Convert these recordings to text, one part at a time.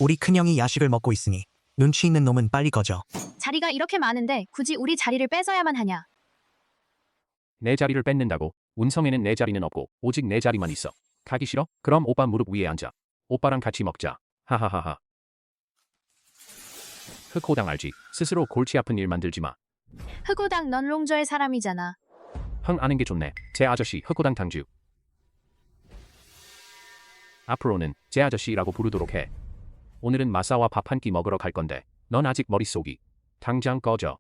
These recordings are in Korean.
우리 큰형이 야식을 먹고 있으니 눈치 있는 놈은 빨리 꺼져. 자리가 이렇게 많은데 굳이 우리 자리를 뺏어야만 하냐? 내 자리를 뺏는다고? 운성에는 내 자리는 없고 오직 내 자리만 있어. 가기 싫어? 그럼 오빠 무릎 위에 앉아. 오빠랑 같이 먹자. 하하하하. 흑호당 알지? 스스로 골치 아픈 일 만들지 마. 흑우당 넌 롱저의 사람이잖아. 흥 아는 게 좋네. 제 아저씨 흑호당 당주. 앞으로는 제 아저씨라고 부르도록 해. 오늘은 마사와 밥 한 끼 먹으러 갈 건데 넌 아직 머릿속이. 당장 꺼져.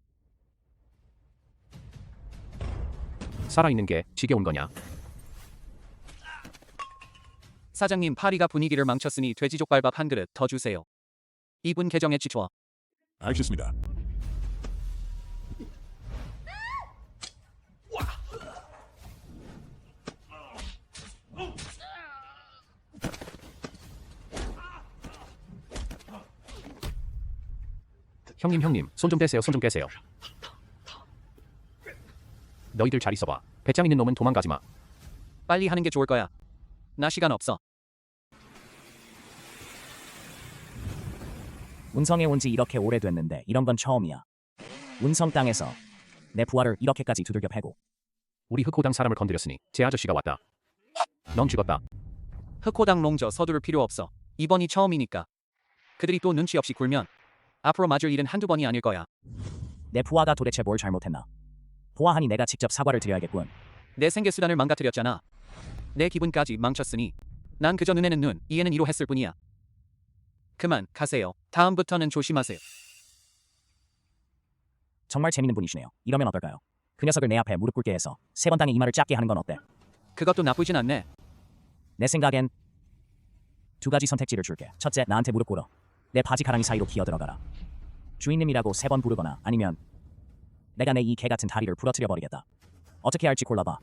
살아있는 게 지겨운 거냐? 사장님, 파리가 분위기를 망쳤으니 돼지족발밥 한 그릇 더 주세요. 이분 계정에 지쳐. 알겠습니다. 형님 손 좀 떼세요. 손 좀 떼세요. 너희들 잘 있어봐. 배짱 있는 놈은 도망가지 마. 빨리 하는 게 좋을 거야. 나 시간 없어. 운성에 온 지 이렇게 오래됐는데 이런 건 처음이야. 운성 땅에서 내 부하를 이렇게까지 두들겨 패고. 우리 흑호당 사람을 건드렸으니 제 아저씨가 왔다. 넌 죽었다. 흑호당 롱저 서두를 필요 없어. 이번이 처음이니까. 그들이 또 눈치 없이 굴면 앞으로 맞을 일은 한두 번이 아닐 거야. 내 부하가 도대체 뭘 잘못했나. 보아하니 내가 직접 사과를 드려야겠군. 내 생계수단을 망가뜨렸잖아. 내 기분까지 망쳤으니 난 그저 눈에는 눈, 이에는 이로 했을 뿐이야. 그만 가세요. 다음부터는 조심하세요. 정말 재밌는 분이시네요. 이러면 어떨까요? 그 녀석을 내 앞에 무릎 꿇게 해서 세 번 땅에 이마를 짧게 하는 건 어때? 그것도 나쁘진 않네. 내 생각엔 두 가지 선택지를 줄게. 첫째, 나한테 무릎 꿇어. 내 바지 가랑이 사이로 기어 들어가라. 주인님이라고 세 번 부르거나 아니면 내가 내 이 개 같은 다리를 부러뜨려 버리겠다. 어떻게 할지 골라봐.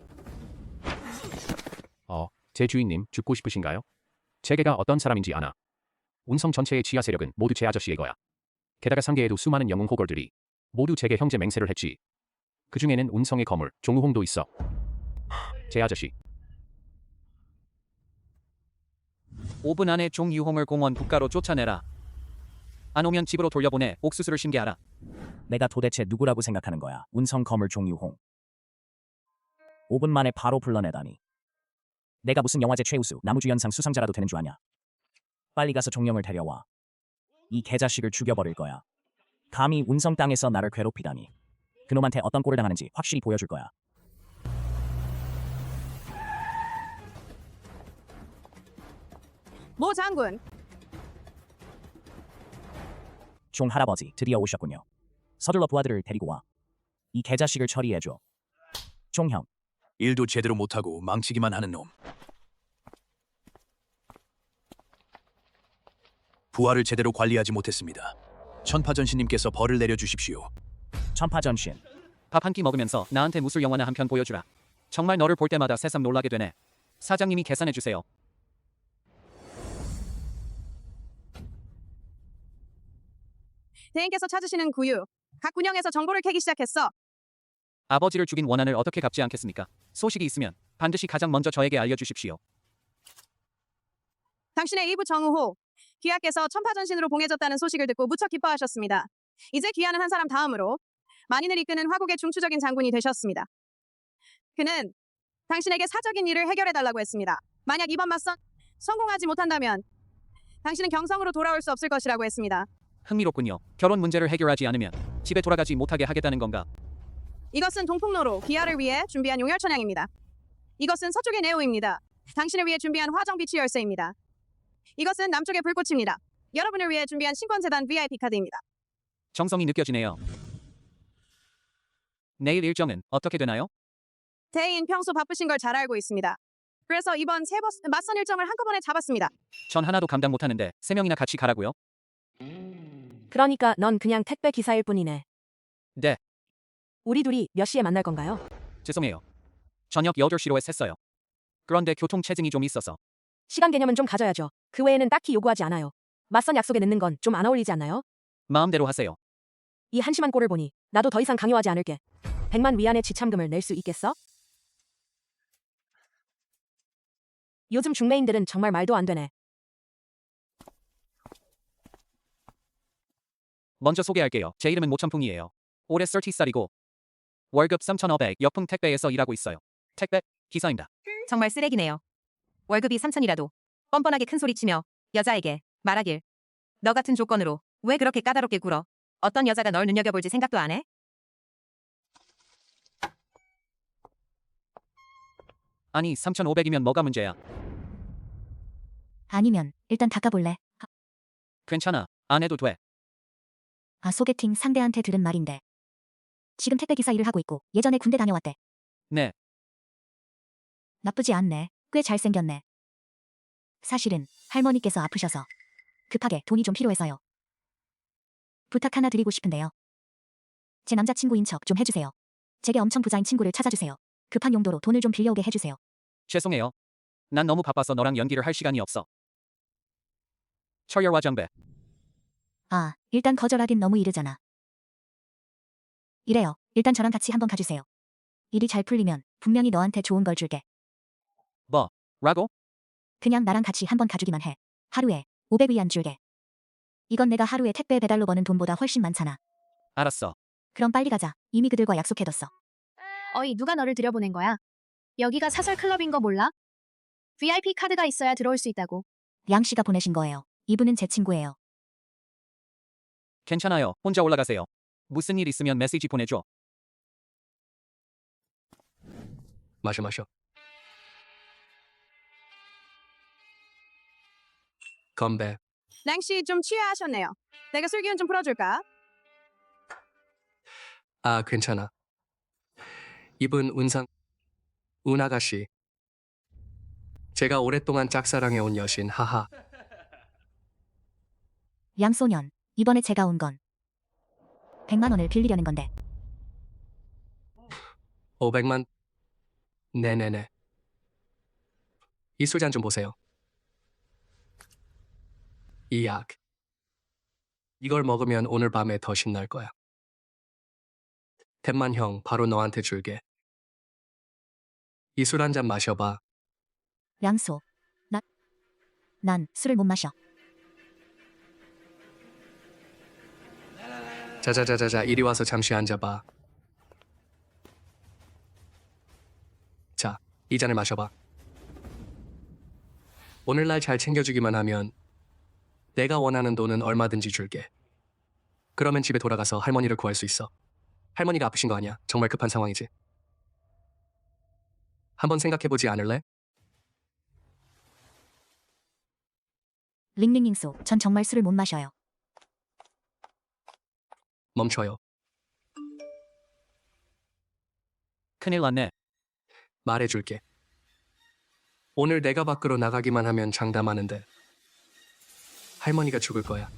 제 주인님 죽고 싶으신가요? 제 개가 어떤 사람인지 아나. 운성 전체의 지하 세력은 모두 제 아저씨의 거야. 게다가 상계에도 수많은 영웅 호걸들이 모두 제게 형제 맹세를 했지. 그 중에는 운성의 거물 종우홍도 있어. 제 아저씨. 5분 안에 종유홍을 공원 북가로 쫓아내라. 안 오면 집으로 돌려보내. 옥수수를 심게 하라. 내가 도대체 누구라고 생각하는 거야? 운성 거물 종유홍. 5분 만에 바로 불러내다니. 내가 무슨 영화제 최우수 나무주연상 수상자라도 되는 줄 아냐. 빨리 가서 종영을 데려와. 이 개자식을 죽여버릴 거야. 감히 운성 땅에서 나를 괴롭히다니. 그놈한테 어떤 꼴을 당하는지 확실히 보여줄 거야. 모 장군, 종 할아버지 드디어 오셨군요. 서둘러 부하들을 데리고 와. 이 개자식을 처리해줘. 종형. 일도 제대로 못하고 망치기만 하는 놈. 부하를 제대로 관리하지 못했습니다. 천파전신님께서 벌을 내려주십시오. 천파전신. 밥 한 끼 먹으면서 나한테 무술 영화나 한 편 보여주라. 정말 너를 볼 때마다 새삼 놀라게 되네. 사장님이 계산해 주세요. 대인께서 찾으시는 구유. 각 군영에서 정보를 캐기 시작했어. 아버지를 죽인 원한을 어떻게 갚지 않겠습니까? 소식이 있으면 반드시 가장 먼저 저에게 알려주십시오. 당신의 이부 정우호. 귀하께서 천파전신으로 봉해졌다는 소식을 듣고 무척 기뻐하셨습니다. 이제 귀하는 한 사람 다음으로 만인을 이끄는 화국의 중추적인 장군이 되셨습니다. 그는 당신에게 사적인 일을 해결해달라고 했습니다. 만약 이번 맞선 성공하지 못한다면 당신은 경성으로 돌아올 수 없을 것이라고 했습니다. 흥미롭군요. 결혼 문제를 해결하지 않으면 집에 돌아가지 못하게 하겠다는 건가? 이것은 동풍로로 귀하를 위해 준비한 용혈천양입니다. 이것은 서쪽의 네오입니다. 당신을 위해 준비한 화정비치 열쇠입니다. 이것은 남쪽의 불꽃입니다. 여러분을 위해 준비한 신권재단 VIP 카드입니다. 정성이 느껴지네요. 내일 일정은 어떻게 되나요? 대인 평소 바쁘신 걸 잘 알고 있습니다. 그래서 이번 세 번 맞선 일정을 한꺼번에 잡았습니다. 전 하나도 감당 못하는데 3명이나 같이 가라고요? 그러니까 넌 그냥 택배 기사일 뿐이네. 네, 우리 둘이 몇 시에 만날 건가요? 죄송해요. 저녁 8시로 했어요. 그런데 교통체증이 좀 있어서. 시간 개념은 좀 가져야죠. 그 외에는 딱히 요구하지 않아요. 맞선 약속에 늦는 건 좀 안 어울리지 않나요? 마음대로 하세요. 이 한심한 꼴을 보니 나도 더 이상 강요하지 않을게. 100만 위안의 지참금을 낼 수 있겠어? 요즘 중매인들은 정말 말도 안 되네. 먼저 소개할게요. 제 이름은 모천풍이에요. 올해 30살이고 월급 3,500 역풍 택배에서 일하고 있어요. 택배 기사입니다. 정말 쓰레기네요. 월급이 3천이라도 뻔뻔하게 큰 소리 치며 여자에게 말하길. 너 같은 조건으로 왜 그렇게 까다롭게 굴어? 어떤 여자가 널 눈여겨볼지 생각도 안 해? 아니 3,500이면 뭐가 문제야? 아니면 일단 닦아볼래? 괜찮아. 안 해도 돼. 아, 소개팅 상대한테 들은 말인데. 지금 택배기사 일을 하고 있고 예전에 군대 다녀왔대. 네. 나쁘지 않네. 꽤 잘생겼네. 사실은 할머니께서 아프셔서 급하게 돈이 좀 필요해서요. 부탁 하나 드리고 싶은데요. 제 남자친구인 척 좀 해주세요. 제게 엄청 부자인 친구를 찾아주세요. 급한 용도로 돈을 좀 빌려오게 해주세요. 죄송해요. 난 너무 바빠서 너랑 연기를 할 시간이 없어. 철열와 정배. 아, 일단 거절하긴 너무 이르잖아. 이래요. 일단 저랑 같이 한번 가주세요. 일이 잘 풀리면 분명히 너한테 좋은 걸 줄게. 라고? 그냥 나랑 같이 한번 가주기만 해. 하루에 500위안 줄게. 이건 내가 하루에 택배 배달로 버는 돈보다 훨씬 많잖아. 알았어. 그럼 빨리 가자. 이미 그들과 약속해뒀어. 어이, 누가 너를 들여보낸 거야? 여기가 사설 클럽인 거 몰라? VIP 카드가 있어야 들어올 수 있다고. 양 씨가 보내신 거예요. 이분은 제 친구예요. 괜찮아요. 혼자 올라가세요. 무슨 일 있으면 메시지 보내줘. 마셔. 건배. 랭씨 좀 취하하셨네요. 내가 술 기운 좀 풀어줄까? 아, 괜찮아. 이분 운 아가씨. 제가 오랫동안 짝사랑해온 여신, 하하. 양소년, 이번에 제가 온 건 100만 원을 빌리려는 건데. 500만? 네네네. 이 술잔 좀 보세요. 이 약. 이걸 먹으면 오늘 밤에 더 신날 거야. 템만 형, 바로 너한테 줄게. 이 술 한 잔 마셔봐. 양소, 난 술을 못 마셔. 자자자자자, 이리 와서 잠시 앉아봐. 자, 이 잔을 마셔봐. 오늘날 잘 챙겨주기만 하면 내가 원하는 돈은 얼마든지 줄게. 그러면 집에 돌아가서 할머니를 구할 수 있어. 할머니가 아프신 거 아니야. 정말 급한 상황이지. 한번 생각해보지 않을래? 링링링소, 전 정말 술을 못 마셔요. 멈춰요. 큰일 났네. 말해줄게. 오늘 내가 밖으로 나가기만 하면 장담하는데 할머니가 죽을 거야.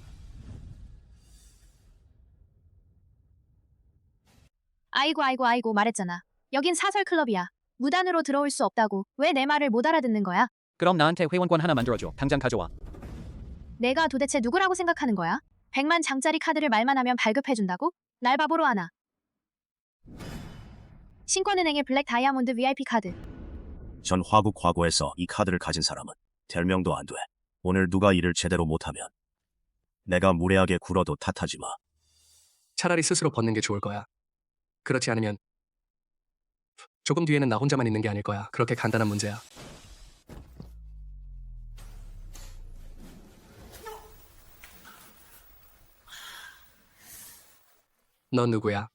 아이고 말했잖아. 여긴 사설 클럽이야. 무단으로 들어올 수 없다고. 왜 내 말을 못 알아듣는 거야? 그럼 나한테 회원권 하나 만들어줘. 당장 가져와. 내가 도대체 누구라고 생각하는 거야? 100만 장짜리 카드를 말만 하면 발급해준다고? 날 바보로 하나. 신권은행의 블랙 다이아몬드 VIP 카드. 전 화국 화고에서 이 카드를 가진 사람은 별명도 안 돼. 오늘 누가 일을 제대로 못하면 내가 무례하게 굴어도 탓하지 마. 차라리 스스로 벗는 게 좋을 거야. 그렇지 않으면 조금 뒤에는 나 혼자만 있는 게 아닐 거야. 그렇게 간단한 문제야. 넌 누구야?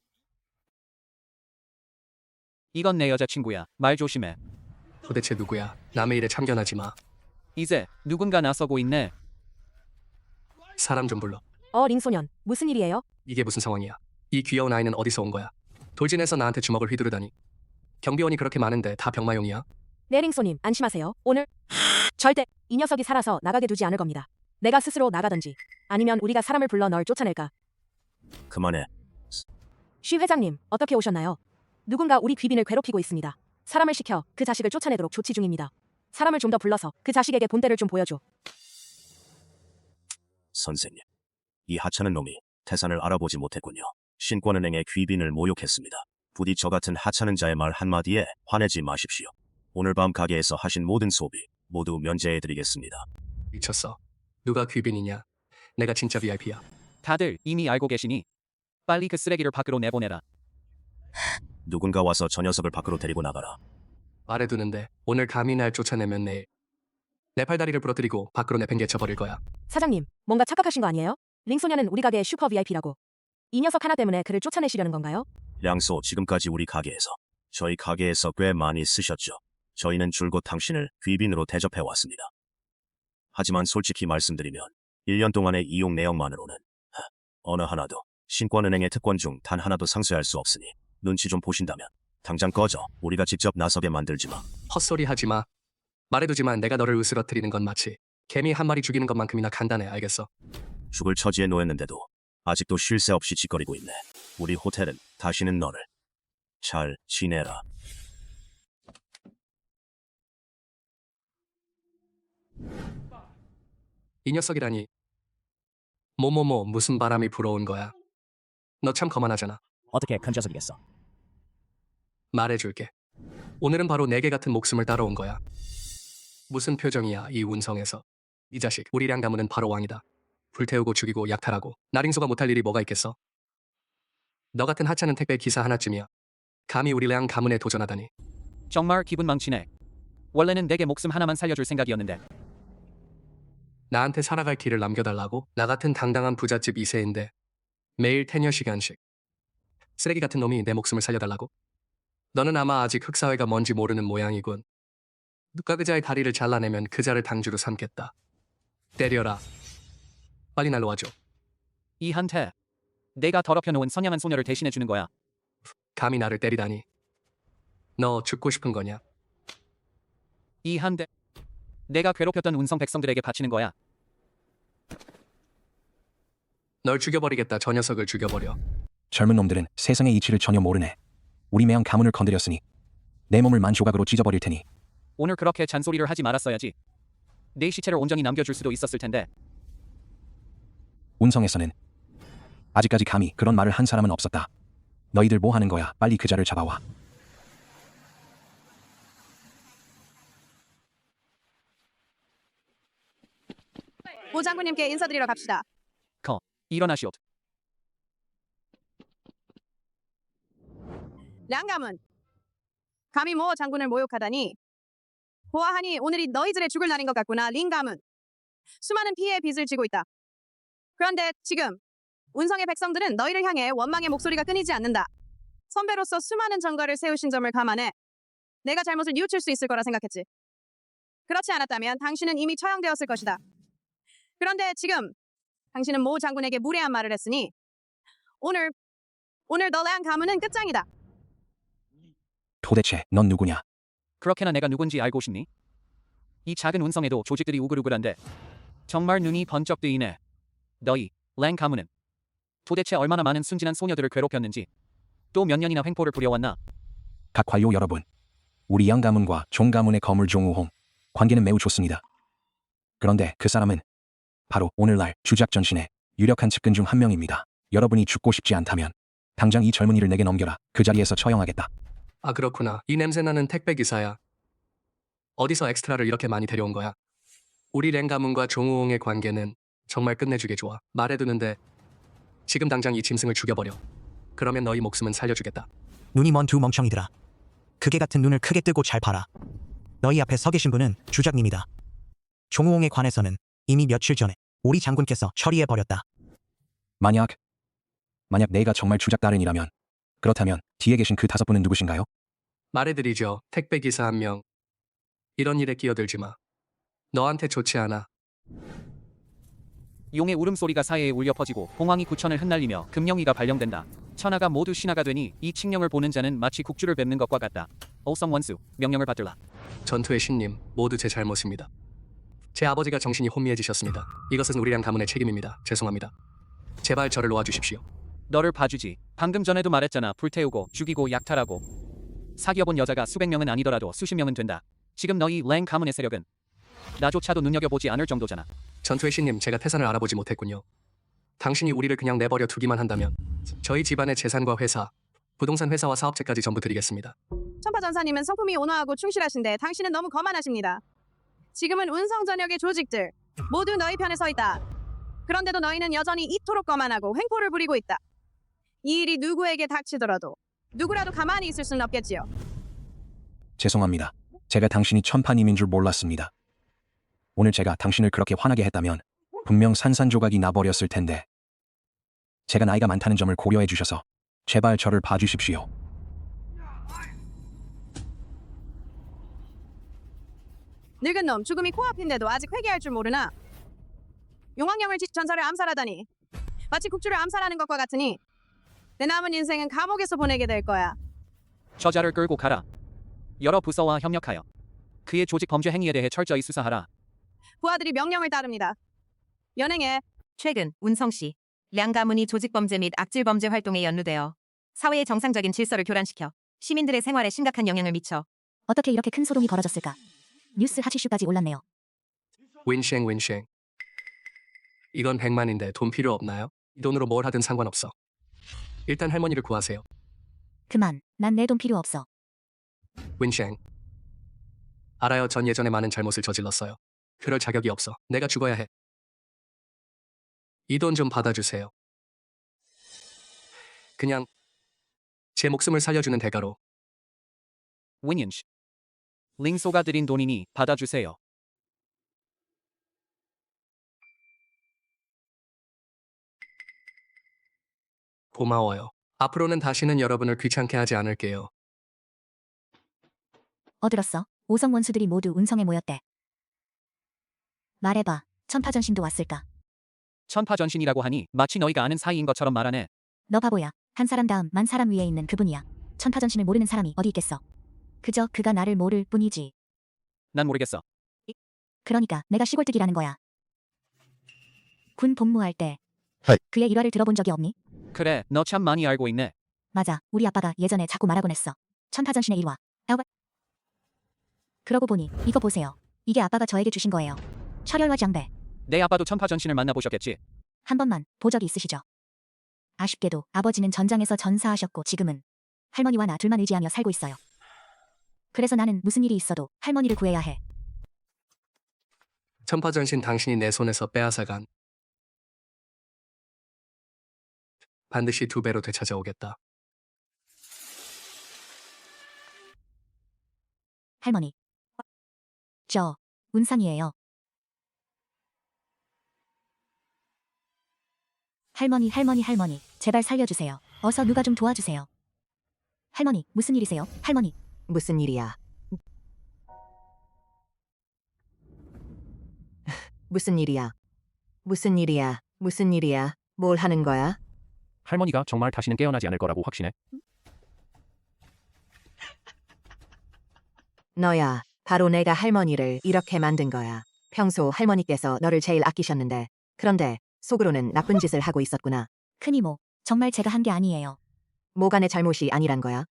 이건 내 여자친구야. 말 조심해. 도대체 누구야? 남의 일에 참견하지 마. 이제 누군가 나서고 있네. 사람 좀 불러. 링소년, 무슨 일이에요? 이게 무슨 상황이야? 이 귀여운 아이는 어디서 온 거야? 돌진해서 나한테 주먹을 휘두르다니. 경비원이 그렇게 많은데 다 병마용이야? 네, 링소님, 안심하세요. 오늘 절대 이 녀석이 살아서 나가게 두지 않을 겁니다. 내가 스스로 나가든지 아니면 우리가 사람을 불러 널 쫓아낼까. 그만해. 쉬 회장님, 어떻게 오셨나요? 누군가 우리 귀빈을 괴롭히고 있습니다. 사람을 시켜 그 자식을 쫓아내도록 조치 중입니다. 사람을 좀 더 불러서 그 자식에게 본때를 좀 보여줘. 선생님, 이 하찮은 놈이 태산을 알아보지 못했군요. 신권은행의 귀빈을 모욕했습니다. 부디 저 같은 하찮은 자의 말 한마디에 화내지 마십시오. 오늘 밤 가게에서 하신 모든 소비 모두 면제해드리겠습니다. 미쳤어. 누가 귀빈이냐? 내가 진짜 VIP야. 다들 이미 알고 계시니 빨리 그 쓰레기를 밖으로 내보내라. 누군가 와서 저 녀석을 밖으로 데리고 나가라. 말해두는데 오늘 감히 날 쫓아내면 내일 내 팔다리를 부러뜨리고 밖으로 내팽개쳐 버릴 거야. 사장님, 뭔가 착각하신 거 아니에요? 링 소녀는 우리 가게의 슈퍼 VIP라고. 이 녀석 하나 때문에 그를 쫓아내시려는 건가요? 량소, 지금까지 우리 가게에서 저희 가게에서 꽤 많이 쓰셨죠. 저희는 줄곧 당신을 귀빈으로 대접해 왔습니다. 하지만 솔직히 말씀드리면 1년 동안의 이용 내역만으로는 어느 하나도 신권은행의 특권 중 단 하나도 상쇄할 수 없으니 눈치 좀 보신다면 당장 꺼져. 우리가 직접 나서게 만들지 마. 헛소리 하지 마. 말해두지만 내가 너를 으스러뜨리는 건 마치 개미 한 마리 죽이는 것만큼이나 간단해. 알겠어? 죽을 처지에 놓였는데도 아직도 쉴 새 없이 짓거리고 있네. 우리 호텔은 다시는 너를 잘 지내라. 이 녀석이라니. 무슨 바람이 불어온 거야. 너 참 거만하잖아. 어떻게 큰 녀석이겠어. 말해줄게. 오늘은 바로 내게 같은 목숨을 따라온 거야. 무슨 표정이야 이 운성에서. 이 자식 우리랑 가문은 바로 왕이다. 불태우고 죽이고 약탈하고 나링소가 못할 일이 뭐가 있겠어. 너 같은 하찮은 택배 기사 하나쯤이야. 감히 우리랑 가문에 도전하다니. 정말 기분 망치네. 원래는 내게 목숨 하나만 살려줄 생각이었는데. 나한테 살아갈 길을 남겨달라고? 나 같은 당당한 부잣집 2세인데 매일 테녀 시간씩 쓰레기 같은 놈이 내 목숨을 살려달라고? 너는 아마 아직 흑사회가 뭔지 모르는 모양이군. 누가 그자의 다리를 잘라내면 그자를 당주로 삼겠다. 때려라. 빨리 날 놓아줘. 이한테 내가 더럽혀 놓은 선량한 소녀를 대신해 주는 거야. 감히 나를 때리다니. 너 죽고 싶은 거냐? 이한테 내가 괴롭혔던 운성 백성들에게 바치는 거야. 널 죽여버리겠다. 저 녀석을 죽여버려. 젊은 놈들은 세상의 이치를 전혀 모르네. 우리 매형 가문을 건드렸으니 내 몸을 만조각으로 찢어버릴 테니. 오늘 그렇게 잔소리를 하지 말았어야지. 내 시체를 온전히 남겨줄 수도 있었을 텐데. 운성에서는 아직까지 감히 그런 말을 한 사람은 없었다. 너희들 뭐 하는 거야? 빨리 그자를 잡아와. 오 장군님께 인사드리러 갑시다. 일어나시오. 량가문, 감히 모 장군을 모욕하다니. 보아하니 오늘이 너희들의 죽을 날인 것 같구나. 링가문, 수많은 피해의 빚을 지고 있다. 그런데 지금 운성의 백성들은 너희를 향해 원망의 목소리가 끊이지 않는다. 선배로서 수많은 전과를 세우신 점을 감안해 내가 잘못을 뉘우칠 수 있을 거라 생각했지. 그렇지 않았다면 당신은 이미 처형되었을 것이다. 그런데 지금 당신은 모 장군에게 무례한 말을 했으니 오늘 너 량가문은 끝장이다. 도대체 넌 누구냐? 그렇게나 내가 누군지 알고 싶니? 이 작은 운성에도 조직들이 우글우글한데 정말 눈이 번쩍 뜨이네. 너희 랭 가문은 도대체 얼마나 많은 순진한 소녀들을 괴롭혔는지, 또 몇 년이나 횡포를 부려왔나? 각 관료 여러분, 우리 양 가문과 종 가문의 거물 종우홍 관계는 매우 좋습니다. 그런데 그 사람은 바로 오늘날 주작 전신의 유력한 측근 중 한 명입니다. 여러분이 죽고 싶지 않다면 당장 이 젊은이를 내게 넘겨라. 그 자리에서 처형하겠다. 아 그렇구나. 이 냄새나는 택배 기사야. 어디서 엑스트라를 이렇게 많이 데려온 거야? 우리 랭 가문과 종우홍의 관계는 정말 끝내주게 좋아. 말해두는데 지금 당장 이 짐승을 죽여버려. 그러면 너희 목숨은 살려주겠다. 눈이 먼 두 멍청이들아. 그게 같은 눈을 크게 뜨고 잘 봐라. 너희 앞에 서 계신 분은 주작님이다. 종우홍에 관해서는 이미 며칠 전에 우리 장군께서 처리해버렸다. 만약 내가 정말 주작 달인이라면, 그렇다면 뒤에 계신 그 5분은 누구신가요? 말해드리죠. 택배 기사 한 명. 이런 일에 끼어들지 마. 너한테 좋지 않아. 용의 울음소리가 사이에 울려 퍼지고 홍황이 구천을 흩날리며 금령위가 발령된다. 천하가 모두 신하가 되니 이 칙령을 보는 자는 마치 국주를 뵙는 것과 같다. 오성원수, 명령을 받들라. 전투의 신님, 모두 제 잘못입니다. 제 아버지가 정신이 혼미해지셨습니다. 이것은 우리랑 가문의 책임입니다. 죄송합니다. 제발 저를 놓아주십시오. 너를 봐주지. 방금 전에도 말했잖아. 불태우고 죽이고 약탈하고. 사귀어본 여자가 수백 명은 아니더라도 수십 명은 된다. 지금 너희 랭 가문의 세력은 나조차도 눈여겨보지 않을 정도잖아. 전투의 신님, 제가 태산을 알아보지 못했군요. 당신이 우리를 그냥 내버려 두기만 한다면 저희 집안의 재산과 회사, 부동산 회사와 사업체까지 전부 드리겠습니다. 천파전사님은 성품이 온화하고 충실하신데 당신은 너무 거만하십니다. 지금은 운성 전역의 조직들 모두 너희 편에 서 있다. 그런데도 너희는 여전히 이토록 거만하고 횡포를 부리고 있다. 이 일이 누구에게 닥치더라도 누구라도 가만히 있을 수는 없겠지요. 죄송합니다. 제가 당신이 천파님인 줄 몰랐습니다. 오늘 제가 당신을 그렇게 화나게 했다면 분명 산산조각이 나버렸을 텐데. 제가 나이가 많다는 점을 고려해 주셔서 제발 저를 봐주십시오. 늙은 놈 죽음이 코앞인데도 아직 회개할 줄 모르나? 용왕령을 전사를 암살하다니 마치 국주를 암살하는 것과 같으니 내 남은 인생은 감옥에서 보내게 될 거야. 저자를 끌고 가라. 여러 부서와 협력하여 그의 조직 범죄 행위에 대해 철저히 수사하라. 부하들이 명령을 따릅니다. 연행해. 최근 운성 씨, 량 가문이 조직 범죄 및 악질 범죄 활동에 연루되어 사회의 정상적인 질서를 교란시켜 시민들의 생활에 심각한 영향을 미쳐 어떻게 이렇게 큰 소동이 벌어졌을까? 뉴스 하치슈까지 올랐네요. 윈쉥 윈쉥. 이건 100만인데 돈 필요 없나요? 이 돈으로 뭘 하든 상관없어. 일단 할머니를 구하세요. 그만, 난 내 돈 필요 없어. 윈쉥. 알아요. 전 예전에 많은 잘못을 저질렀어요. 그럴 자격이 없어. 내가 죽어야 해. 이 돈 좀 받아주세요. 그냥 제 목숨을 살려주는 대가로. 윈인시. 링소가 드린 돈이니 받아주세요. 고마워요. 앞으로는 다시는 여러분을 귀찮게 하지 않을게요. 들었어? 오성 원수들이 모두 운성에 모였대. 말해봐. 천파전신도 왔을까? 천파전신이라고 하니 마치 너희가 아는 사이인 것처럼 말하네. 너 바보야. 한 사람 다음 만 사람 위에 있는 그분이야. 천파전신을 모르는 사람이 어디 있겠어. 그저 그가 나를 모를 뿐이지. 난 모르겠어. 그러니까 내가 시골뜨기라는 거야. 군 복무할 때 하이. 그의 일화를 들어본 적이 없니? 그래, 너 참 많이 알고 있네. 맞아. 우리 아빠가 예전에 자꾸 말하곤 했어. 천파전신의 일화. 그러고 보니 이거 보세요. 이게 아빠가 저에게 주신 거예요. 철혈화 장배. 내 아빠도 천파전신을 만나보셨겠지. 한 번만 본 적이 있으시죠? 아쉽게도 아버지는 전장에서 전사하셨고 지금은 할머니와 나 둘만 의지하며 살고 있어요. 그래서 나는 무슨 일이 있어도 할머니를 구해야 해. 천파전신 당신이 내 손에서 빼앗아간 반드시 2배로 되찾아오겠다. 할머니. 저 운상이에요. 할머니 제발 살려주세요. 어서 누가 좀 도와주세요. 할머니 무슨 일이세요? 할머니. 무슨 일이야? 무슨 일이야? 무슨 일이야? 무슨 일이야? 뭘 하는 거야? 할머니가 정말 다시는 깨어나지 않을 거라고 확신해. 너야. 바로 내가 할머니를 이렇게 만든 거야. 평소 할머니께서 너를 제일 아끼셨는데 그런데 속으로는 나쁜 짓을 하고 있었구나. 큰이모, 정말 제가 한 게 아니에요. 뭐가 내 잘못이 아니란 거야?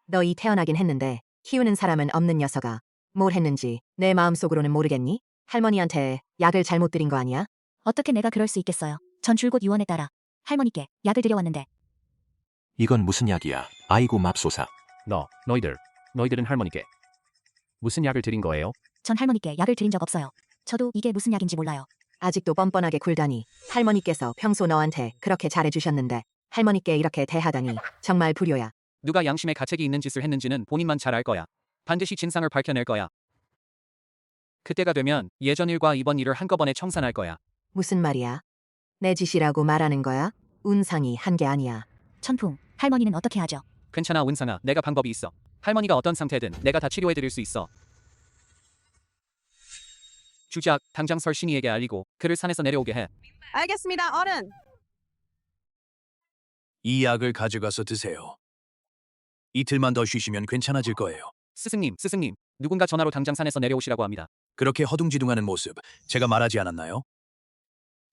너희 태어나긴 했는데 키우는 사람은 없는 녀석아. 뭘 했는지 내 마음속으로는 모르겠니? 할머니한테 약을 잘못 드린 거 아니야? 어떻게 내가 그럴 수 있겠어요. 전 줄곧 유언에 따라 할머니께 약을 드려왔는데. 이건 무슨 약이야? 아이고 맙소사. 너희들은 할머니께 무슨 약을 드린 거예요? 전 할머니께 약을 드린 적 없어요. 저도 이게 무슨 약인지 몰라요. 아직도 뻔뻔하게 굴다니. 할머니께서 평소 너한테 그렇게 잘해주셨는데 할머니께 이렇게 대하다니 정말 불효야. 누가 양심에 가책이 있는 짓을 했는지는 본인만 잘 알 거야. 반드시 진상을 밝혀낼 거야. 그때가 되면 예전 일과 이번 일을 한꺼번에 청산할 거야. 무슨 말이야? 내 짓이라고 말하는 거야? 운상이 한 게 아니야. 천풍, 할머니는 어떻게 하죠? 괜찮아 운상아, 내가 방법이 있어. 할머니가 어떤 상태든 내가 다 치료해드릴 수 있어. 주작, 당장 설신이에게 알리고 그를 산에서 내려오게 해. 알겠습니다, 어른. 이 약을 가져가서 드세요. 이틀만 더 쉬시면 괜찮아질 거예요. 스승님, 누군가 전화로 당장 산에서 내려오시라고 합니다. 그렇게 허둥지둥하는 모습 제가 말하지 않았나요?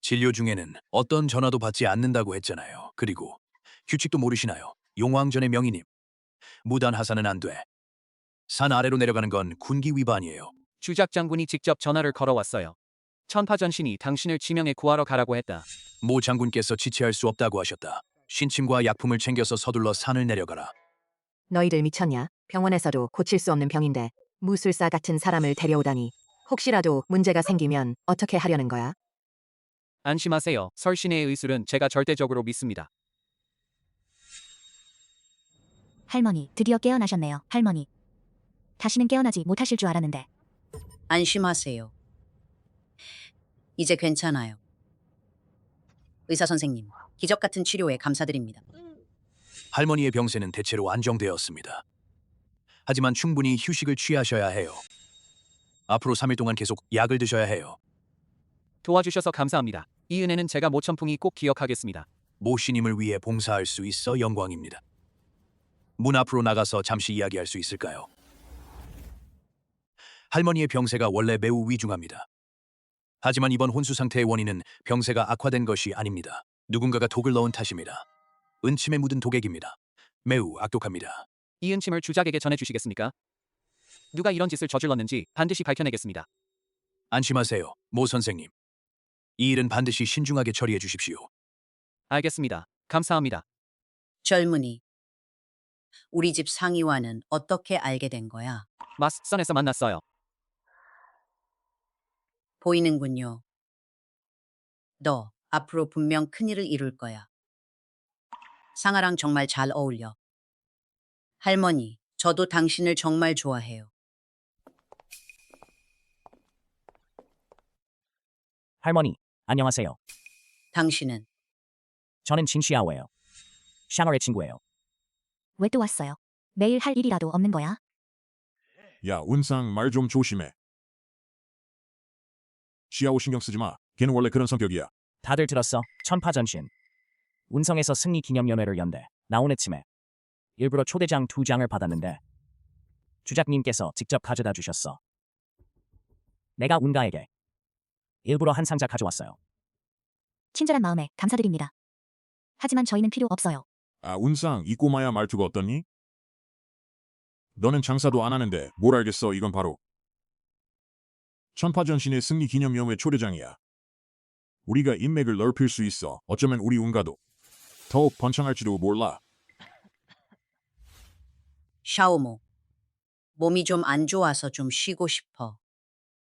진료 중에는 어떤 전화도 받지 않는다고 했잖아요. 그리고 규칙도 모르시나요? 용왕전의 명의님. 무단 하산은 안 돼. 산 아래로 내려가는 건 군기 위반이에요. 주작 장군이 직접 전화를 걸어왔어요. 천파전신이 당신을 지명해 구하러 가라고 했다. 모 장군께서 지체할 수 없다고 하셨다. 신침과 약품을 챙겨서 서둘러 산을 내려가라. 너희들 미쳤냐? 병원에서도 고칠 수 없는 병인데 무술사 같은 사람을 데려오다니. 혹시라도 문제가 생기면 어떻게 하려는 거야? 안심하세요. 설신의 의술은 제가 절대적으로 믿습니다. 할머니, 드디어 깨어나셨네요. 할머니. 다시는 깨어나지 못하실 줄 알았는데. 안심하세요. 이제 괜찮아요. 의사 선생님, 기적 같은 치료에 감사드립니다. 할머니의 병세는 대체로 안정되었습니다. 하지만 충분히 휴식을 취하셔야 해요. 앞으로 3일 동안 계속 약을 드셔야 해요. 도와주셔서 감사합니다. 이 은혜는 제가 모천풍이 꼭 기억하겠습니다. 모 신임을 위해 봉사할 수 있어 영광입니다. 문 앞으로 나가서 잠시 이야기할 수 있을까요? 할머니의 병세가 원래 매우 위중합니다. 하지만 이번 혼수 상태의 원인은 병세가 악화된 것이 아닙니다. 누군가가 독을 넣은 탓입니다. 은침에 묻은 독액입니다. 매우 악독합니다. 이 은침을 주작에게 전해주시겠습니까? 누가 이런 짓을 저질렀는지 반드시 밝혀내겠습니다. 안심하세요, 모 선생님. 이 일은 반드시 신중하게 처리해 주십시오. 알겠습니다. 감사합니다. 젊은이, 우리 집 상의와는 어떻게 알게 된 거야? 맞선에서 만났어요. 보이는군요. 너 앞으로 분명 큰일을 이룰 거야. 상아랑 정말 잘 어울려. 할머니, 저도 당신을 정말 좋아해요. 할머니, 안녕하세요. 당신은 저는 진시아오예요. 샤너의 친구예요. 왜 또 왔어요? 매일 할 일이라도 없는 거야? 야, 운상 말 좀 조심해. 시아오 신경 쓰지 마. 걔는 원래 그런 성격이야. 다들 들었어? 천파전신. 운성에서 승리 기념연회를 연대. 나오는 쯤에 일부러 초대장 2장을 받았는데 주작님께서 직접 가져다 주셨어. 내가 운가에게 일부러 한 상자 가져왔어요. 친절한 마음에 감사드립니다. 하지만 저희는 필요 없어요. 아, 운상 이 꼬마야 말투가 어떻니? 너는 장사도 안 하는데 뭘 알겠어. 이건 바로 천파전신의 승리 기념연회 초대장이야. 우리가 인맥을 넓힐 수 있어. 어쩌면 우리 운가도 더욱 번창할지도 몰라. 샤오모, 몸이 좀 안 좋아서 좀 쉬고 싶어.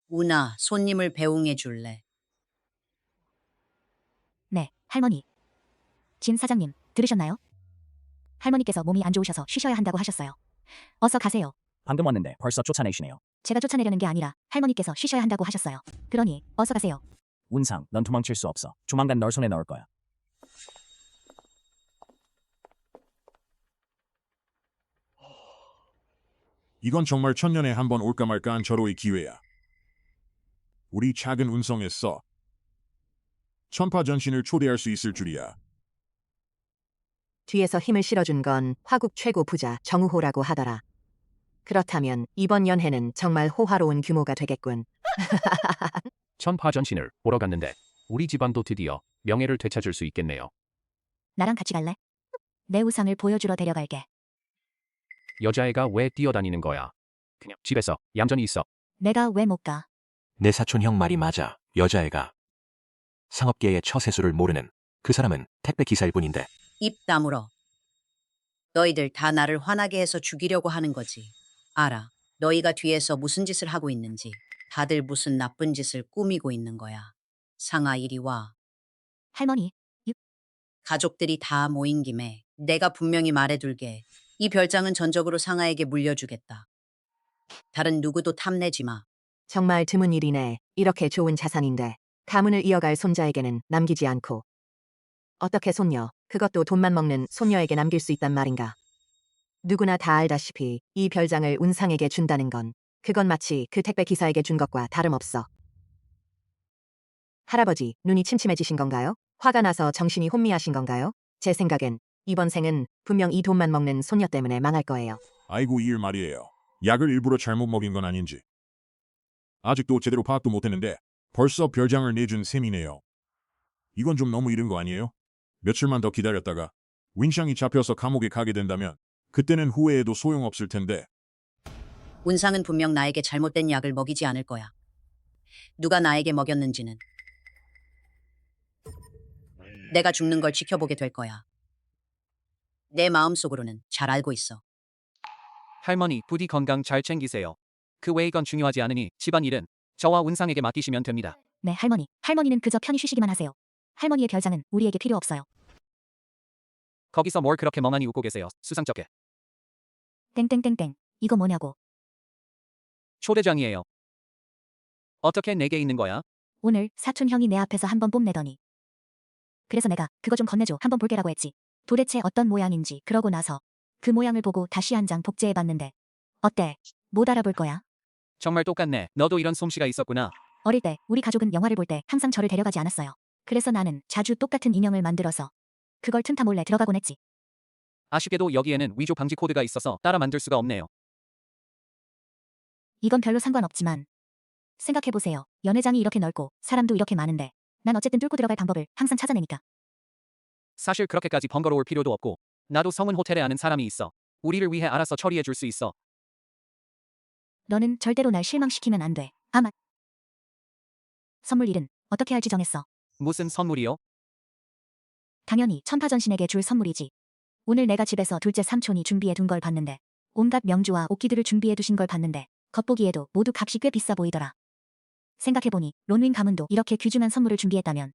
우나, 손님을 배웅해 줄래? 네, 할머니. 진 사장님, 들으셨나요? 할머니께서 몸이 안 좋으셔서 쉬셔야 한다고 하셨어요. 어서 가세요. 방금 왔는데 벌써 쫓아내시네요. 제가 쫓아내려는 게 아니라 할머니께서 쉬셔야 한다고 하셨어요. 그러니 어서 가세요. 운상, 넌 도망칠 수 없어. 조만간 널 손에 넣을 거야. 이건 정말 천년에 한 번 올까 말까한 절호의 기회야. 우리 작은 운성에서 천파전신을 초대할 수 있을 줄이야. 뒤에서 힘을 실어준 건 화국 최고 부자 정우호라고 하더라. 그렇다면 이번 연회는 정말 호화로운 규모가 되겠군. 천파전신을 보러 갔는데 우리 집안도 드디어 명예를 되찾을 수 있겠네요. 나랑 같이 갈래? 내 우상을 보여주러 데려갈게. 여자애가 왜 뛰어다니는 거야? 그냥 집에서 얌전히 있어. 내가 왜 못 가? 내 사촌 형 말이 맞아. 여자애가 상업계의 처세술을 모르는 그 사람은 택배 기사일 뿐인데. 입 다물어. 너희들 다 나를 화나게 해서 죽이려고 하는 거지. 알아. 너희가 뒤에서 무슨 짓을 하고 있는지. 다들 무슨 나쁜 짓을 꾸미고 있는 거야. 상아 이리 와. 할머니, 가족들이 다 모인 김에 내가 분명히 말해둘게. 이 별장은 전적으로 상아에게 물려주겠다. 다른 누구도 탐내지 마. 정말 드문 일이네. 이렇게 좋은 자산인데 가문을 이어갈 손자에게는 남기지 않고. 어떻게 손녀, 그것도 돈만 먹는 손녀에게 남길 수 있단 말인가. 누구나 다 알다시피 이 별장을 운상에게 준다는 건 그건 마치 그 택배 기사에게 준 것과 다름없어. 할아버지, 눈이 침침해지신 건가요? 화가 나서 정신이 혼미하신 건가요? 제 생각엔 이번 생은 분명 이 돈만 먹는 손녀 때문에 망할 거예요. 아이고 이 일 말이에요. 약을 일부러 잘못 먹인 건 아닌지. 아직도 제대로 파악도 못했는데 벌써 별장을 내준 셈이네요. 이건 좀 너무 이른 거 아니에요? 며칠만 더 기다렸다가 윈샹이 잡혀서 감옥에 가게 된다면 그때는 후회해도 소용없을 텐데. 운상은 분명 나에게 잘못된 약을 먹이지 않을 거야. 누가 나에게 먹였는지는 내가 죽는 걸 지켜보게 될 거야. 내 마음속으로는 잘 알고 있어. 할머니, 부디 건강 잘 챙기세요. 그 외의 건 중요하지 않으니 집안일은 저와 운상에게 맡기시면 됩니다. 네, 할머니. 할머니는 그저 편히 쉬시기만 하세요. 할머니의 별장은 우리에게 필요 없어요. 거기서 뭘 그렇게 멍하니 웃고 계세요. 수상쩍게. 땡땡땡땡. 이거 뭐냐고. 초대장이에요. 어떻게 내게 있는 거야? 오늘 사촌 형이 내 앞에서 한번 뽐내더니. 그래서 내가 그거 좀 건네줘 한번 볼게라고 했지. 도대체 어떤 모양인지 그러고 나서 그 모양을 보고 다시 한 장 복제해봤는데 어때? 못 알아볼 거야? 정말 똑같네. 너도 이런 솜씨가 있었구나. 어릴 때 우리 가족은 영화를 볼 때 항상 저를 데려가지 않았어요. 그래서 나는 자주 똑같은 인형을 만들어서 그걸 틈타 몰래 들어가곤 했지. 아쉽게도 여기에는 위조 방지 코드가 있어서 따라 만들 수가 없네요. 이건 별로 상관없지만 생각해보세요. 연회장이 이렇게 넓고 사람도 이렇게 많은데 난 어쨌든 뚫고 들어갈 방법을 항상 찾아내니까. 사실 그렇게까지 번거로울 필요도 없고 나도 성운 호텔에 아는 사람이 있어. 우리를 위해 알아서 처리해 줄 수 있어. 너는 절대로 날 실망시키면 안 돼. 아마 선물 일은 어떻게 할지 정했어. 무슨 선물이요? 당연히 천파전신에게 줄 선물이지. 오늘 내가 집에서 둘째 삼촌이 준비해 둔 걸 봤는데 온갖 명주와 옥기들을 준비해 두신 걸 봤는데 겉보기에도 모두 값이 꽤 비싸 보이더라. 생각해보니 론윈 가문도 이렇게 귀중한 선물을 준비했다면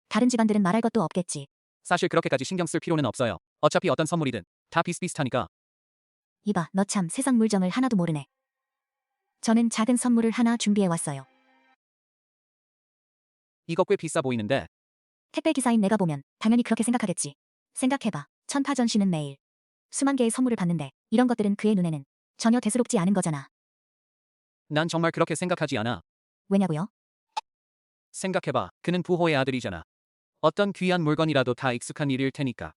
다른 집안들은 말할 것도 없겠지. 사실 그렇게까지 신경 쓸 필요는 없어요. 어차피 어떤 선물이든 다 비슷비슷하니까. 이봐, 너 참 세상 물정을 하나도 모르네. 저는 작은 선물을 하나 준비해왔어요. 이거 꽤 비싸 보이는데. 택배 기사인 내가 보면 당연히 그렇게 생각하겠지. 생각해봐. 천파전신은 매일 수만 개의 선물을 받는데 이런 것들은 그의 눈에는 전혀 대수롭지 않은 거잖아. 난 정말 그렇게 생각하지 않아. 왜냐고요? 생각해봐. 그는 부호의 아들이잖아. 어떤 귀한 물건이라도 다 익숙한 일일 테니까.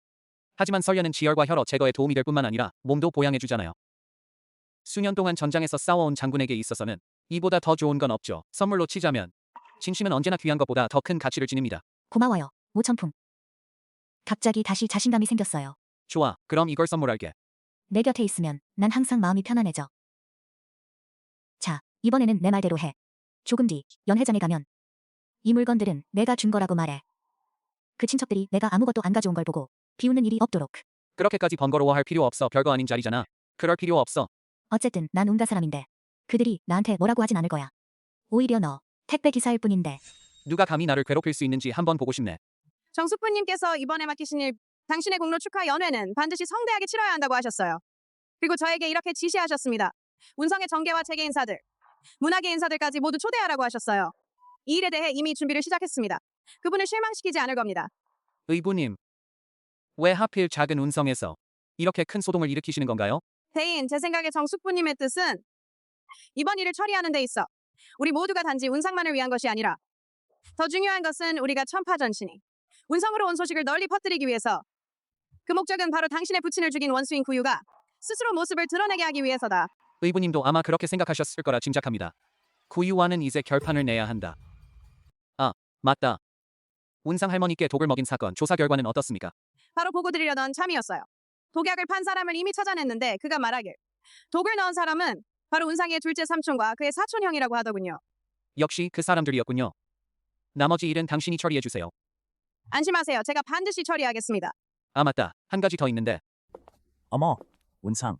하지만 설련은 지혈과 혈어 제거에 도움이 될 뿐만 아니라 몸도 보양해주잖아요. 수년 동안 전장에서 싸워온 장군에게 있어서는 이보다 더 좋은 건 없죠. 선물로 치자면 진심은 언제나 귀한 것보다 더 큰 가치를 지닙니다. 고마워요. 오천풍. 갑자기 다시 자신감이 생겼어요. 좋아. 그럼 이걸 선물할게. 내 곁에 있으면 난 항상 마음이 편안해져. 자, 이번에는 내 말대로 해. 조금 뒤 연회장에 가면 이 물건들은 내가 준 거라고 말해. 그 친척들이 내가 아무것도 안 가져온 걸 보고 비웃는 일이 없도록. 그렇게까지 번거로워할 필요 없어. 별거 아닌 자리잖아. 그럴 필요 없어. 어쨌든 난 온다 사람인데 그들이 나한테 뭐라고 하진 않을 거야. 오히려 너 택배 기사일 뿐인데. 누가 감히 나를 괴롭힐 수 있는지 한번 보고 싶네. 정숙부님께서 이번에 맡기신 일, 당신의 공로 축하 연회는 반드시 성대하게 치러야 한다고 하셨어요. 그리고 저에게 이렇게 지시하셨습니다. 운성의 정계와 체계 인사들, 문화계 인사들까지 모두 초대하라고 하셨어요. 이 일에 대해 이미 준비를 시작했습니다. 그분을 실망시키지 않을 겁니다. 의부님, 왜 하필 작은 운성에서 이렇게 큰 소동을 일으키시는 건가요? 대인, 제 생각에 정숙부님의 뜻은 이번 일을 처리하는 데 있어 우리 모두가 단지 운상만을 위한 것이 아니라 더 중요한 것은 우리가 천파전신이 운성으로 온 소식을 널리 퍼뜨리기 위해서, 그 목적은 바로 당신의 부친을 죽인 원수인 구유가 스스로 모습을 드러내게 하기 위해서다. 의부님도 아마 그렇게 생각하셨을 거라 짐작합니다. 구유와는 이제 결판을 내야 한다. 아, 맞다. 운상 할머니께 독을 먹인 사건 조사 결과는 어떻습니까? 바로 보고 드리려던 참이었어요. 독약을 판 사람을 이미 찾아냈는데 그가 말하길 독을 넣은 사람은 바로 운상의 둘째 삼촌과 그의 사촌 형이라고 하더군요. 역시 그 사람들이었군요. 나머지 일은 당신이 처리해 주세요. 안심하세요. 제가 반드시 처리하겠습니다. 아, 맞다. 한 가지 더 있는데. 어머, 운상.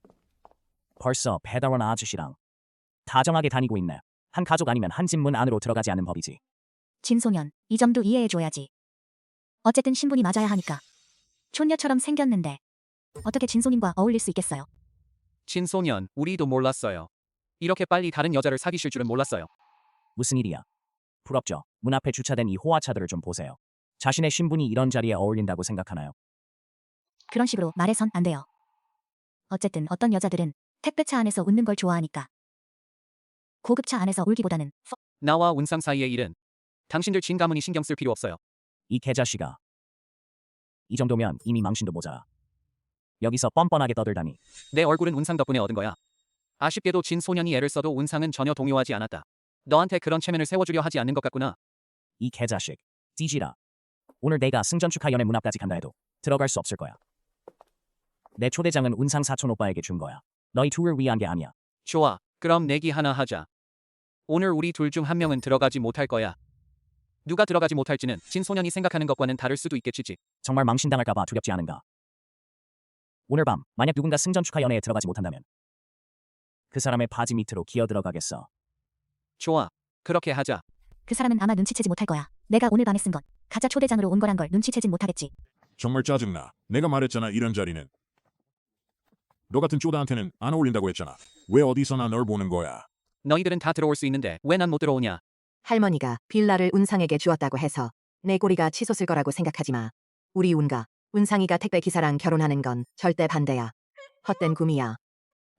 벌써 배달원 아저씨랑 다정하게 다니고 있네. 한 가족 아니면 한 집 문 안으로 들어가지 않는 법이지. 진소년, 이 점도 이해해줘야지. 어쨌든 신분이 맞아야 하니까. 촌녀처럼 생겼는데 어떻게 진소님과 어울릴 수 있겠어요? 진소년, 우리도 몰랐어요. 이렇게 빨리 다른 여자를 사귀실 줄은 몰랐어요. 무슨 일이야? 부럽죠. 문 앞에 주차된 이 호화차들을 좀 보세요. 자신의 신분이 이런 자리에 어울린다고 생각하나요? 그런 식으로 말해선 안 돼요. 어쨌든 어떤 여자들은 택배차 안에서 웃는 걸 좋아하니까. 고급차 안에서 울기보다는 나와 운상 사이의 일은 당신들 진 가문이 신경 쓸 필요 없어요. 이 개자식아. 이 정도면 이미 망신도 모자라. 여기서 뻔뻔하게 떠들다니. 내 얼굴은 운상 덕분에 얻은 거야. 아쉽게도 진 소년이 애를 써도 운상은 전혀 동요하지 않았다. 너한테 그런 체면을 세워주려 하지 않는 것 같구나. 이 개자식. 찌지라. 오늘 내가 승전 축하 연회 문 앞까지 간다 해도 들어갈 수 없을 거야. 내 초대장은 운상 사촌 오빠에게 준 거야. 너희 둘을 위한 게 아니야. 좋아. 그럼 내기 하나 하자. 오늘 우리 둘 중 한 명은 들어가지 못할 거야. 누가 들어가지 못할지는 진 소년이 생각하는 것과는 다를 수도 있겠지. 정말 망신당할까봐 두렵지 않은가? 오늘 밤 만약 누군가 승전 축하 연회에 들어가지 못한다면 그 사람의 바지 밑으로 기어 들어가겠어. 좋아. 그렇게 하자. 그 사람은 아마 눈치채지 못할 거야. 내가 오늘 밤에 쓴 건 가짜 초대장으로 온 거란 걸 눈치채진 못하겠지. 정말 짜증나. 내가 말했잖아 이런 자리는. 너 같은 쪼다한테는 안 어울린다고 했잖아. 왜 어디서나 널 보는 거야. 너희들은 다 들어올 수 있는데 왜 난 못 들어오냐? 할머니가 빌라를 운상에게 주었다고 해서 내 꼬리가 치솟을 거라고 생각하지 마. 우리 운가, 운상이가 택배 기사랑 결혼하는 건 절대 반대야. 헛된 꿈이야.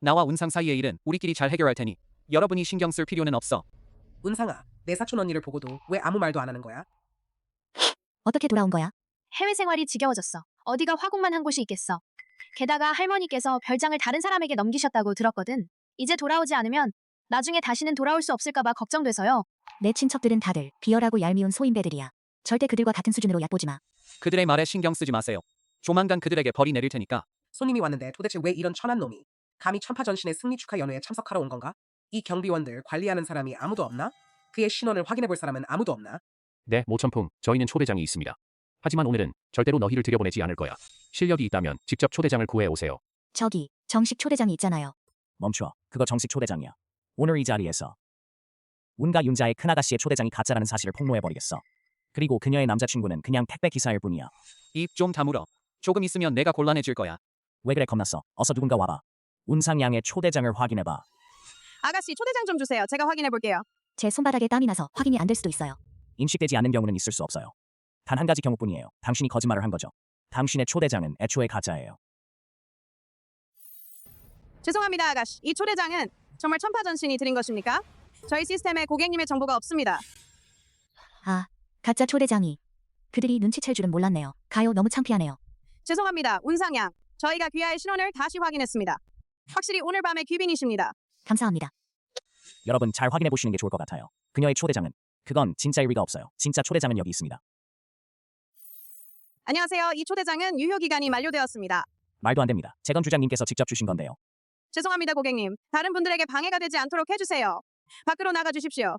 나와 운상 사이의 일은 우리끼리 잘 해결할 테니 여러분이 신경 쓸 필요는 없어. 운상아, 내 사촌 언니를 보고도 왜 아무 말도 안 하는 거야? 어떻게 돌아온 거야? 해외 생활이 지겨워졌어. 어디가 화국만 한 곳이 있겠어. 게다가 할머니께서 별장을 다른 사람에게 넘기셨다고 들었거든. 이제 돌아오지 않으면 나중에 다시는 돌아올 수 없을까봐 걱정돼서요. 내 친척들은 다들 비열하고 얄미운 소인배들이야. 절대 그들과 같은 수준으로 얕보지 마. 그들의 말에 신경 쓰지 마세요. 조만간 그들에게 벌이 내릴 테니까. 손님이 왔는데 도대체 왜 이런 천한 놈이 감히 천파전신의 승리 축하 연회에 참석하러 온 건가? 이 경비원들 관리하는 사람이 아무도 없나? 그의 신원을 확인해 볼 사람은 아무도 없나? 네, 모천풍, 저희는 초대장이 있습니다. 하지만 오늘은 절대로 너희를 들여보내지 않을 거야. 실력이 있다면 직접 초대장을 구해 오세요. 저기 정식 초대장이 있잖아요. 멈춰. 그거 정식 초대장이야. 오늘 이 자리에서 운가 윤자의 큰아가씨의 초대장이 가짜라는 사실을 폭로해버리겠어. 그리고 그녀의 남자친구는 그냥 택배 기사일 뿐이야. 입 좀 다물어. 조금 있으면 내가 곤란해질 거야. 왜 그래 겁났어. 어서 누군가 와봐. 운상 양의 초대장을 확인해봐. 아가씨 초대장 좀 주세요. 제가 확인해 볼게요. 제 손바닥에 땀이 나서 확인이 안 될 수도 있어요. 인식되지 않는 경우는 있을 수 없어요. 단 한 가지 경우뿐이에요. 당신이 거짓말을 한 거죠. 당신의 초대장은 애초에 가짜예요. 죄송합니다, 아가씨. 이 초대장은 정말 천파전신이 드린 것입니까? 저희 시스템에 고객님의 정보가 없습니다. 아, 가짜 초대장이. 그들이 눈치챌 줄은 몰랐네요. 가요, 너무 창피하네요. 죄송합니다, 운상양. 저희가 귀하의 신원을 다시 확인했습니다. 확실히 오늘 밤의 귀빈이십니다. 감사합니다. 여러분 잘 확인해 보시는 게 좋을 것 같아요. 그녀의 초대장은 그건 진짜일 리가 없어요. 진짜 초대장은 여기 있습니다. 안녕하세요. 이 초대장은 유효 기간이 만료되었습니다. 말도 안 됩니다. 재건 주장님께서 직접 주신 건데요. 죄송합니다, 고객님. 다른 분들에게 방해가 되지 않도록 해주세요. 밖으로 나가 주십시오.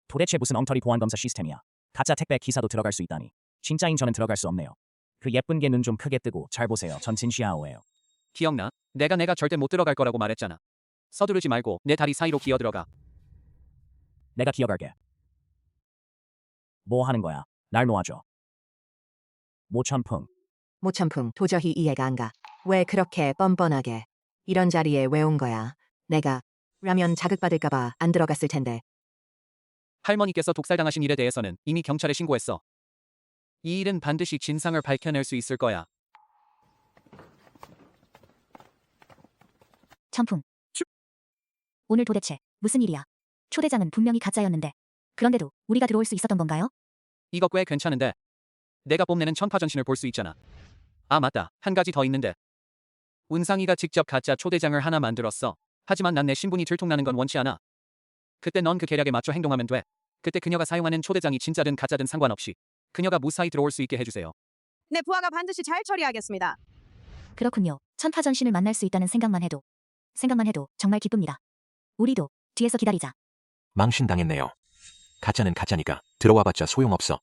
도대체 무슨 엉터리 보안검사 시스템이야. 가짜 택배 기사도 들어갈 수 있다니. 진짜인 저는 들어갈 수 없네요. 그 예쁜 개 눈 좀 크게 뜨고 잘 보세요. 전 진시아오예요. 기억나? 내가 절대 못 들어갈 거라고 말했잖아. 서두르지 말고 내 다리 사이로 기어 들어가. 내가 기어갈게. 뭐 하는 거야? 날 놓아줘. 모천풍. 모천풍 도저히 이해가 안 가. 왜 그렇게 뻔뻔하게 이런 자리에 왜 온 거야? 내가 라면 자극받을까봐 안 들어갔을 텐데. 할머니께서 독살당하신 일에 대해서는 이미 경찰에 신고했어. 이 일은 반드시 진상을 밝혀낼 수 있을 거야. 천풍. 오늘 도대체 무슨 일이야? 초대장은 분명히 가짜였는데. 그런데도 우리가 들어올 수 있었던 건가요? 이거 꽤 괜찮은데. 내가 뽐내는 천파전신을 볼 수 있잖아. 아 맞다. 한 가지 더 있는데. 운상이가 직접 가짜 초대장을 하나 만들었어. 하지만 난 내 신분이 들통나는 건 원치 않아. 그때 넌 그 계략에 맞춰 행동하면 돼. 그때 그녀가 사용하는 초대장이 진짜든 가짜든 상관없이 그녀가 무사히 들어올 수 있게 해주세요. 네, 부하가 반드시 잘 처리하겠습니다. 그렇군요. 천파전신을 만날 수 있다는 생각만 해도 정말 기쁩니다. 우리도 뒤에서 기다리자. 망신당했네요. 가짜는 가짜니까 들어와봤자 소용없어.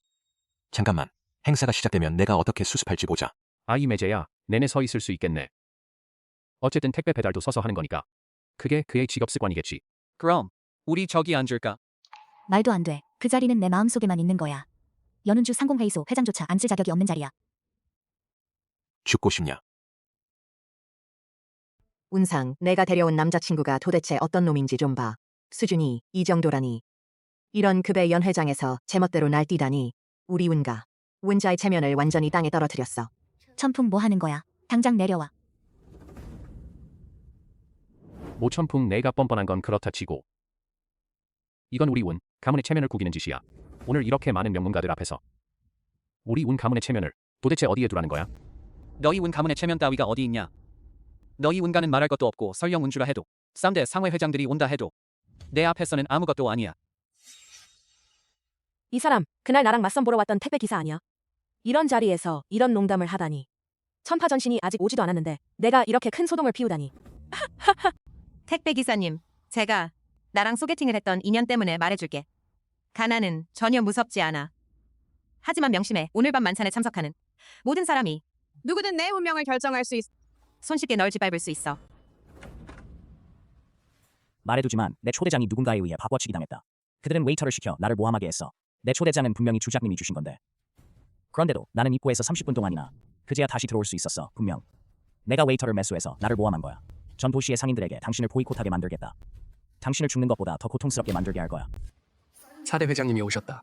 잠깐만. 행사가 시작되면 내가 어떻게 수습할지 보자. 아이 매제야, 내내 서 있을 수 있겠네. 어쨌든 택배 배달도 서서 하는 거니까. 그게 그의 직업 습관이겠지. 그럼 우리 저기 앉을까? 말도 안 돼. 그 자리는 내 마음속에만 있는 거야. 연운주 상공회의소 회장조차 앉을 자격이 없는 자리야. 죽고 싶냐? 운상, 내가 데려온 남자친구가 도대체 어떤 놈인지 좀 봐. 수준이 이 정도라니. 이런 급의 연회장에서 제멋대로 날뛰다니. 우리 운가. 운자의 체면을 완전히 땅에 떨어뜨렸어. 천풍 뭐 하는 거야? 당장 내려와. 모천풍 내가 뻔뻔한 건 그렇다 치고. 이건 우리 운 가문의 체면을 구기는 짓이야. 오늘 이렇게 많은 명문가들 앞에서. 우리 운 가문의 체면을 도대체 어디에 두라는 거야? 너희 운 가문의 체면 따위가 어디 있냐? 너희 운가는 말할 것도 없고 설령 운주라 해도 3대 상회 회장들이 온다 해도 내 앞에서는 아무것도 아니야. 이 사람 그날 나랑 맞선 보러 왔던 택배 기사 아니야? 이런 자리에서 이런 농담을 하다니. 천파전신이 아직 오지도 않았는데 내가 이렇게 큰 소동을 피우다니. 택배 기사님, 제가 나랑 소개팅을 했던 인연 때문에 말해줄게. 가난은 전혀 무섭지 않아. 하지만 명심해. 오늘 밤 만찬에 참석하는 모든 사람이 누구든 내 운명을 결정할 수 있... 손쉽게 널 짓밟을 수 있어. 말해두지만 내 초대장이 누군가에 의해 바꿔치기 당했다. 그들은 웨이터를 시켜 나를 모함하게 했어. 내 초대장은 분명히 주작님이 주신 건데. 그런데도 나는 입구에서 30분 동안이나 그제야 다시 들어올 수 있었어. 분명 내가 웨이터를 매수해서 나를 모함한 거야. 전 도시의 상인들에게 당신을 보이콧하게 만들겠다. 당신을 죽는 것보다 더 고통스럽게 만들게 할 거야. 사대 회장님이 오셨다.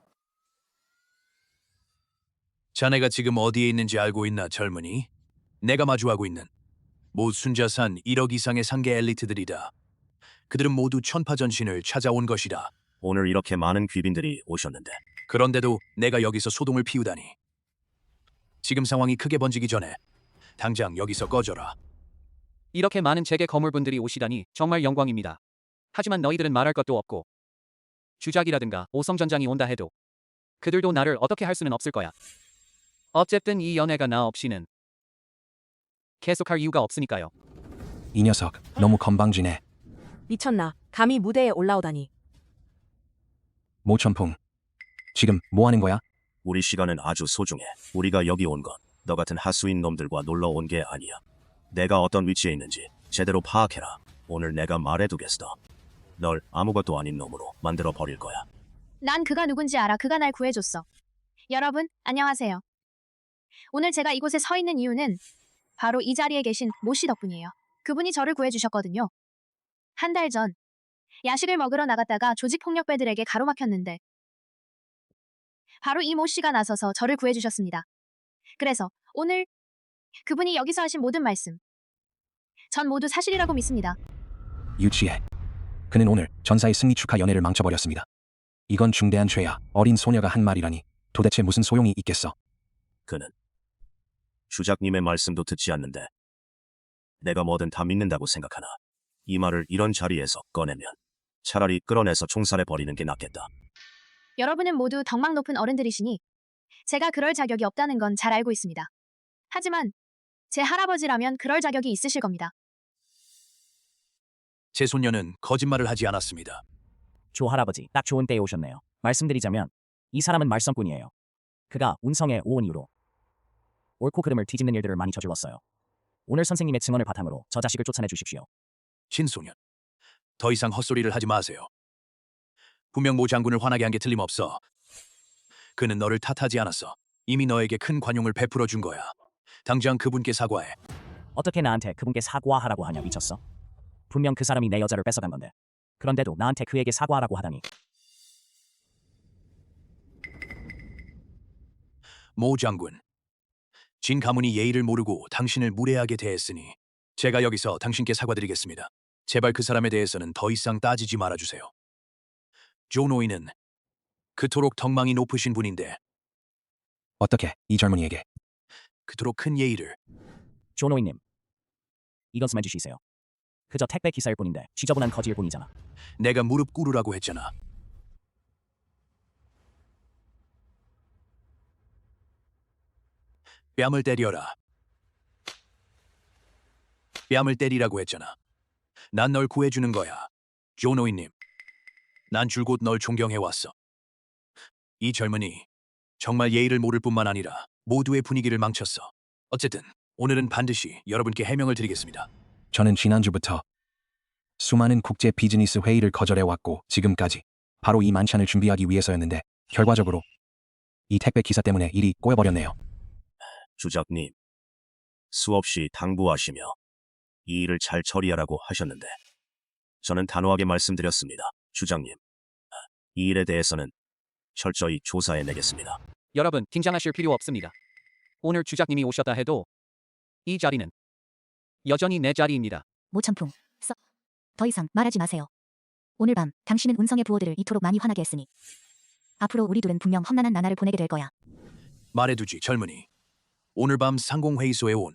자네가 지금 어디에 있는지 알고 있나, 젊은이? 내가 마주하고 있는 모 순자산 1억 이상의 상계 엘리트들이다. 그들은 모두 천파전신을 찾아온 것이다. 오늘 이렇게 많은 귀빈들이 오셨는데 그런데도 내가 여기서 소동을 피우다니. 지금 상황이 크게 번지기 전에 당장 여기서 꺼져라. 이렇게 많은 재계 거물분들이 오시다니 정말 영광입니다. 하지만 너희들은 말할 것도 없고 주작이라든가 오성전장이 온다 해도 그들도 나를 어떻게 할 수는 없을 거야. 어쨌든 이 연애가 나 없이는 계속할 이유가 없으니까요. 이 녀석 너무 건방지네. 미쳤나? 감히 무대에 올라오다니. 모천풍. 지금 뭐 하는 거야? 우리 시간은 아주 소중해. 우리가 여기 온 건 너 같은 하수인 놈들과 놀러 온 게 아니야. 내가 어떤 위치에 있는지 제대로 파악해라. 오늘 내가 말해두겠어. 널 아무것도 아닌 놈으로 만들어 버릴 거야. 난 그가 누군지 알아. 그가 날 구해줬어. 여러분, 안녕하세요. 오늘 제가 이곳에 서 있는 이유는 바로 이 자리에 계신 모 씨 덕분이에요. 그분이 저를 구해주셨거든요. 한 달 전 야식을 먹으러 나갔다가 조직폭력배들에게 가로막혔는데 바로 이 모 씨가 나서서 저를 구해주셨습니다. 그래서 오늘 그분이 여기서 하신 모든 말씀 전 모두 사실이라고 믿습니다. 유치해. 그는 오늘 전사의 승리 축하 연회를 망쳐버렸습니다. 이건 중대한 죄야. 어린 소녀가 한 말이라니 도대체 무슨 소용이 있겠어. 그는 주작님의 말씀도 듣지 않는데 내가 뭐든 다 믿는다고 생각하나. 이 말을 이런 자리에서 꺼내면 차라리 끌어내서 총살해 버리는 게 낫겠다. 여러분은 모두 덕망 높은 어른들이시니 제가 그럴 자격이 없다는 건 잘 알고 있습니다. 하지만 제 할아버지라면 그럴 자격이 있으실 겁니다. 제 손녀는 거짓말을 하지 않았습니다. 조 할아버지, 딱 좋은 때에 오셨네요. 말씀드리자면 이 사람은 말썽꾼이에요. 그가 운성에 오은 이후로 옳고 그름을 뒤집는 일들을 많이 저질렀어요. 오늘 선생님의 증언을 바탕으로 저 자식을 쫓아내 주십시오. 신소년, 더 이상 헛소리를 하지 마세요. 분명 모 장군을 화나게 한 게 틀림없어. 그는 너를 탓하지 않았어. 이미 너에게 큰 관용을 베풀어 준 거야. 당장 그분께 사과해. 어떻게 나한테 그분께 사과하라고 하냐, 미쳤어? 분명 그 사람이 내 여자를 뺏어간 건데. 그런데도 나한테 그에게 사과하라고 하다니. 모 장군, 진 가문이 예의를 모르고 당신을 무례하게 대했으니 제가 여기서 당신께 사과드리겠습니다. 제발 그 사람에 대해서는 더 이상 따지지 말아주세요. 조 노인은 그토록 덕망이 높으신 분인데 어떻게 이 젊은이에게 그토록 큰 예의를. 조 노인님, 이건 좀 해주시세요. 그저 택배 기사일 뿐인데 지저분한 거지일 뿐이잖아. 내가 무릎 꿇으라고 했잖아. 뺨을 때려라. 뺨을 때리라고 했잖아. 난 널 구해주는 거야. 조 노인님, 난 줄곧 널 존경해왔어. 이 젊은이 정말 예의를 모를 뿐만 아니라 모두의 분위기를 망쳤어. 어쨌든 오늘은 반드시 여러분께 해명을 드리겠습니다. 저는 지난주부터 수많은 국제 비즈니스 회의를 거절해왔고 지금까지 바로 이 만찬을 준비하기 위해서였는데 결과적으로 이 택배 기사 때문에 일이 꼬여버렸네요. 주작님, 수없이 당부하시며 이 일을 잘 처리하라고 하셨는데 저는 단호하게 말씀드렸습니다. 주장님, 이 일에 대해서는 철저히 조사해내겠습니다. 여러분, 긴장하실 필요 없습니다. 오늘 주작님이 오셨다 해도 이 자리는 여전히 내 자리입니다. 모천풍. 더 이상 말하지 마세요. 오늘 밤 당신은 운성의 부호들을 이토록 많이 화나게 했으니 앞으로 우리 둘은 분명 험난한 나날을 보내게 될 거야. 말해두지, 젊은이. 오늘 밤 상공회의소에 온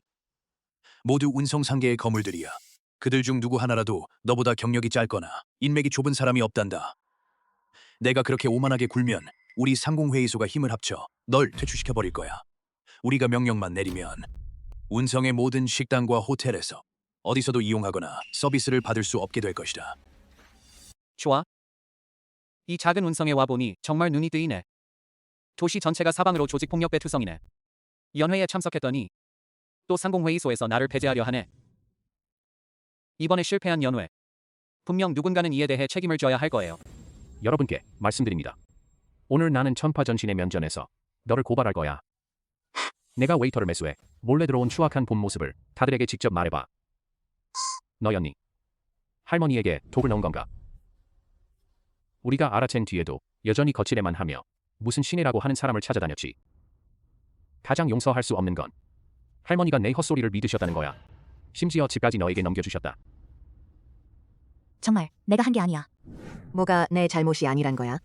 모두 운성상계의 거물들이야. 그들 중 누구 하나라도 너보다 경력이 짧거나 인맥이 좁은 사람이 없단다. 내가 그렇게 오만하게 굴면 우리 상공회의소가 힘을 합쳐 널 퇴출시켜버릴 거야. 우리가 명령만 내리면 운성의 모든 식당과 호텔에서 어디서도 이용하거나 서비스를 받을 수 없게 될 것이다. 좋아. 이 작은 운성에 와보니 정말 눈이 뜨이네. 도시 전체가 사방으로 조직폭력배 투성이네. 연회에 참석했더니 또 상공회의소에서 나를 배제하려 하네. 이번에 실패한 연회. 분명 누군가는 이에 대해 책임을 져야 할 거예요. 여러분께 말씀드립니다. 오늘 나는 천파전신의 면전에서 너를 고발할 거야. 내가 웨이터를 매수해 몰래 들어온 추악한 본 모습을 다들에게 직접 말해봐. 너였니? 할머니에게 독을 넣은 건가? 우리가 알아챈 뒤에도 여전히 거칠에만 하며 무슨 신이라고 하는 사람을 찾아다녔지. 가장 용서할 수 없는 건 할머니가 내 헛소리를 믿으셨다는 거야. 심지어 집까지 너에게 넘겨주셨다. 정말 내가 한 게 아니야. 뭐가 내 잘못이 아니란 거야?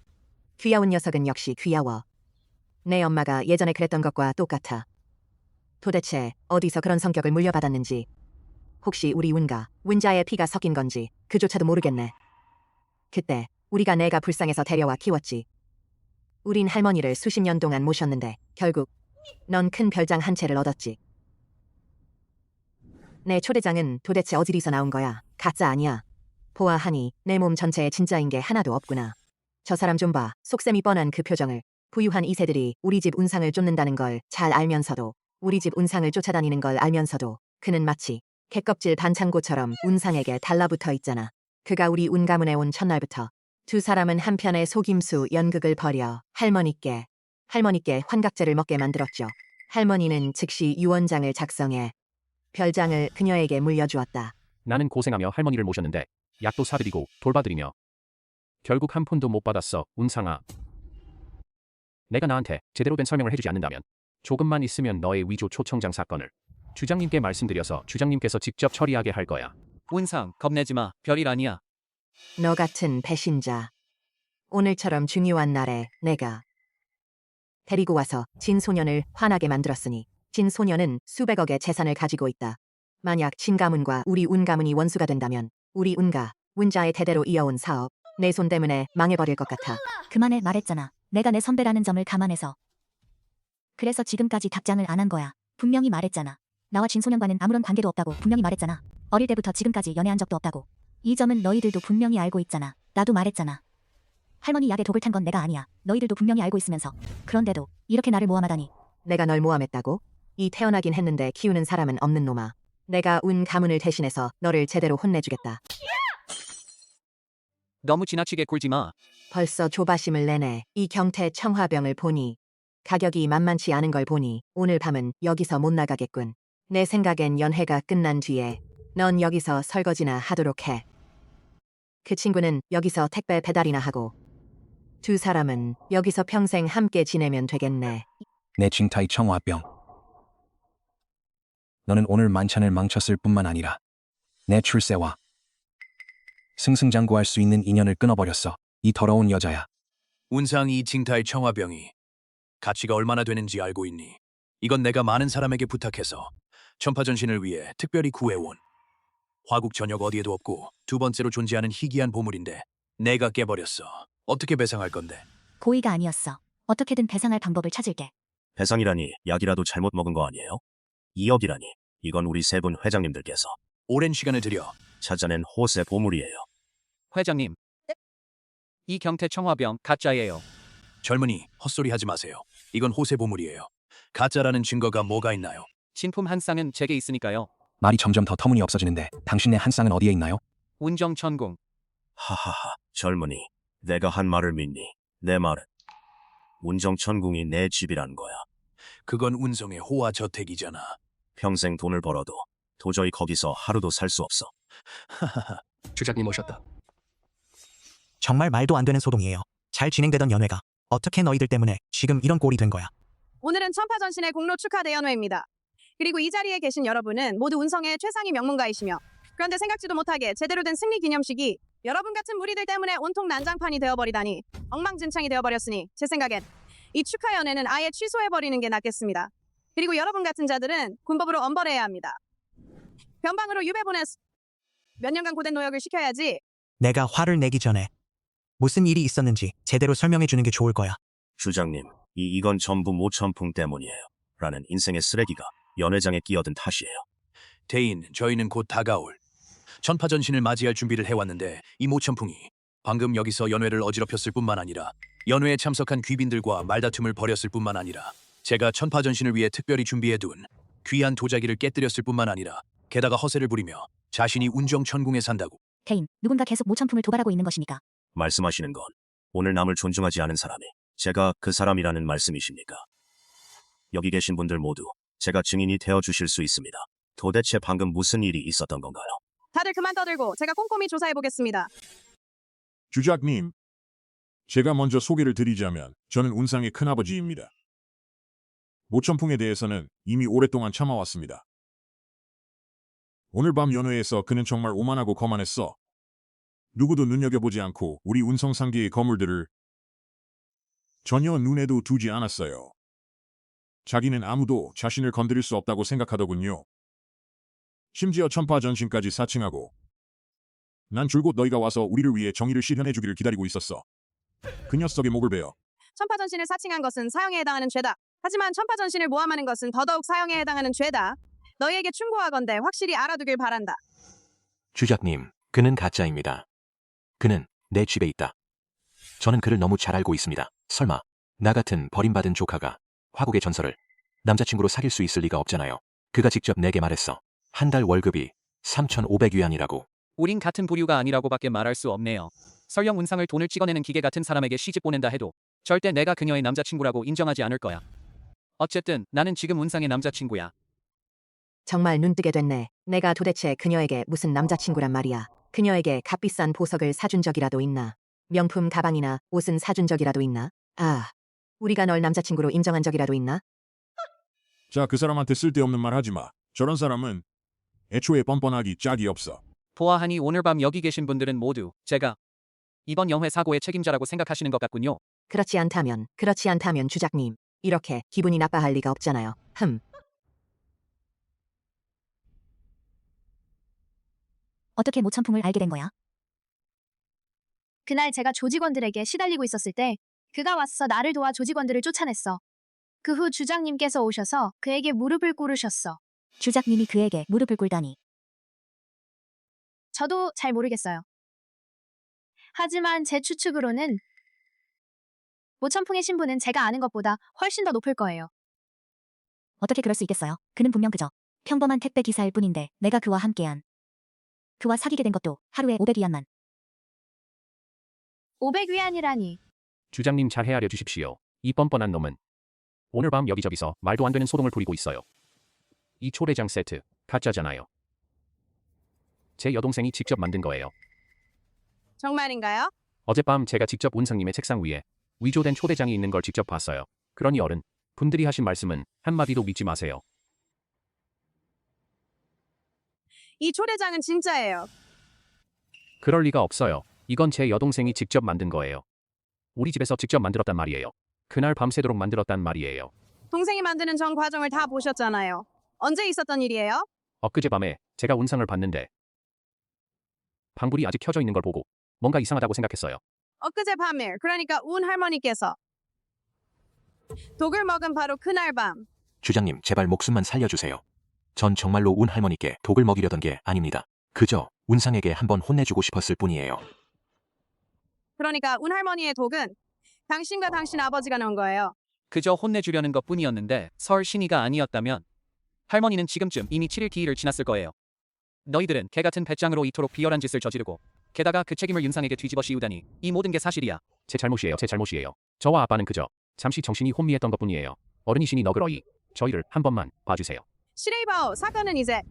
귀여운 녀석은 역시 귀여워. 내 엄마가 예전에 그랬던 것과 똑같아. 도대체 어디서 그런 성격을 물려받았는지, 혹시 우리 운자의 피가 섞인 건지 그조차도 모르겠네. 그때 우리가 내가 불쌍해서 데려와 키웠지. 우린 할머니를 수십 년 동안 모셨는데 결국 넌 큰 별장 한 채를 얻었지. 내 초대장은 도대체 어디서 나온 거야? 가짜 아니야. 보아하니 내 몸 전체에 진짜인 게 하나도 없구나. 저 사람 좀 봐. 속셈이 뻔한 그 표정을. 부유한 2세들이 우리 집 운상을 쫓는다는 걸 잘 알면서도, 우리 집 운상을 쫓아다니는 걸 알면서도 그는 마치 개껍질 반창고처럼 운상에게 달라붙어 있잖아. 그가 우리 운 가문에 온 첫날부터 두 사람은 한편의 속임수 연극을 벌여 할머니께 환각제를 먹게 만들었죠. 할머니는 즉시 유언장을 작성해 별장을 그녀에게 물려주었다. 나는 고생하며 할머니를 모셨는데 약도 사드리고 돌봐드리며 결국 한 푼도 못 받았어. 운상아. 내가 나한테 제대로 된 설명을 해주지 않는다면 조금만 있으면 너의 위조 초청장 사건을 주장님께 말씀드려서 주장님께서 직접 처리하게 할 거야. 운상, 겁내지 마. 별일 아니야. 너 같은 배신자. 오늘처럼 중요한 날에 내가 데리고 와서 진 소년을 화나게 만들었으니, 진 소년은 수백억의 재산을 가지고 있다. 만약 진 가문과 우리 운 가문이 원수가 된다면 우리 운자의 대대로 이어온 사업 내 손 때문에 망해버릴 것 같아. 그만해, 말했잖아. 내가 내 선배라는 점을 감안해서. 그래서 지금까지 답장을 안 한 거야. 분명히 말했잖아. 나와 진소년과는 아무런 관계도 없다고 분명히 말했잖아. 어릴 때부터 지금까지 연애한 적도 없다고. 이 점은 너희들도 분명히 알고 있잖아. 나도 말했잖아. 할머니 약에 독을 탄 건 내가 아니야. 너희들도 분명히 알고 있으면서. 그런데도 이렇게 나를 모함하다니. 내가 널 모함했다고? 이 태어나긴 했는데 키우는 사람은 없는 놈아. 내가 운 가문을 대신해서 너를 제대로 혼내주겠다. 너무 지나치게 굴지 마. 벌써 조바심을 내네. 이 경태 청화병을 보니, 가격이 만만치 않은 걸 보니 오늘 밤은 여기서 못 나가겠군. 내 생각엔 연회가 끝난 뒤에 넌 여기서 설거지나 하도록 해. 그 친구는 여기서 택배 배달이나 하고 두 사람은 여기서 평생 함께 지내면 되겠네. 내 칭타이 청화병. 너는 오늘 만찬을 망쳤을 뿐만 아니라 내 출세와 승승장구할 수 있는 인연을 끊어버렸어. 이 더러운 여자야. 운상 이 징타의 청화병이 가치가 얼마나 되는지 알고 있니? 이건 내가 많은 사람에게 부탁해서 천파전신을 위해 특별히 구해온, 화국 전역 어디에도 없고 두 번째로 존재하는 희귀한 보물인데 내가 깨버렸어. 어떻게 배상할 건데? 고의가 아니었어. 어떻게든 배상할 방법을 찾을게. 배상이라니 약이라도 잘못 먹은 거 아니에요? 2억이라니 이건 우리 세 분 회장님들께서 오랜 시간을 들여 찾아낸 호세 보물이에요. 회장님. 이 경태 청화병 가짜예요. 젊은이, 헛소리 하지 마세요. 이건 호세 보물이에요. 가짜라는 증거가 뭐가 있나요? 진품 한 쌍은 제게 있으니까요. 말이 점점 더 터무니없어지는데 당신네 한 쌍은 어디에 있나요? 운정천궁. 하하하, 젊은이, 내가 한 말을 믿니? 내 말은 운정천궁이 내 집이란 거야. 그건 운성의 호화 저택이잖아. 평생 돈을 벌어도 도저히 거기서 하루도 살 수 없어. 하하하. 주장님 오셨다. 정말 말도 안 되는 소동이에요. 잘 진행되던 연회가 어떻게 너희들 때문에 지금 이런 꼴이 된 거야. 오늘은 천파전신의 공로 축하 대연회입니다. 그리고 이 자리에 계신 여러분은 모두 운성의 최상위 명문가이시며, 그런데 생각지도 못하게 제대로 된 승리 기념식이 여러분 같은 무리들 때문에 온통 난장판이 되어버리다니 엉망진창이 되어버렸으니 제 생각엔 이 축하 연회는 아예 취소해버리는 게 낫겠습니다. 그리고 여러분 같은 자들은 군법으로 엄벌해야 합니다. 변방으로 유배 보내서 몇 년간 고된 노역을 시켜야지. 내가 화를 내기 전에 무슨 일이 있었는지 제대로 설명해 주는 게 좋을 거야. 주장님, 이건 전부 모천풍 때문이에요. 라는 인생의 쓰레기가 연회장에 끼어든 탓이에요. 대인, 저희는 곧 다가올 천파전신을 맞이할 준비를 해왔는데 이 모천풍이 방금 여기서 연회를 어지럽혔을 뿐만 아니라 연회에 참석한 귀빈들과 말다툼을 벌였을 뿐만 아니라 제가 천파전신을 위해 특별히 준비해둔 귀한 도자기를 깨뜨렸을 뿐만 아니라 게다가 허세를 부리며 자신이 운정천궁에 산다고. 대인, 누군가 계속 모천품을 도발하고 있는 것이니까. 말씀하시는 건 오늘 남을 존중하지 않은 사람이 제가 그 사람이라는 말씀이십니까? 여기 계신 분들 모두 제가 증인이 되어 주실 수 있습니다. 도대체 방금 무슨 일이 있었던 건가요? 다들 그만 떠들고 제가 꼼꼼히 조사해 보겠습니다. 주작님, 제가 먼저 소개를 드리자면 저는 운상의 큰아버지입니다. 모천풍에 대해서는 이미 오랫동안 참아왔습니다. 오늘 밤 연회에서 그는 정말 오만하고 거만했어. 누구도 눈여겨보지 않고 우리 운성 상계의 거물들을 전혀 눈에도 두지 않았어요. 자기는 아무도 자신을 건드릴 수 없다고 생각하더군요. 심지어 천파전신까지 사칭하고 난 줄곧 너희가 와서 우리를 위해 정의를 실현해 주기를 기다리고 있었어. 그 녀석의 목을 베어. 천파전신을 사칭한 것은 사형에 해당하는 죄다. 하지만 천파전신을 모함하는 것은 더더욱 사형에 해당하는 죄다. 너희에게 충고하건대 확실히 알아두길 바란다. 주작님, 그는 가짜입니다. 그는 내 집에 있다. 저는 그를 너무 잘 알고 있습니다. 설마 나 같은 버림받은 조카가 화국의 전설을 남자친구로 사귈 수 있을 리가 없잖아요. 그가 직접 내게 말했어. 한 달 월급이 3,500위안이라고. 우린 같은 부류가 아니라고밖에 말할 수 없네요. 설령 운상을 돈을 찍어내는 기계 같은 사람에게 시집 보낸다 해도 절대 내가 그녀의 남자친구라고 인정하지 않을 거야. 어쨌든 나는 지금 운상의 남자친구야. 정말 눈뜨게 됐네. 내가 도대체 그녀에게 무슨 남자친구란 말이야. 그녀에게 값비싼 보석을 사준 적이라도 있나? 명품 가방이나 옷은 사준 적이라도 있나? 아, 우리가 널 남자친구로 인정한 적이라도 있나? 자, 그 사람한테 쓸데없는 말 하지 마. 저런 사람은 애초에 뻔뻔하기 짝이 없어. 보아하니 오늘 밤 여기 계신 분들은 모두 제가 이번 영회 사고의 책임자라고 생각하시는 것 같군요. 그렇지 않다면 주작님. 이렇게 기분이 나빠할 리가 없잖아요. 어떻게 모천풍을 알게 된 거야? 그날 제가 조직원들에게 시달리고 있었을 때 그가 와서 나를 도와 조직원들을 쫓아냈어. 그 후 주장님께서 오셔서 그에게 무릎을 꿇으셨어. 주작님이 그에게 무릎을 꿇다니. 저도 잘 모르겠어요. 하지만 제 추측으로는 모천풍의 신분은 제가 아는 것보다 훨씬 더 높을 거예요. 어떻게 그럴 수 있겠어요? 그는 분명 그저 평범한 택배 기사일 뿐인데 내가 그와 함께한 그와 사귀게 된 것도 하루에 500위안만. 500위안이라니. 주장님 잘 헤아려 주십시오. 이 뻔뻔한 놈은 오늘 밤 여기저기서 말도 안 되는 소동을 부리고 있어요. 이 초래장 세트 가짜잖아요. 제 여동생이 직접 만든 거예요. 정말인가요? 어젯밤 제가 직접 운상님의 책상 위에 위조된 초대장이 있는 걸 직접 봤어요. 그러니 어른, 분들이 하신 말씀은 한마디도 믿지 마세요. 이 초대장은 진짜예요. 그럴 리가 없어요. 이건 제 여동생이 직접 만든 거예요. 우리 집에서 직접 만들었단 말이에요. 그날 밤새도록 만들었단 말이에요. 동생이 만드는 전 과정을 다 보셨잖아요. 언제 있었던 일이에요? 엊그제 밤에 제가 운상을 봤는데 방불이 아직 켜져 있는 걸 보고 뭔가 이상하다고 생각했어요. 엊그제 밤에, 그러니까 운 할머니께서 독을 먹은 바로 그날 밤. 주장님, 제발 목숨만 살려주세요. 전 정말로 운 할머니께 독을 먹이려던 게 아닙니다. 그저 운상에게 한번 혼내주고 싶었을 뿐이에요. 그러니까 운 할머니의 독은 당신과 당신 아버지가 넣은 거예요. 그저 혼내주려는 것 뿐이었는데 설 신이가 아니었다면 할머니는 지금쯤 이미 7일 기일을 지났을 거예요. 너희들은 개같은 배짱으로 이토록 비열한 짓을 저지르고 게다가 그 책임을 윤상에게 뒤집어 씌우다니 이 모든 게 사실이야. 제 잘못이에요. 제 잘못이에요. 저와 아빠는 그저 잠시 정신이 혼미했던 것뿐이에요. 어른이시니 너그러이 저희를 한 번만 봐주세요. 시레이바오, 사건은 이제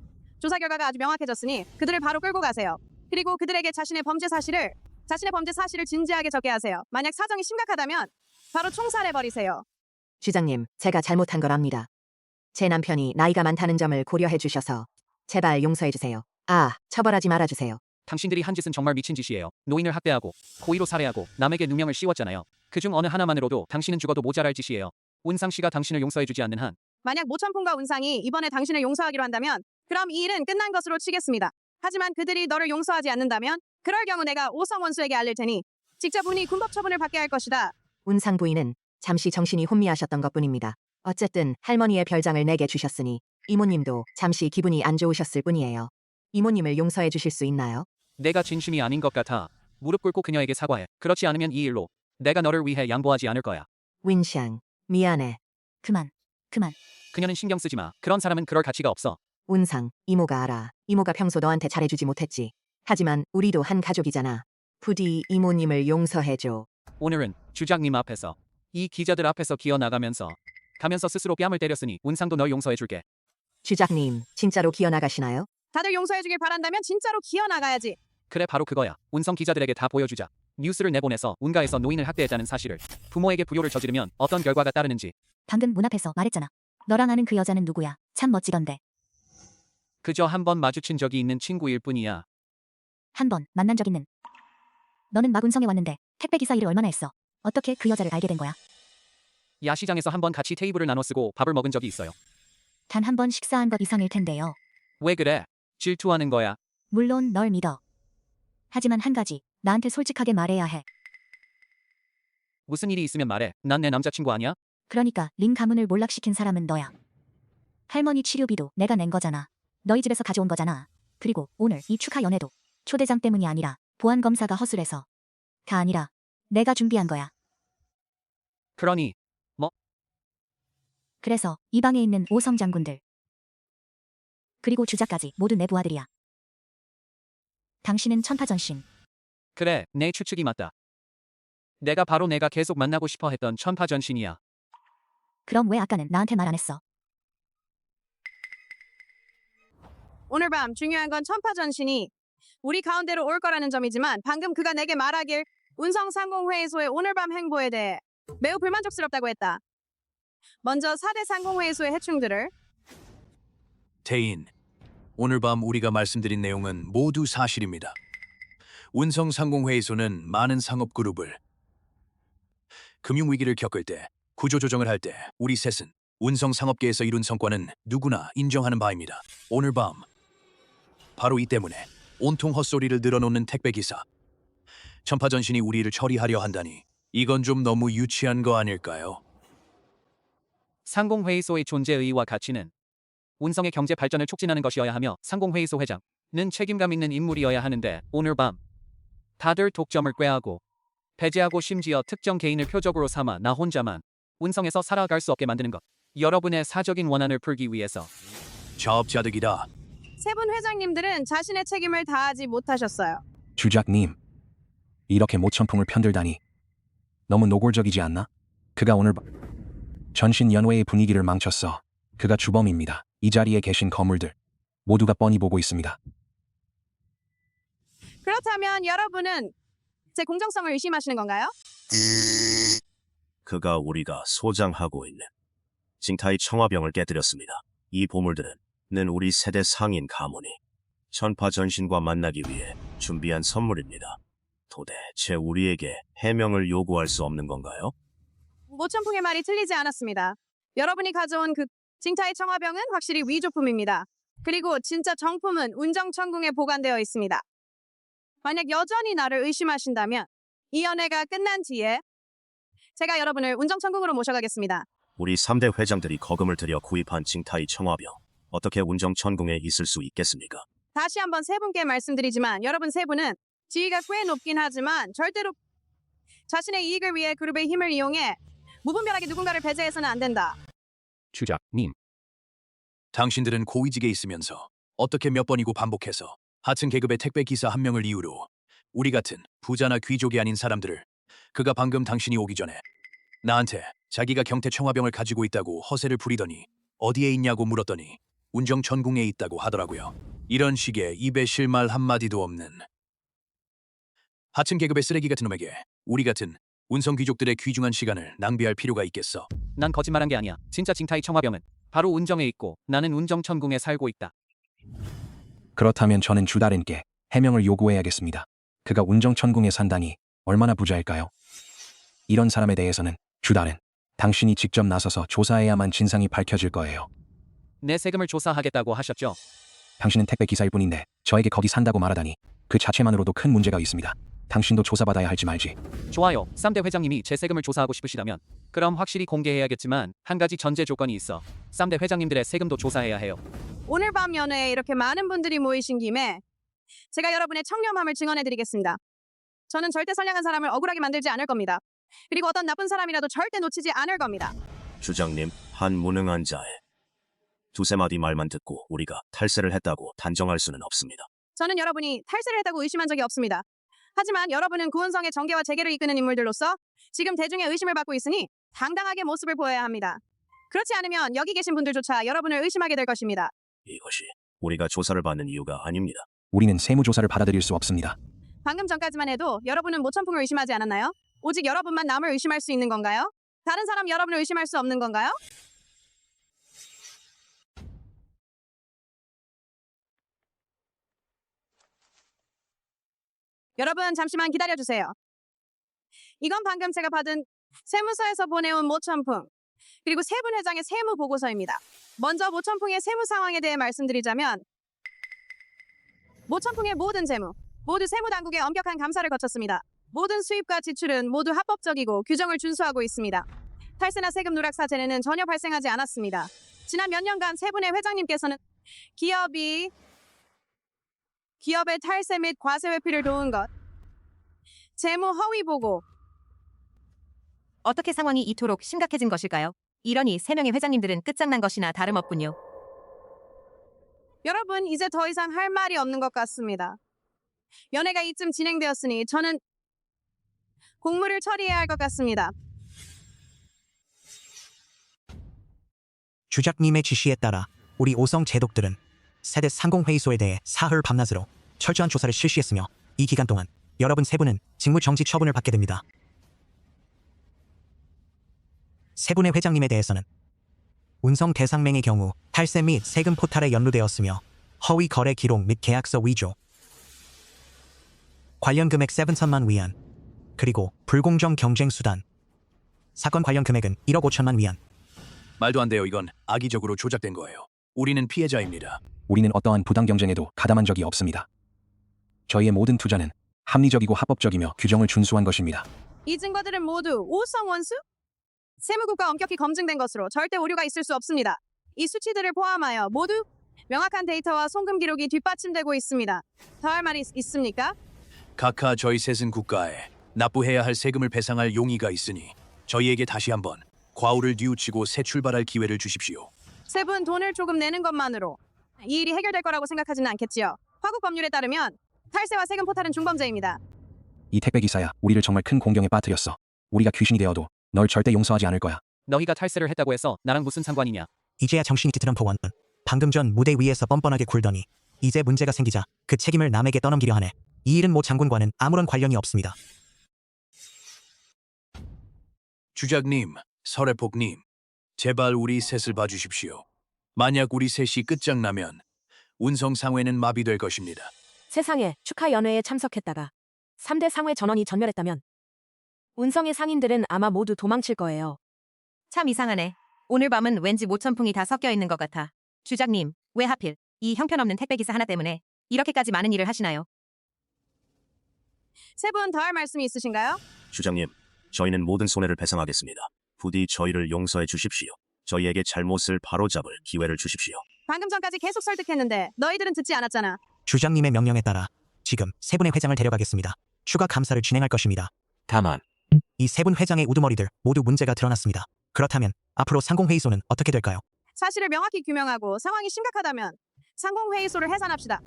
조사 결과가 아주 명확해졌으니 그들을 바로 끌고 가세요. 그리고 그들에게 자신의 범죄 사실을 진지하게 적게 하세요. 만약 사정이 심각하다면 바로 총살해버리세요. 주장님, 제가 잘못한 걸 압니다. 제 남편이 나이가 많다는 점을 고려해 주셔서 제발 용서해 주세요. 아, 처벌하지 말아주세요. 당신들이 한 짓은 정말 미친 짓이에요. 노인을 학대하고 고의로 살해하고 남에게 누명을 씌웠잖아요. 그중 어느 하나만으로도 당신은 죽어도 모자랄 짓이에요. 운상 씨가 당신을 용서해주지 않는 한 만약 모천풍과 운상이 이번에 당신을 용서하기로 한다면 그럼 이 일은 끝난 것으로 치겠습니다. 하지만 그들이 너를 용서하지 않는다면 그럴 경우 내가 오성 원수에게 알릴 테니 직접 운이 군법 처분을 받게 할 것이다. 운상 부인은 잠시 정신이 혼미하셨던 것뿐입니다. 어쨌든 할머니의 별장을 내게 주셨으니 이모님도 잠시 기분이 안 좋으셨을 뿐이에요. 이모님을 용서해 주실 수 있나요? 내가 진심이 아닌 것 같아. 무릎 꿇고 그녀에게 사과해. 그렇지 않으면 이 일로 내가 너를 위해 양보하지 않을 거야. 윈샹, 미안해. 그만. 그녀는 신경 쓰지 마. 그런 사람은 그럴 가치가 없어. 운상, 이모가 알아. 이모가 평소 너한테 잘해주지 못했지. 하지만 우리도 한 가족이잖아. 부디 이모님을 용서해줘. 오늘은 주장님 앞에서 이 기자들 앞에서 기어나가면서 가면서 스스로 뺨을 때렸으니 운상도 널 용서해줄게. 주작님, 진짜로 기어나가시나요? 다들 용서해주길 바란다면 진짜로 기어나가야지. 그래 바로 그거야. 운성 기자들에게 다 보여주자. 뉴스를 내보내서 운가에서 노인을 학대했다는 사실을, 부모에게 불효를 저지르면 어떤 결과가 따르는지. 방금 문 앞에서 말했잖아. 너랑 아는 그 여자는 누구야? 참 멋지던데. 그저 한 번 마주친 적이 있는 친구일 뿐이야. 한 번 만난 적 있는. 너는 막 운성에 왔는데 택배 기사 일을 얼마나 했어? 어떻게 그 여자를 알게 된 거야? 야시장에서 한 번 같이 테이블을 나눠 쓰고 밥을 먹은 적이 있어요. 단 한 번 식사한 것 이상일 텐데요. 왜 그래? 질투하는 거야. 물론 널 믿어. 하지만 한 가지, 나한테 솔직하게 말해야 해. 무슨 일이 있으면 말해. 난 내 남자친구 아니야? 그러니까 린 가문을 몰락시킨 사람은 너야. 할머니 치료비도 내가 낸 거잖아. 너희 집에서 가져온 거잖아. 그리고 오늘 이 축하 연회도 초대장 때문이 아니라 보안 검사가 허술해서 다 아니라 내가 준비한 거야. 그러니 뭐? 그래서 이 방에 있는 오성 장군들 그리고 주자까지 모두 내 부하들이야. 당신은 천파전신. 그래, 내 추측이 맞다. 내가 바로 내가 계속 만나고 싶어 했던 천파전신이야. 그럼 왜 아까는 나한테 말 안 했어? 오늘 밤 중요한 건 천파전신이 우리 가운데로 올 거라는 점이지만 방금 그가 내게 말하길 운성 상공회의소의 오늘 밤 행보에 대해 매우 불만족스럽다고 했다. 먼저 4대 상공회의소의 해충들을 태인, 오늘 밤 우리가 말씀드린 내용은 모두 사실입니다. 운성상공회의소는 많은 상업그룹을 금융위기를 겪을 때, 구조조정을 할 때 우리 셋은 운성상업계에서 이룬 성과는 누구나 인정하는 바입니다. 오늘 밤 바로 이 때문에 온통 헛소리를 늘어놓는 택배기사 천파전신이 우리를 처리하려 한다니 이건 좀 너무 유치한 거 아닐까요? 상공회의소의 존재 의의와 가치는 운성의 경제 발전을 촉진하는 것이어야 하며 상공회의소 회장은 책임감 있는 인물이어야 하는데 오늘 밤 다들 독점을 꾀하고 배제하고 심지어 특정 개인을 표적으로 삼아 나 혼자만 운성에서 살아갈 수 없게 만드는 것. 여러분의 사적인 원한을 풀기 위해서. 자업자득이다. 세 분 회장님들은 자신의 책임을 다하지 못하셨어요. 주작님, 이렇게 모천풍을 편들다니 너무 노골적이지 않나? 그가 오늘 전신 연회의 분위기를 망쳤어. 그가 주범입니다. 이 자리에 계신 거물들 모두가 뻔히 보고 있습니다. 그렇다면 여러분은 제 공정성을 의심하시는 건가요? 그가 우리가 소장하고 있는 징타이 청화병을 깨뜨렸습니다. 이 보물들은 우리 세대 상인 가문이 천파전신과 만나기 위해 준비한 선물입니다. 도대체 우리에게 해명을 요구할 수 없는 건가요? 모천풍의 말이 틀리지 않았습니다. 여러분이 가져온 그 징타이 청화병은 확실히 위조품입니다. 그리고 진짜 정품은 운정천궁에 보관되어 있습니다. 만약 여전히 나를 의심하신다면 이 연회가 끝난 뒤에 제가 여러분을 운정천궁으로 모셔가겠습니다. 우리 3대 회장들이 거금을 들여 구입한 징타이 청화병 어떻게 운정천궁에 있을 수 있겠습니까? 다시 한번 세 분께 말씀드리지만 여러분 세 분은 지위가 꽤 높긴 하지만 절대로 자신의 이익을 위해 그룹의 힘을 이용해 무분별하게 누군가를 배제해서는 안 된다. 주작님. 당신들은 고위직에 있으면서 어떻게 몇 번이고 반복해서 하층 계급의 택배 기사 한 명을 이유로 우리 같은 부자나 귀족이 아닌 사람들을 그가 방금 당신이 오기 전에 나한테 자기가 경태 청화병을 가지고 있다고 허세를 부리더니 어디에 있냐고 물었더니 운정천궁에 있다고 하더라고요. 이런 식의 입에 실 말 한마디도 없는 하층 계급의 쓰레기 같은 놈에게 우리 같은 운성 귀족들의 귀중한 시간을 낭비할 필요가 있겠어. 난 거짓말한 게 아니야. 진짜 징타이 청화병은 바로 운정에 있고 나는 운정천궁에 살고 있다. 그렇다면 저는 주다른께 해명을 요구해야겠습니다. 그가 운정천궁에 산다니 얼마나 부자일까요? 이런 사람에 대해서는 주다른 당신이 직접 나서서 조사해야만 진상이 밝혀질 거예요. 내 세금을 조사하겠다고 하셨죠? 당신은 택배 기사일 뿐인데 저에게 거기 산다고 말하다니 그 자체만으로도 큰 문제가 있습니다. 당신도 조사받아야 할지 말지. 좋아요. 3대 회장님이 제 세금을 조사하고 싶으시다면 그럼 확실히 공개해야겠지만 한 가지 전제 조건이 있어. 3대 회장님들의 세금도 조사해야 해요. 오늘 밤 연회에 이렇게 많은 분들이 모이신 김에 제가 여러분의 청렴함을 증언해드리겠습니다. 저는 절대 선량한 사람을 억울하게 만들지 않을 겁니다. 그리고 어떤 나쁜 사람이라도 절대 놓치지 않을 겁니다. 주장님, 한 무능한 자의 두세 마디 말만 듣고 우리가 탈세를 했다고 단정할 수는 없습니다. 저는 여러분이 탈세를 했다고 의심한 적이 없습니다. 하지만 여러분은 구운성의 정계와 재계를 이끄는 인물들로서 지금 대중의 의심을 받고 있으니 당당하게 모습을 보여야 합니다. 그렇지 않으면 여기 계신 분들조차 여러분을 의심하게 될 것입니다. 이것이 우리가 조사를 받는 이유가 아닙니다. 우리는 세무조사를 받아들일 수 없습니다. 방금 전까지만 해도 여러분은 모천풍을 의심하지 않았나요? 오직 여러분만 남을 의심할 수 있는 건가요? 다른 사람 여러분을 의심할 수 없는 건가요? 여러분 잠시만 기다려주세요. 이건 방금 제가 받은 세무서에서 보내온 모천풍 그리고 세 분 회장의 세무 보고서입니다. 먼저 모천풍의 세무 상황에 대해 말씀드리자면 모천풍의 모든 재무 모두 세무당국의 엄격한 감사를 거쳤습니다. 모든 수입과 지출은 모두 합법적이고 규정을 준수하고 있습니다. 탈세나 세금 누락 사재는 전혀 발생하지 않았습니다. 지난 몇 년간 세 분의 회장님께서는 기업의 탈세 및 과세 회피를 도운 것, 재무 허위 보고, 어떻게 상황이 이토록 심각해진 것일까요? 이러니 세 명의 회장님들은 끝장난 것이나 다름없군요. 여러분 이제 더 이상 할 말이 없는 것 같습니다. 연회가 이쯤 진행되었으니 저는 공무를 처리해야 할 것 같습니다. 주작님의 지시에 따라 우리 오성 제독들은 세대 상공회의소에 대해 사흘 밤낮으로 철저한 조사를 실시했으며 이 기간 동안 여러분 세 분은 직무 정지 처분을 받게 됩니다. 세 분의 회장님에 대해서는 운성 대상맹의 경우 탈세 및 세금 포탈에 연루되었으며 허위 거래 기록 및 계약서 위조, 관련 금액 7천만 위안, 그리고 불공정 경쟁 수단, 사건 관련 금액은 1억 5천만 위안. 말도 안 돼요. 이건 악의적으로 조작된 거예요. 우리는 피해자입니다. 우리는 어떠한 부당 경쟁에도 가담한 적이 없습니다. 저희의 모든 투자는 합리적이고 합법적이며 규정을 준수한 것입니다. 이 증거들은 모두 오성 원수? 세무국과 엄격히 검증된 것으로 절대 오류가 있을 수 없습니다. 이 수치들을 포함하여 모두 명확한 데이터와 송금 기록이 뒷받침되고 있습니다. 더 할 말이 있습니까? 각하 저희 셋은 국가에 납부해야 할 세금을 배상할 용의가 있으니 저희에게 다시 한번 과오를 뉘우치고 새 출발할 기회를 주십시오. 세 분 돈을 조금 내는 것만으로 이 일이 해결될 거라고 생각하지는 않겠지요. 화국 법률에 따르면 탈세와 세금 포탈은 중범죄입니다. 이 택배기사야, 우리를 정말 큰 공경에 빠뜨렸어. 우리가 귀신이 되어도 널 절대 용서하지 않을 거야. 너희가 탈세를 했다고 해서 나랑 무슨 상관이냐? 이제야 정신이 뒤트럼 포원은 방금 전 무대 위에서 뻔뻔하게 굴더니 이제 문제가 생기자 그 책임을 남에게 떠넘기려 하네. 이 일은 모 장군과는 아무런 관련이 없습니다. 주작님, 설해폭님, 제발 우리 셋을 봐주십시오. 만약 우리 셋이 끝장나면 운성 상회는 마비될 것입니다. 세상에 축하 연회에 참석했다가 3대 상회 전원이 전멸했다면 운성의 상인들은 아마 모두 도망칠 거예요. 참 이상하네. 오늘 밤은 왠지 모천풍이 다 섞여 있는 것 같아. 주작님, 왜 하필 이 형편없는 택배기사 하나 때문에 이렇게까지 많은 일을 하시나요? 세 분 더 할 말씀이 있으신가요? 주장님, 저희는 모든 손해를 배상하겠습니다. 부디 저희를 용서해 주십시오. 저희에게 잘못을 바로잡을 기회를 주십시오. 방금 전까지 계속 설득했는데 너희들은 듣지 않았잖아. 주장님의 명령에 따라 지금 세 분의 회장을 데려가겠습니다. 추가 감사를 진행할 것입니다. 다만 이 세 분 회장의 우두머리들 모두 문제가 드러났습니다. 그렇다면 앞으로 상공회의소는 어떻게 될까요? 사실을 명확히 규명하고 상황이 심각하다면 상공회의소를 해산합시다.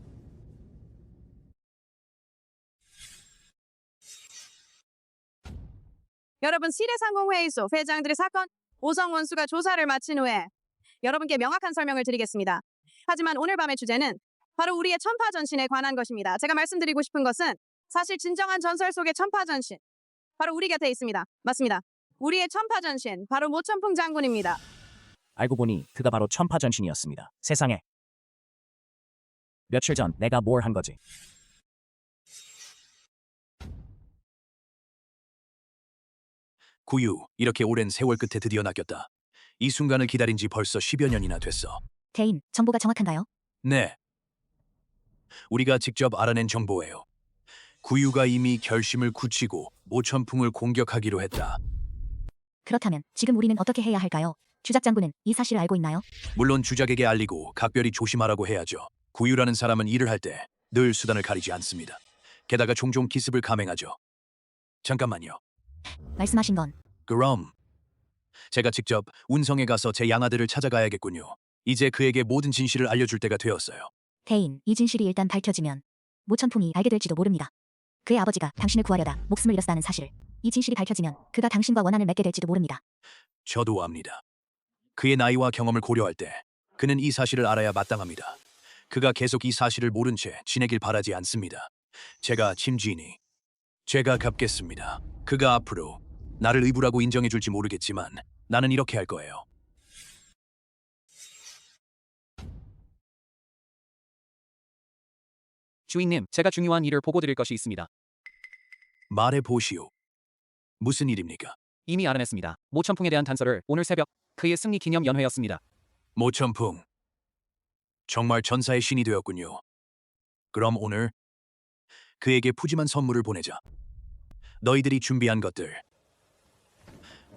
여러분 시대상공회의소 회장들의 사건 오성 원수가 조사를 마친 후에 여러분께 명확한 설명을 드리겠습니다. 하지만 오늘 밤의 주제는 바로 우리의 천파전신에 관한 것입니다. 제가 말씀드리고 싶은 것은 사실 진정한 전설 속의 천파전신 바로 우리 곁에 있습니다. 맞습니다. 우리의 천파전신 바로 모천풍 장군입니다. 알고 보니 그가 바로 천파전신이었습니다. 세상에. 며칠 전 내가 뭘 한 거지? 구유, 이렇게 오랜 세월 끝에 드디어 낚였다. 이 순간을 기다린 지 벌써 10여 년이나 됐어. 대인, 정보가 정확한가요? 네. 우리가 직접 알아낸 정보예요. 구유가 이미 결심을 굳히고 모천풍을 공격하기로 했다. 그렇다면 지금 우리는 어떻게 해야 할까요? 주작 장군은 이 사실을 알고 있나요? 물론 주작에게 알리고 각별히 조심하라고 해야죠. 구유라는 사람은 일을 할 때 늘 수단을 가리지 않습니다. 게다가 종종 기습을 감행하죠. 잠깐만요. 말씀하신 건 그럼 제가 직접 운성에 가서 제 양아들을 찾아가야겠군요. 이제 그에게 모든 진실을 알려줄 때가 되었어요. 대인, 이 진실이 일단 밝혀지면 모천풍이 알게 될지도 모릅니다. 그의 아버지가 당신을 구하려다 목숨을 잃었다는 사실. 이 진실이 밝혀지면 그가 당신과 원한을 맺게 될지도 모릅니다. 저도 압니다. 그의 나이와 경험을 고려할 때 그는 이 사실을 알아야 마땅합니다. 그가 계속 이 사실을 모른 채 지내길 바라지 않습니다. 제가 짐지니 제가 갚겠습니다. 그가 앞으로 나를 의부라고 인정해 줄지 모르겠지만 나는 이렇게 할 거예요. 주인님, 제가 중요한 일을 보고 드릴 것이 있습니다. 말해 보시오. 무슨 일입니까? 이미 알아냈습니다. 모천풍에 대한 단서를 오늘 새벽 그의 승리 기념 연회였습니다. 모천풍. 정말 전사의 신이 되었군요. 그럼 오늘 그에게 푸짐한 선물을 보내자. 너희들이 준비한 것들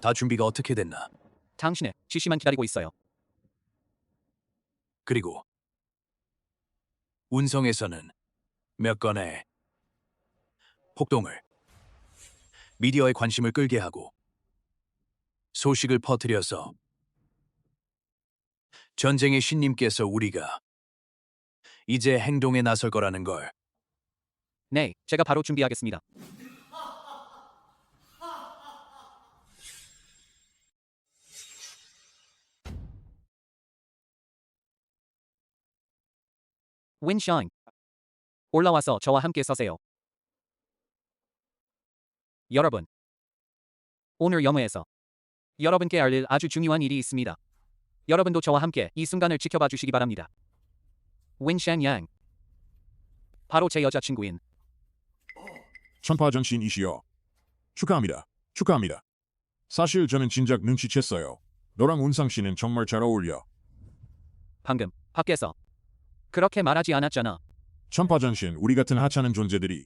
다 준비가 어떻게 됐나? 당신의 지시만 기다리고 있어요. 그리고 운성에서는 몇 건의 폭동을 미디어의 관심을 끌게 하고 소식을 퍼뜨려서 전쟁의 신님께서 우리가 이제 행동에 나설 거라는 걸. 네, 제가 바로 준비하겠습니다. 윈샤인, 올라와서 저와 함께 서세요. 여러분, 오늘 영화에서 여러분께 알릴 아주 중요한 일이 있습니다. 여러분도 저와 함께 이 순간을 지켜봐 주시기 바랍니다. 윈샤인 양, 바로 제 여자친구인 천파전신이시여. 축하합니다. 축하합니다. 사실 저는 진작 눈치챘어요. 너랑 운상 씨는 정말 잘 어울려. 방금 밖에서 그렇게 말하지 않았잖아. 천파전신, 우리 같은 하찮은 존재들이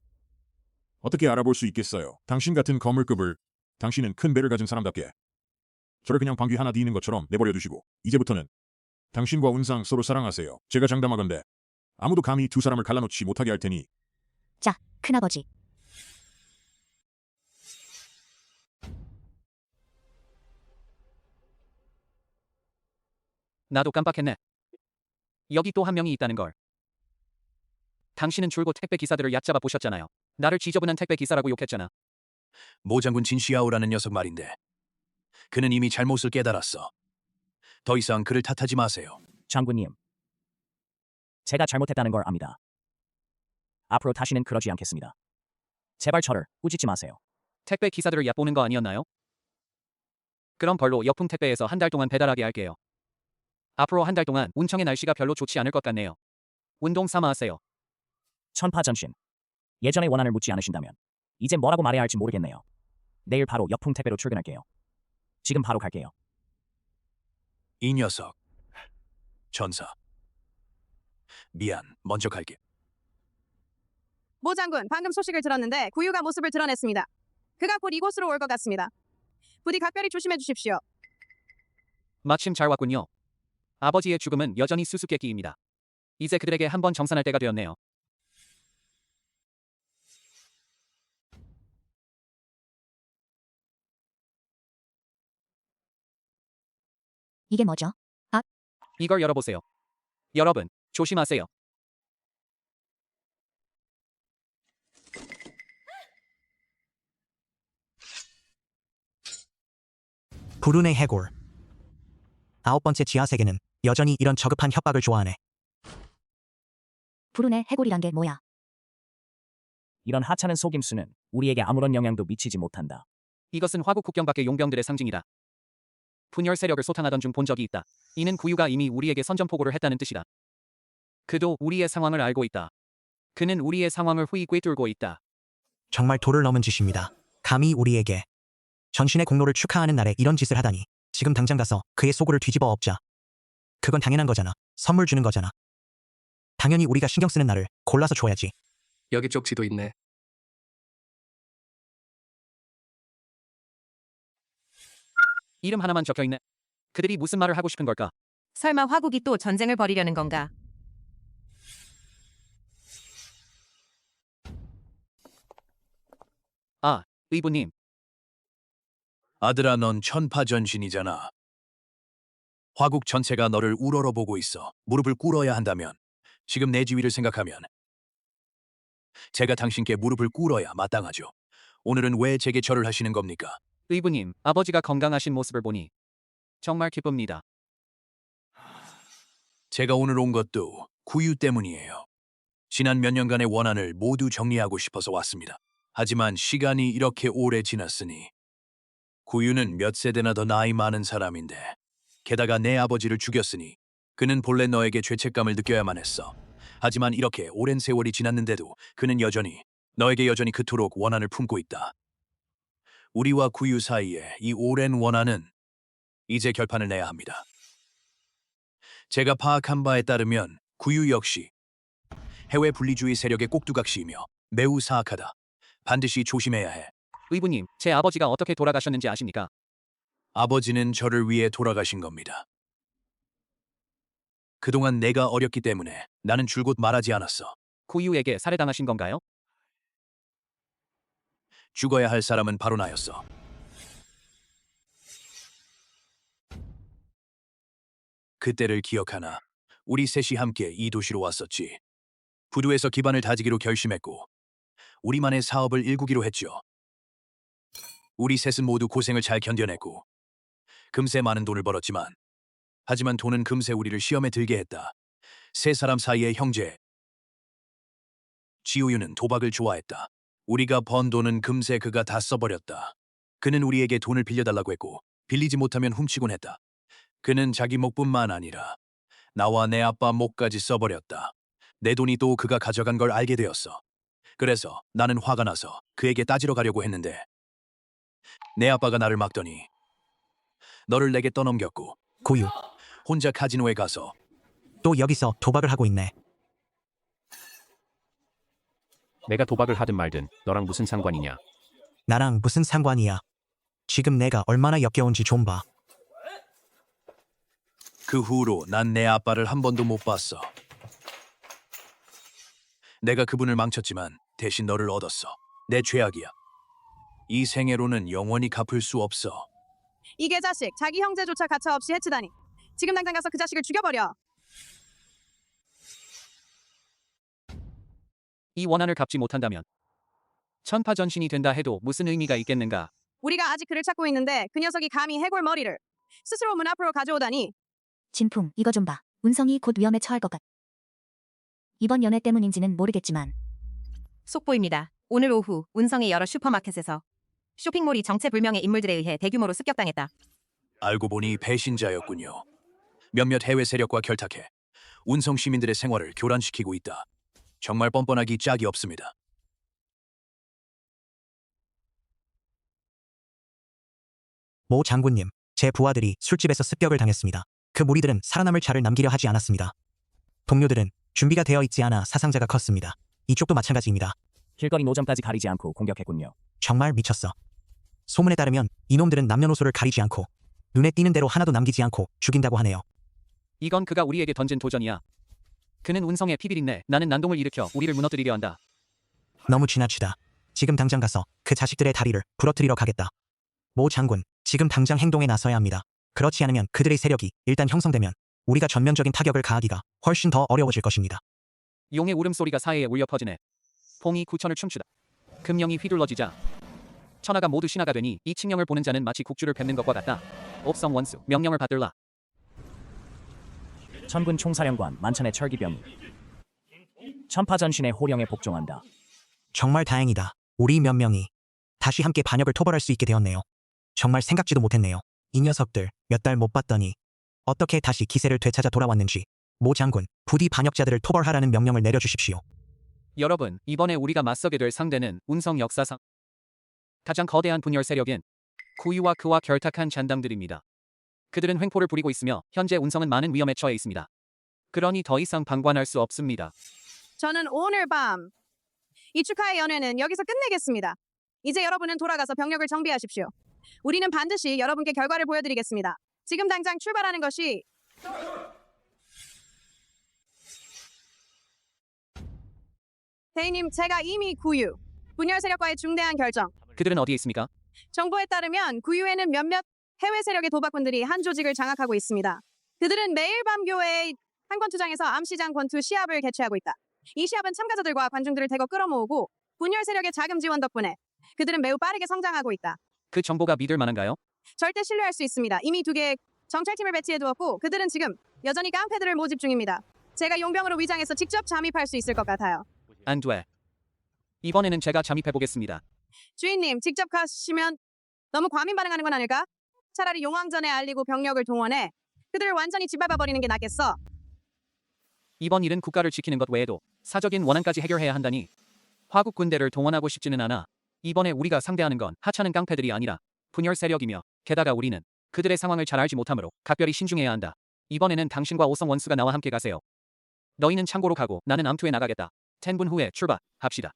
어떻게 알아볼 수 있겠어요? 당신 같은 거물급을, 당신은 큰 배를 가진 사람답게 저를 그냥 방귀 하나 뒤는 것처럼 내버려 두시고 이제부터는 당신과 운상 서로 사랑하세요. 제가 장담하건대 아무도 감히 두 사람을 갈라놓지 못하게 할 테니. 자, 큰아버지. 나도 깜빡했네. 여기 또 한 명이 있다는 걸. 당신은 줄곧 택배 기사들을 얕잡아 보셨잖아요. 나를 지저분한 택배 기사라고 욕했잖아. 모 장군 진시아오라는 녀석 말인데 그는 이미 잘못을 깨달았어. 더 이상 그를 탓하지 마세요. 장군님, 제가 잘못했다는 걸 압니다. 앞으로 다시는 그러지 않겠습니다. 제발 저를 꾸짖지 마세요. 택배 기사들을 얕보는 거 아니었나요? 그럼 벌로 역풍 택배에서 한 달 동안 배달하게 할게요. 앞으로 한 달 동안 운청의 날씨가 별로 좋지 않을 것 같네요. 운동 삼아 하세요. 천파전신, 예전의 원한을 묻지 않으신다면 이제 뭐라고 말해야 할지 모르겠네요. 내일 바로 역풍 택배로 출근할게요. 지금 바로 갈게요. 이 녀석. 전사. 미안, 먼저 갈게. 모 장군, 방금 소식을 들었는데 구유가 모습을 드러냈습니다. 그가 곧 이곳으로 올 것 같습니다. 부디 각별히 조심해 주십시오. 마침 잘 왔군요. 아버지의 죽음은 여전히 수수께끼입니다. 이제 그들에게 한번 정산할 때가 되었네요. 이게 뭐죠? 아, 이걸 열어보세요. 여러분, 조심하세요. 불운의 해골. 9번째 지하세계는 여전히 이런 저급한 협박을 좋아하네. 불운의 해골이란 게 뭐야? 이런 하찮은 속임수는 우리에게 아무런 영향도 미치지 못한다. 이것은 화국 국경 밖의 용병들의 상징이다. 분열 세력을 소탕하던 중 본 적이 있다. 이는 구유가 이미 우리에게 선전포고를 했다는 뜻이다. 그도 우리의 상황을 알고 있다. 그는 우리의 상황을 후히 꿰뚫고 있다. 정말 도를 넘은 짓입니다. 감히 우리에게 전신의 공로를 축하하는 날에 이런 짓을 하다니. 지금 당장 가서 그의 속을 뒤집어 엎자. 그건 당연한 거잖아. 선물 주는 거잖아. 당연히 우리가 신경 쓰는 날을 골라서 줘야지. 여기 쪽지도 있네. 이름 하나만 적혀있네. 그들이 무슨 말을 하고 싶은 걸까? 설마 화국이 또 전쟁을 벌이려는 건가? 아, 의부님. 아들아, 넌 천파전신이잖아. 화국 전체가 너를 우러러보고 있어. 무릎을 꿇어야 한다면, 지금 내 지위를 생각하면 제가 당신께 무릎을 꿇어야 마땅하죠. 오늘은 왜 제게 절을 하시는 겁니까? 의부님, 아버지가 건강하신 모습을 보니 정말 기쁩니다. 제가 오늘 온 것도 구유 때문이에요. 지난 몇 년간의 원한을 모두 정리하고 싶어서 왔습니다. 하지만 시간이 이렇게 오래 지났으니 구유는 몇 세대나 더 나이 많은 사람인데 게다가 내 아버지를 죽였으니 그는 본래 너에게 죄책감을 느껴야만 했어. 하지만 이렇게 오랜 세월이 지났는데도 그는 너에게 여전히 그토록 원한을 품고 있다. 우리와 구유 사이에 이 오랜 원한은 이제 결판을 내야 합니다. 제가 파악한 바에 따르면 구유 역시 해외 분리주의 세력의 꼭두각시이며 매우 사악하다. 반드시 조심해야 해. 의부님, 제 아버지가 어떻게 돌아가셨는지 아십니까? 아버지는 저를 위해 돌아가신 겁니다. 그동안 내가 어렸기 때문에 나는 줄곧 말하지 않았어. 구유에게 살해당하신 건가요? 죽어야 할 사람은 바로 나였어. 그때를 기억하나? 우리 셋이 함께 이 도시로 왔었지. 부두에서 기반을 다지기로 결심했고 우리만의 사업을 일구기로 했죠. 우리 셋은 모두 고생을 잘 견뎌냈고 금세 많은 돈을 벌었지만 하지만 돈은 금세 우리를 시험에 들게 했다. 세 사람 사이의 형제. 지우유는 도박을 좋아했다. 우리가 번 돈은 금세 그가 다 써버렸다. 그는 우리에게 돈을 빌려달라고 했고 빌리지 못하면 훔치곤 했다. 그는 자기 목뿐만 아니라 나와 내 아빠 목까지 써버렸다. 내 돈이 또 그가 가져간 걸 알게 되었어. 그래서 나는 화가 나서 그에게 따지러 가려고 했는데 내 아빠가 나를 막더니 너를 내게 떠넘겼고 구유, 혼자 카지노에 가서 또 여기서 도박을 하고 있네. 내가 도박을 하든 말든 너랑 무슨 상관이냐? 나랑 무슨 상관이야. 지금 내가 얼마나 역겨운지 좀 봐. 그 후로 난 내 아빠를 한 번도 못 봤어. 내가 그분을 망쳤지만 대신 너를 얻었어. 내 죄악이야. 이 생애로는 영원히 갚을 수 없어. 이 개자식, 자기 형제조차 가차없이 해치다니. 지금 당장 가서 그 자식을 죽여버려. 이 원한을 갚지 못한다면 천파전신이 된다 해도 무슨 의미가 있겠는가? 우리가 아직 그를 찾고 있는데 그 녀석이 감히 해골 머리를 스스로 문 앞으로 가져오다니. 진풍, 이거 좀 봐. 운성이 곧 위험에 처할 것 같. 이번 연애 때문인지는 모르겠지만 속보입니다. 오늘 오후 운성의 여러 슈퍼마켓에서 쇼핑몰이 정체불명의 인물들에 의해 대규모로 습격당했다. 알고 보니 배신자였군요. 몇몇 해외 세력과 결탁해 운성 시민들의 생활을 교란시키고 있다. 정말 뻔뻔하기 짝이 없습니다. 모 장군님, 제 부하들이 술집에서 습격을 당했습니다. 그 무리들은 살아남을 자를 남기려 하지 않았습니다. 동료들은 준비가 되어 있지 않아 사상자가 컸습니다. 이쪽도 마찬가지입니다. 길거리 노점까지 가리지 않고 공격했군요. 정말 미쳤어. 소문에 따르면 이놈들은 남녀노소를 가리지 않고 눈에 띄는 대로 하나도 남기지 않고 죽인다고 하네요. 이건 그가 우리에게 던진 도전이야. 그는 운성의 피비린내, 나는 난동을 일으켜 우리를 무너뜨리려 한다. 너무 지나치다. 지금 당장 가서 그 자식들의 다리를 부러뜨리러 가겠다. 모 장군, 지금 당장 행동에 나서야 합니다. 그렇지 않으면 그들의 세력이 일단 형성되면 우리가 전면적인 타격을 가하기가 훨씬 더 어려워질 것입니다. 용의 울음소리가 사해에 울려 퍼지네. 봉이 구천을 춤추다. 금령이 휘둘러지자 천하가 모두 신하가 되니 이 칙령을 보는 자는 마치 국주를 뵙는 것과 같다. 옵성 원수, 명령을 받들라. 천군 총사령관 만천의 철기병이 천파전신의 호령에 복종한다. 정말 다행이다. 우리 몇 명이 다시 함께 반역을 토벌할 수 있게 되었네요. 정말 생각지도 못했네요. 이 녀석들 몇 달 못 봤더니 어떻게 다시 기세를 되찾아 돌아왔는지. 모 장군, 부디 반역자들을 토벌하라는 명령을 내려주십시오. 여러분, 이번에 우리가 맞서게 될 상대는 운성 역사상 가장 거대한 분열 세력인 구유와 그와 결탁한 잔당들입니다. 그들은 횡포를 부리고 있으며 현재 운성은 많은 위험에 처해 있습니다. 그러니 더 이상 방관할 수 없습니다. 저는 오늘 밤 이 축하의 연회는 여기서 끝내겠습니다. 이제 여러분은 돌아가서 병력을 정비하십시오. 우리는 반드시 여러분께 결과를 보여드리겠습니다. 지금 당장 출발하는 것이 대인님, 제가 이미 구유, 분열 세력과의 중대한 결정. 그들은 어디에 있습니까? 정보에 따르면 구유에는 몇몇 해외 세력의 도박꾼들이 한 조직을 장악하고 있습니다. 그들은 매일 밤 교회의 한 권투장에서 암시장 권투 시합을 개최하고 있다. 이 시합은 참가자들과 관중들을 대거 끌어모으고 분열 세력의 자금 지원 덕분에 그들은 매우 빠르게 성장하고 있다. 그 정보가 믿을 만한가요? 절대 신뢰할 수 있습니다. 이미 두 개의 정찰팀을 배치해두었고 그들은 지금 여전히 깡패들을 모집 중입니다. 제가 용병으로 위장해서 직접 잠입할 수 있을 것 같아요. 안 돼. 이번에는 제가 잠입해보겠습니다. 주인님, 직접 가시면 너무 과민 반응하는 건 아닐까? 차라리 용왕전에 알리고 병력을 동원해 그들을 완전히 짓밟아버리는 게 낫겠어. 이번 일은 국가를 지키는 것 외에도 사적인 원한까지 해결해야 한다니 화국 군대를 동원하고 싶지는 않아. 이번에 우리가 상대하는 건 하찮은 깡패들이 아니라 분열 세력이며 게다가 우리는 그들의 상황을 잘 알지 못하므로 각별히 신중해야 한다. 이번에는 당신과 오성 원수가 나와 함께 가세요. 너희는 창고로 가고 나는 암투에 나가겠다. 10분 후에 출발합시다.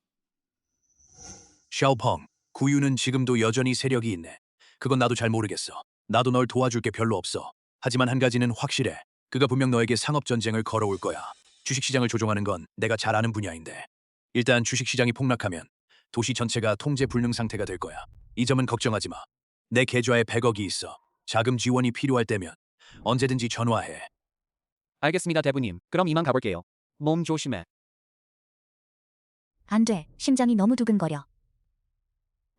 샤오펑, 구유는 지금도 여전히 세력이 있네. 그건 나도 잘 모르겠어. 나도 널 도와줄 게 별로 없어. 하지만 한 가지는 확실해. 그가 분명 너에게 상업전쟁을 걸어올 거야. 주식시장을 조종하는 건 내가 잘 아는 분야인데. 일단 주식시장이 폭락하면 도시 전체가 통제 불능 상태가 될 거야. 이 점은 걱정하지 마. 내 계좌에 100억이 있어. 자금 지원이 필요할 때면 언제든지 전화해. 알겠습니다, 대부님. 그럼 이만 가볼게요. 몸 조심해. 안 돼. 심장이 너무 두근거려.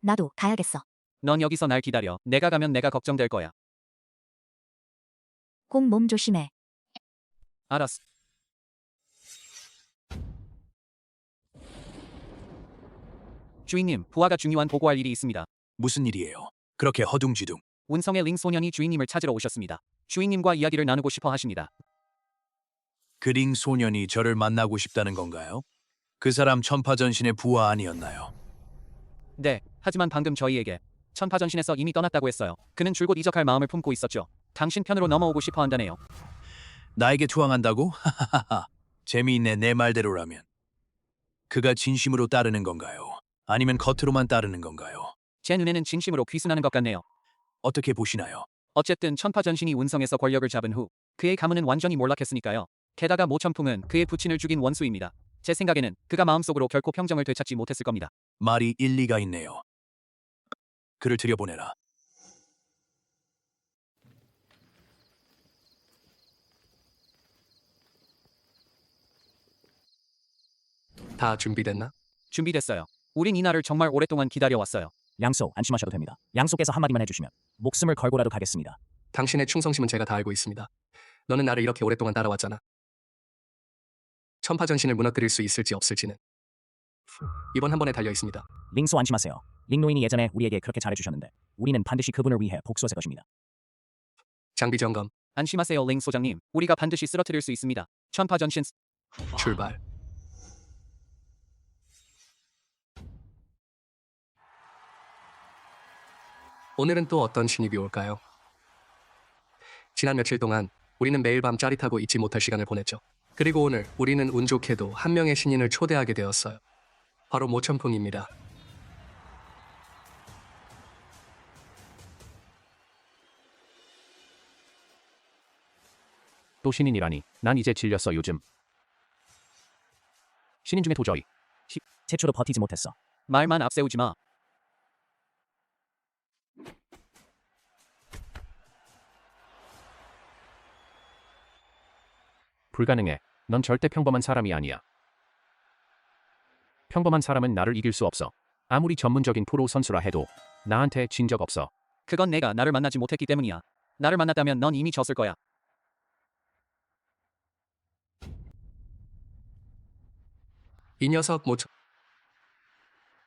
나도 가야겠어. 넌 여기서 날 기다려. 내가 가면 내가 걱정될 거야. 꼭 몸 조심해. 알았어. 주인님, 부하가 중요한 보고할 일이 있습니다. 무슨 일이에요? 그렇게 허둥지둥. 운성의 링 소년이 주인님을 찾으러 오셨습니다. 주인님과 이야기를 나누고 싶어 하십니다. 그링 소년이 저를 만나고 싶다는 건가요? 그 사람 천파전신의 부하 아니었나요? 네, 하지만 방금 저희에게 천파전신에서 이미 떠났다고 했어요. 그는 줄곧 이적할 마음을 품고 있었죠. 당신 편으로 넘어오고 싶어 한다네요. 나에게 투항한다고? 하하하하. 재미있네, 내 말대로라면. 그가 진심으로 따르는 건가요? 아니면 겉으로만 따르는 건가요? 제 눈에는 진심으로 귀순하는 것 같네요. 어떻게 보시나요? 어쨌든 천파전신이 운성에서 권력을 잡은 후 그의 가문은 완전히 몰락했으니까요. 게다가 모천풍은 그의 부친을 죽인 원수입니다. 제 생각에는 그가 마음속으로 결코 평정을 되찾지 못했을 겁니다. 말이 일리가 있네요. 그를 들여보내라. 다 준비됐나? 준비됐어요. 우린 이 날을 정말 오랫동안 기다려왔어요. 양소, 안심하셔도 됩니다. 양소께서 한마디만 해주시면 목숨을 걸고라도 가겠습니다. 당신의 충성심은 제가 다 알고 있습니다. 너는 나를 이렇게 오랫동안 따라왔잖아. 천파전신을 무너뜨릴 수 있을지 없을지는 이번 한 번에 달려 있습니다. 링소 안심하세요. 링노인이 예전에 우리에게 그렇게 잘해주셨는데 우리는 반드시 그분을 위해 복수하실 것입니다. 장비 점검. 안심하세요, 링 소장님. 우리가 반드시 쓰러뜨릴 수 있습니다. 천파전신 출발. 오늘은 또 어떤 신입이 올까요? 지난 며칠 동안 우리는 매일 밤 짜릿하고 잊지 못할 시간을 보냈죠. 그리고 오늘 우리는 운 좋게도 한 명의 신인을 초대하게 되었어요. 바로 모천풍입니다. 또 신인이라니. 난 이제 질렸어 요즘. 신인 중에 도저히 최초로 버티지 못했어. 말만 앞세우지 마. 불가능해. 넌 절대 평범한 사람이 아니야. 평범한 사람은 나를 이길 수 없어. 아무리 전문적인 프로 선수라 해도 나한테 진 적 없어. 그건 내가 나를 만나지 못했기 때문이야. 나를 만났다면 넌 이미 졌을 거야. 이 녀석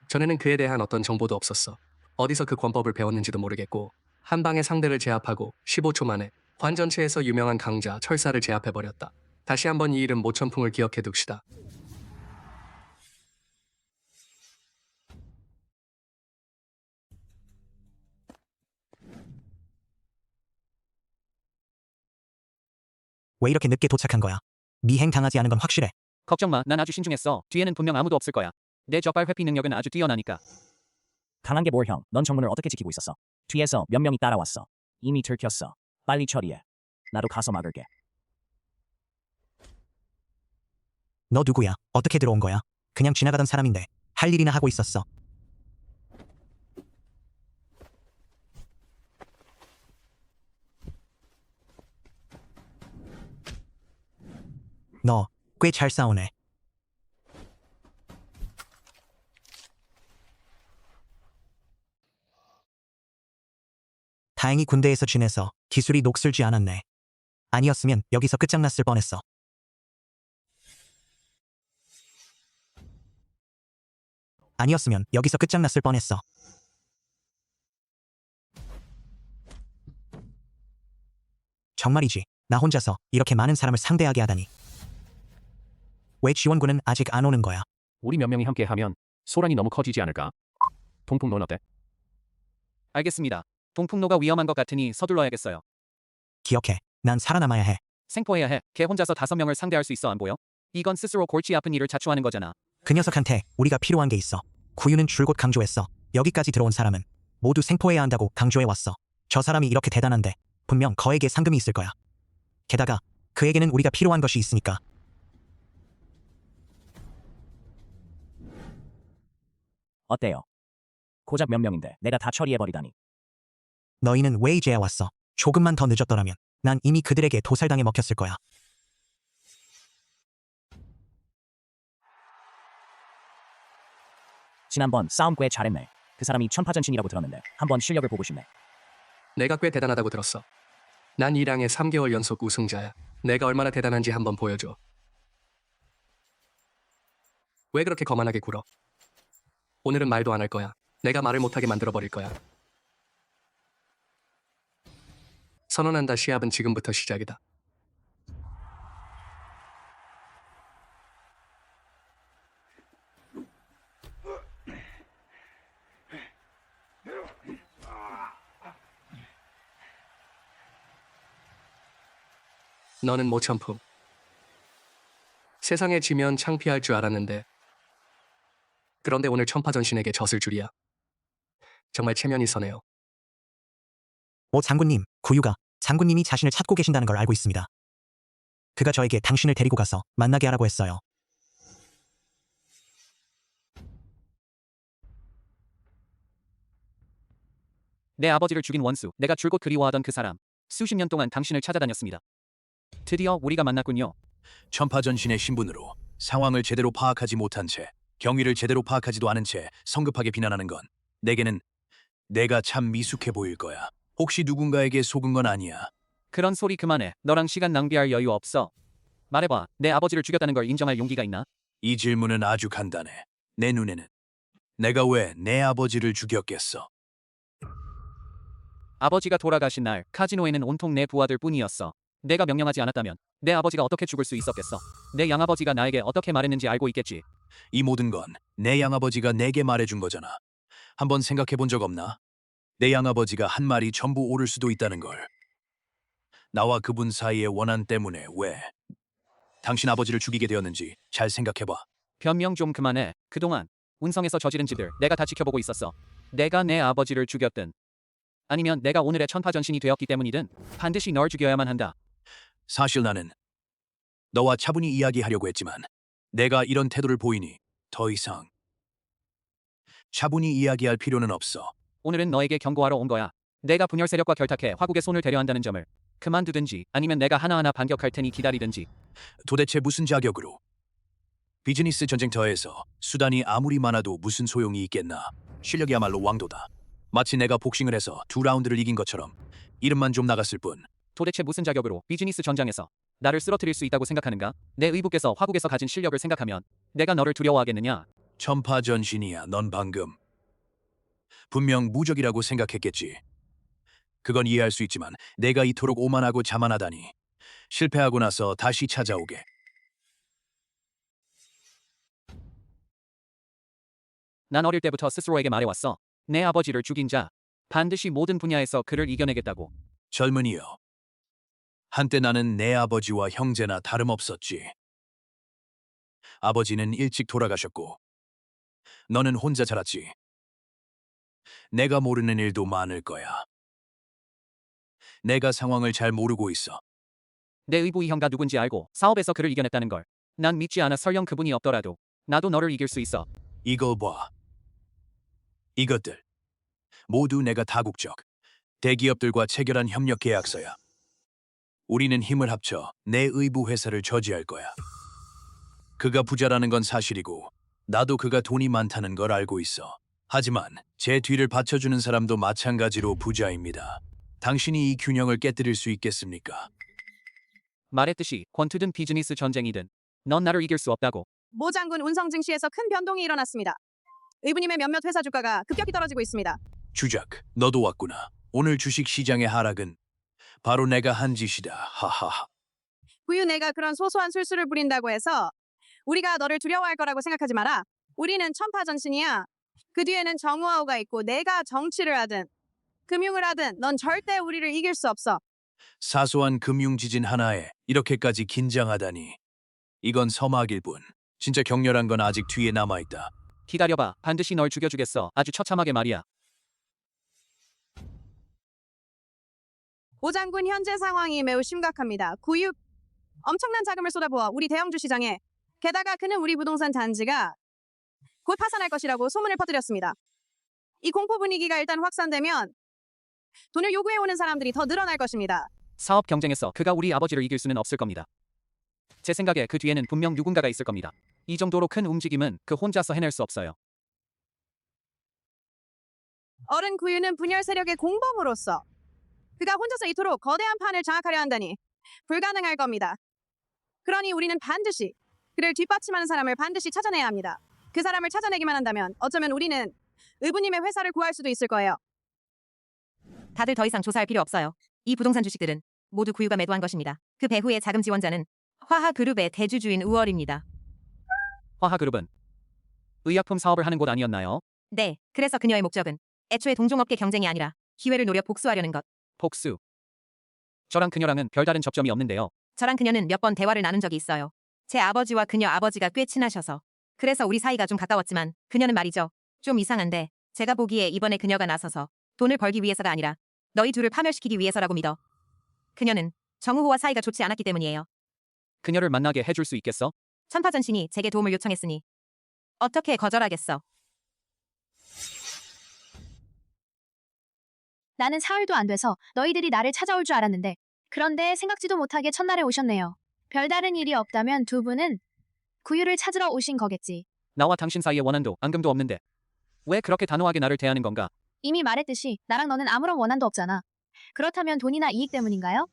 전에는 그에 대한 어떤 정보도 없었어. 어디서 그 권법을 배웠는지도 모르겠고 한 방에 상대를 제압하고 15초 만에 관 전체에서 유명한 강자 철사를 제압해버렸다. 다시 한번 이 이름 모천풍을 기억해둡시다. 왜 이렇게 늦게 도착한 거야? 미행 당하지 않은 건 확실해. 걱정 마. 난 아주 신중했어. 뒤에는 분명 아무도 없을 거야. 내 적발 회피 능력은 아주 뛰어나니까. 강한 게 뭘 형. 넌 정문을 어떻게 지키고 있었어? 뒤에서 몇 명이 따라왔어. 이미 들켰어. 빨리 처리해. 나도 가서 막을게. 너 누구야? 어떻게 들어온 거야? 그냥 지나가던 사람인데 할 일이나 하고 있었어. 너 꽤 잘 싸우네. 다행히 군대에서 지내서 기술이 녹슬지 않았네. 아니었으면 여기서 끝장났을 뻔했어. 아니었으면 여기서 끝장났을 뻔했어. 정말이지. 나 혼자서 이렇게 많은 사람을 상대하게 하다니. 왜 지원군은 아직 안 오는 거야? 우리 몇 명이 함께 하면 소란이 너무 커지지 않을까? 동풍 넌 어때? 알겠습니다. 동풍로가 위험한 것 같으니 서둘러야겠어요. 기억해. 난 살아남아야 해. 생포해야 해. 걔 혼자서 5명을 상대할 수 있어 안 보여? 이건 스스로 골치 아픈 일을 자초하는 거잖아. 그 녀석한테 우리가 필요한 게 있어. 구유는 줄곧 강조했어. 여기까지 들어온 사람은 모두 생포해야 한다고 강조해왔어. 저 사람이 이렇게 대단한데 분명 거에게 상금이 있을 거야. 게다가 그에게는 우리가 필요한 것이 있으니까. 어때요? 고작 몇 명인데 내가 다 처리해버리다니. 너희는 왜 이제야 왔어? 조금만 더 늦었더라면 난 이미 그들에게 도살당해 먹혔을 거야. 지난번 싸움 꽤 잘했네. 그 사람이 천파전신이라고 들었는데 한번 실력을 보고 싶네. 내가 꽤 대단하다고 들었어. 난 1랑의 3개월 연속 우승자야. 내가 얼마나 대단한지 한번 보여줘. 왜 그렇게 거만하게 굴어? 오늘은 말도 안 할 거야. 내가 말을 못하게 만들어버릴 거야. 선언한다. 시합은 지금부터 시작이다. 너는 모천품. 세상에 지면 창피할 줄 알았는데 그런데 오늘 천파전신에게 졌을 줄이야. 정말 체면이 서네요. 오 장군님, 구유가 장군님이 자신을 찾고 계신다는 걸 알고 있습니다. 그가 저에게 당신을 데리고 가서 만나게 하라고 했어요. 내 아버지를 죽인 원수, 내가 줄곧 그리워하던 그 사람. 수십 년 동안 당신을 찾아다녔습니다. 드디어 우리가 만났군요. 천파전신의 신분으로 상황을 제대로 파악하지 못한 채 경위를 제대로 파악하지도 않은 채 성급하게 비난하는 건 내게는 내가 참 미숙해 보일 거야. 혹시 누군가에게 속은 건 아니야. 그런 소리 그만해. 너랑 시간 낭비할 여유 없어. 말해봐. 내 아버지를 죽였다는 걸 인정할 용기가 있나? 이 질문은 아주 간단해. 내 눈에는 내가 왜 내 아버지를 죽였겠어? 아버지가 돌아가신 날 카지노에는 온통 내 부하들 뿐이었어. 내가 명령하지 않았다면 내 아버지가 어떻게 죽을 수 있었겠어? 내 양아버지가 나에게 어떻게 말했는지 알고 있겠지. 이 모든 건 내 양아버지가 내게 말해준 거잖아. 한번 생각해 본 적 없나? 내 양아버지가 한 말이 전부 옳을 수도 있다는 걸. 나와 그분 사이의 원한 때문에 왜 당신 아버지를 죽이게 되었는지 잘 생각해봐. 변명 좀 그만해. 그동안 운성에서 저지른 짓들 내가 다 지켜보고 있었어. 내가 내 아버지를 죽였든 아니면 내가 오늘의 천파전신이 되었기 때문이든 반드시 널 죽여야만 한다. 사실 나는 너와 차분히 이야기하려고 했지만 내가 이런 태도를 보이니 더 이상 차분히 이야기할 필요는 없어. 오늘은 너에게 경고하러 온 거야. 내가 분열 세력과 결탁해 화국의 손을 대려 한다는 점을 그만두든지 아니면 내가 하나하나 반격할 테니 기다리든지. 도대체 무슨 자격으로? 비즈니스 전쟁터에서 수단이 아무리 많아도 무슨 소용이 있겠나. 실력이야말로 왕도다. 마치 내가 복싱을 해서 2라운드를 이긴 것처럼 이름만 좀 나갔을 뿐. 도대체 무슨 자격으로 비즈니스 전장에서 나를 쓰러뜨릴 수 있다고 생각하는가? 내 의붓께서 화국에서 가진 실력을 생각하면 내가 너를 두려워하겠느냐? 천파전신이야. 넌 방금 분명 무적이라고 생각했겠지. 그건 이해할 수 있지만 내가 이토록 오만하고 자만하다니. 실패하고 나서 다시 찾아오게. 난 어릴 때부터 스스로에게 말해왔어. 내 아버지를 죽인 자 반드시 모든 분야에서 그를 이겨내겠다고. 젊은이여. 한때 나는 내 아버지와 형제나 다름없었지. 아버지는 일찍 돌아가셨고 너는 혼자 자랐지. 내가 모르는 일도 많을 거야. 내가 상황을 잘 모르고 있어. 내 의부이 형가 누군지 알고 사업에서 그를 이겨냈다는 걸 난 믿지 않아. 설령 그분이 없더라도 나도 너를 이길 수 있어. 이거 봐. 이것들 모두 내가 다국적 대기업들과 체결한 협력 계약서야. 우리는 힘을 합쳐 내 의부 회사를 저지할 거야. 그가 부자라는 건 사실이고 나도 그가 돈이 많다는 걸 알고 있어. 하지만 제 뒤를 받쳐주는 사람도 마찬가지로 부자입니다. 당신이 이 균형을 깨뜨릴 수 있겠습니까? 말했듯이 권투든 비즈니스 전쟁이든 넌 나를 이길 수 없다고. 모 장군 운성 증시에서 큰 변동이 일어났습니다. 의부님의 몇몇 회사 주가가 급격히 떨어지고 있습니다. 주작, 너도 왔구나. 오늘 주식 시장의 하락은 바로 내가 한 짓이다. 하하하. 구유 내가 그런 소소한 술수를 부린다고 해서 우리가 너를 두려워할 거라고 생각하지 마라. 우리는 천파전신이야. 그 뒤에는 정우아우가 있고 내가 정치를 하든 금융을 하든 넌 절대 우리를 이길 수 없어. 사소한 금융지진 하나에 이렇게까지 긴장하다니. 이건 서막일 뿐. 진짜 격렬한 건 아직 뒤에 남아있다. 기다려봐. 반드시 널 죽여주겠어. 아주 처참하게 말이야. 오 장군 현재 상황이 매우 심각합니다. 구유 엄청난 자금을 쏟아부어 우리 대형주 시장에 게다가 그는 우리 부동산 단지가 곧 파산할 것이라고 소문을 퍼뜨렸습니다. 이 공포 분위기가 일단 확산되면 돈을 요구해오는 사람들이 더 늘어날 것입니다. 사업 경쟁에서 그가 우리 아버지를 이길 수는 없을 겁니다. 제 생각에 그 뒤에는 분명 누군가가 있을 겁니다. 이 정도로 큰 움직임은 그 혼자서 해낼 수 없어요. 어른 구유는 분열 세력의 공범으로서 그가 혼자서 이토록 거대한 판을 장악하려 한다니 불가능할 겁니다. 그러니 우리는 반드시 그를 뒷받침하는 사람을 반드시 찾아내야 합니다. 그 사람을 찾아내기만 한다면 어쩌면 우리는 의부님의 회사를 구할 수도 있을 거예요. 다들 더 이상 조사할 필요 없어요. 이 부동산 주식들은 모두 구유가 매도한 것입니다. 그 배후의 자금 지원자는 화하그룹의 대주주인 우월입니다. 화하그룹은 의약품 사업을 하는 곳 아니었나요? 네, 그래서 그녀의 목적은 애초에 동종업계 경쟁이 아니라 기회를 노려 복수하려는 것. 복수. 저랑 그녀랑은 별다른 접점이 없는데요. 저랑 그녀는 몇 번 대화를 나눈 적이 있어요. 제 아버지와 그녀 아버지가 꽤 친하셔서. 그래서 우리 사이가 좀 가까웠지만 그녀는 말이죠. 좀 이상한데 제가 보기에 이번에 그녀가 나서서 돈을 벌기 위해서가 아니라 너희 둘을 파멸시키기 위해서라고 믿어. 그녀는 정우호와 사이가 좋지 않았기 때문이에요. 그녀를 만나게 해줄 수 있겠어? 천파전신이 제게 도움을 요청했으니 어떻게 거절하겠어. 나는 사흘도 안 돼서 너희들이 나를 찾아올 줄 알았는데 그런데 생각지도 못하게 첫날에 오셨네요. 별다른 일이 없다면 두 분은 구유를 찾으러 오신 거겠지. 나와 당신 사이에 원한도 앙금도 없는데 왜 그렇게 단호하게 나를 대하는 건가? 이미 말했듯이 나랑 너는 아무런 원한도 없잖아. 그렇다면 돈이나 이익 때문인가요?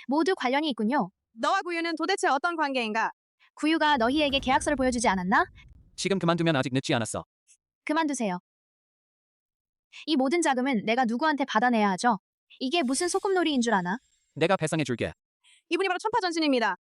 모두 관련이 있군요. 너와 구유는 도대체 어떤 관계인가? 구유가 너희에게 계약서를 보여주지 않았나? 지금 그만두면 아직 늦지 않았어. 그만두세요. 이 모든 자금은 내가 누구한테 받아내야 하죠? 이게 무슨 소꿉놀이인 줄 아나? 내가 배상해줄게. 이분이 바로 천파전신입니다.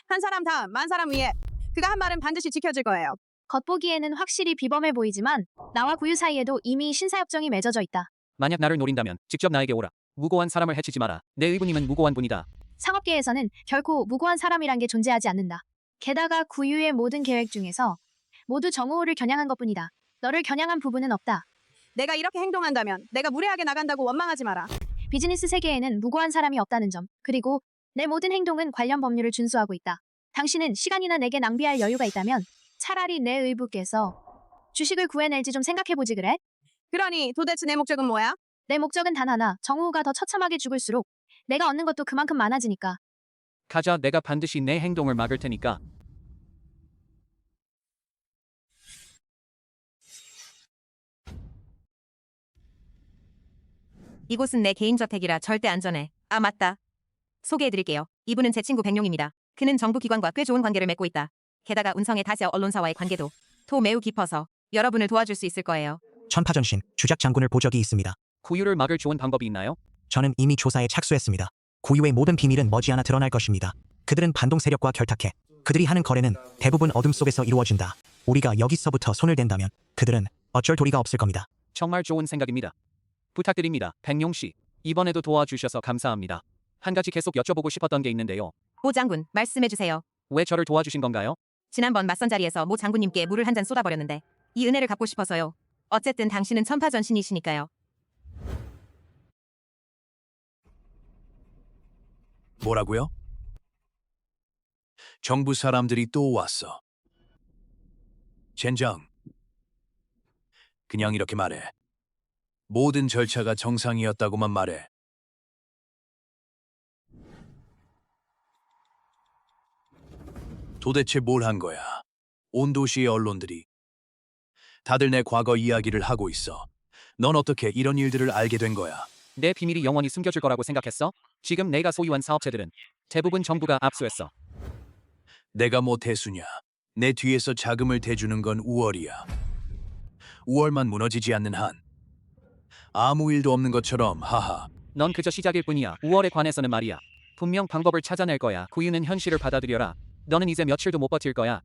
한 사람 다음 만 사람 위에 그가 한 말은 반드시 지켜질 거예요. 겉보기에는 확실히 비범해 보이지만 나와 구유 사이에도 이미 신사협정이 맺어져 있다. 만약 나를 노린다면 직접 나에게 오라. 무고한 사람을 해치지 마라. 내 의부님은 무고한 분이다. 상업계에서는 결코 무고한 사람이란 게 존재하지 않는다. 게다가 구유의 모든 계획 중에서 모두 정우호를 겨냥한 것뿐이다. 너를 겨냥한 부분은 없다. 내가 이렇게 행동한다면 내가 무례하게 나간다고 원망하지 마라. 비즈니스 세계에는 무고한 사람이 없다는 점, 그리고 내 모든 행동은 관련 법률을 준수하고 있다. 당신은 시간이나 내게 낭비할 여유가 있다면 차라리 내 의부께서 주식을 구해낼지 좀 생각해보지 그래? 그러니 도대체 내 목적은 뭐야? 내 목적은 단 하나, 정우호가 더 처참하게 죽을수록 내가 얻는 것도 그만큼 많아지니까. 가자. 내가 반드시 내 행동을 막을 테니까. 이곳은 내 개인 저택이라 절대 안전해. 아 맞다. 소개해드릴게요. 이분은 제 친구 백룡입니다. 그는 정부기관과 꽤 좋은 관계를 맺고 있다. 게다가 운성의 다시아 언론사와의 관계도 매우 깊어서 여러분을 도와줄 수 있을 거예요. 천파전신 주작 장군을 본 적이 있습니다. 구유를 막을 좋은 방법이 있나요? 저는 이미 조사에 착수했습니다. 구유의 모든 비밀은 머지않아 드러날 것입니다. 그들은 반동 세력과 결탁해. 그들이 하는 거래는 대부분 어둠 속에서 이루어진다. 우리가 여기서부터 손을 댄다면 그들은 어쩔 도리가 없을 겁니다. 정말 좋은 생각입니다. 부탁드립니다. 백룡 씨. 이번에도 도와주셔서 감사합니다. 한 가지 계속 여쭤보고 싶었던 게 있는데요. 모 장군, 말씀해주세요. 왜 저를 도와주신 건가요? 지난번 맞선 자리에서 모 장군님께 물을 한 잔 쏟아버렸는데 이 은혜를 갚고 싶어서요. 어쨌든 당신은 천파전신이시니까요. 뭐라고요? 정부 사람들이 또 왔어. 젠장. 그냥 이렇게 말해. 모든 절차가 정상이었다고만 말해. 도대체 뭘 한 거야? 온 도시의 언론들이 다들 내 과거 이야기를 하고 있어. 넌 어떻게 이런 일들을 알게 된 거야? 내 비밀이 영원히 숨겨줄 거라고 생각했어? 지금 내가 소유한 사업체들은 대부분 정부가 압수했어. 내가 뭐 대수냐. 내 뒤에서 자금을 대주는 건 우월이야. 우월만 무너지지 않는 한 아무 일도 없는 것처럼 하하. 넌 그저 시작일 뿐이야. 우월에 관해서는 말이야. 분명 방법을 찾아낼 거야. 구유는 현실을 받아들여라. 너는 이제 며칠도 못 버틸 거야.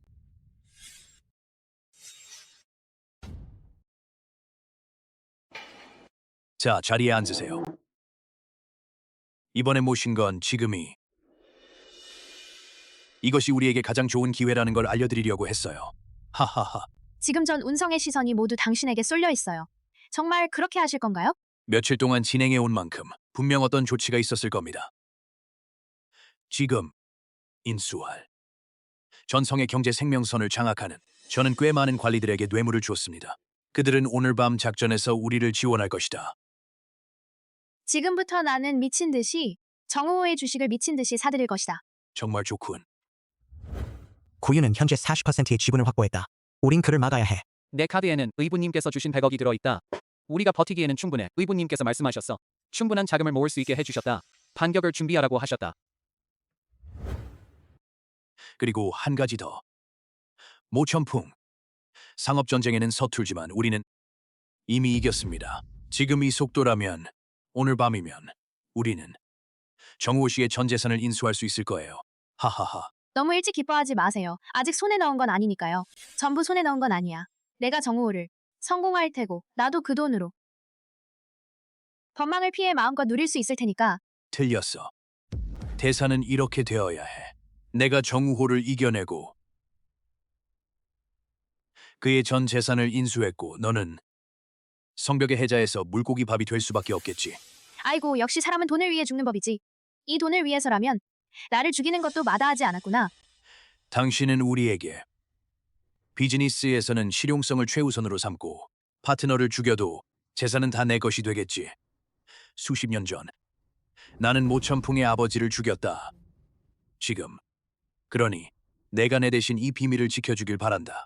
자, 자리에 앉으세요. 이번에 모신 건 이것이 우리에게 가장 좋은 기회라는 걸 알려드리려고 했어요. 하하하. 지금 전 운성의 시선이 모두 당신에게 쏠려 있어요. 정말 그렇게 하실 건가요? 며칠 동안 진행해 온 만큼 분명 어떤 조치가 있었을 겁니다. 지금 인수할 전성의 경제 생명선을 장악하는 저는 꽤 많은 관리들에게 뇌물을 주었습니다. 그들은 오늘 밤 작전에서 우리를 지원할 것이다. 지금부터 나는 미친 듯이 정우호의 주식을 미친 듯이 사들일 것이다. 정말 좋군. 구유는 현재 40%의 지분을 확보했다. 우린 그를 막아야 해. 내 카드에는 의부님께서 주신 100억이 들어있다. 우리가 버티기에는 충분해. 의부님께서 말씀하셨어. 충분한 자금을 모을 수 있게 해주셨다. 반격을 준비하라고 하셨다. 그리고 한 가지 더. 모천풍. 상업전쟁에는 서툴지만 우리는 이미 이겼습니다. 지금 이 속도라면 오늘 밤이면 우리는 정우호 씨의 전 재산을 인수할 수 있을 거예요. 하하하. 너무 일찍 기뻐하지 마세요. 아직 손에 넣은 건 아니니까요. 전부 손에 넣은 건 아니야. 내가 정우호를 성공할 테고 나도 그 돈으로 법망을 피해 마음껏 누릴 수 있을 테니까. 틀렸어. 대사는 이렇게 되어야 해. 내가 정우호를 이겨내고 그의 전 재산을 인수했고 너는 성벽의 해자에서 물고기 밥이 될 수밖에 없겠지. 아이고, 역시 사람은 돈을 위해 죽는 법이지. 이 돈을 위해서라면 나를 죽이는 것도 마다하지 않았구나. 당신은 우리에게 비즈니스에서는 실용성을 최우선으로 삼고 파트너를 죽여도 재산은 다 내 것이 되겠지. 수십 년 전 나는 모천풍의 아버지를 죽였다. 지금 그러니 내가 내 대신 이 비밀을 지켜주길 바란다.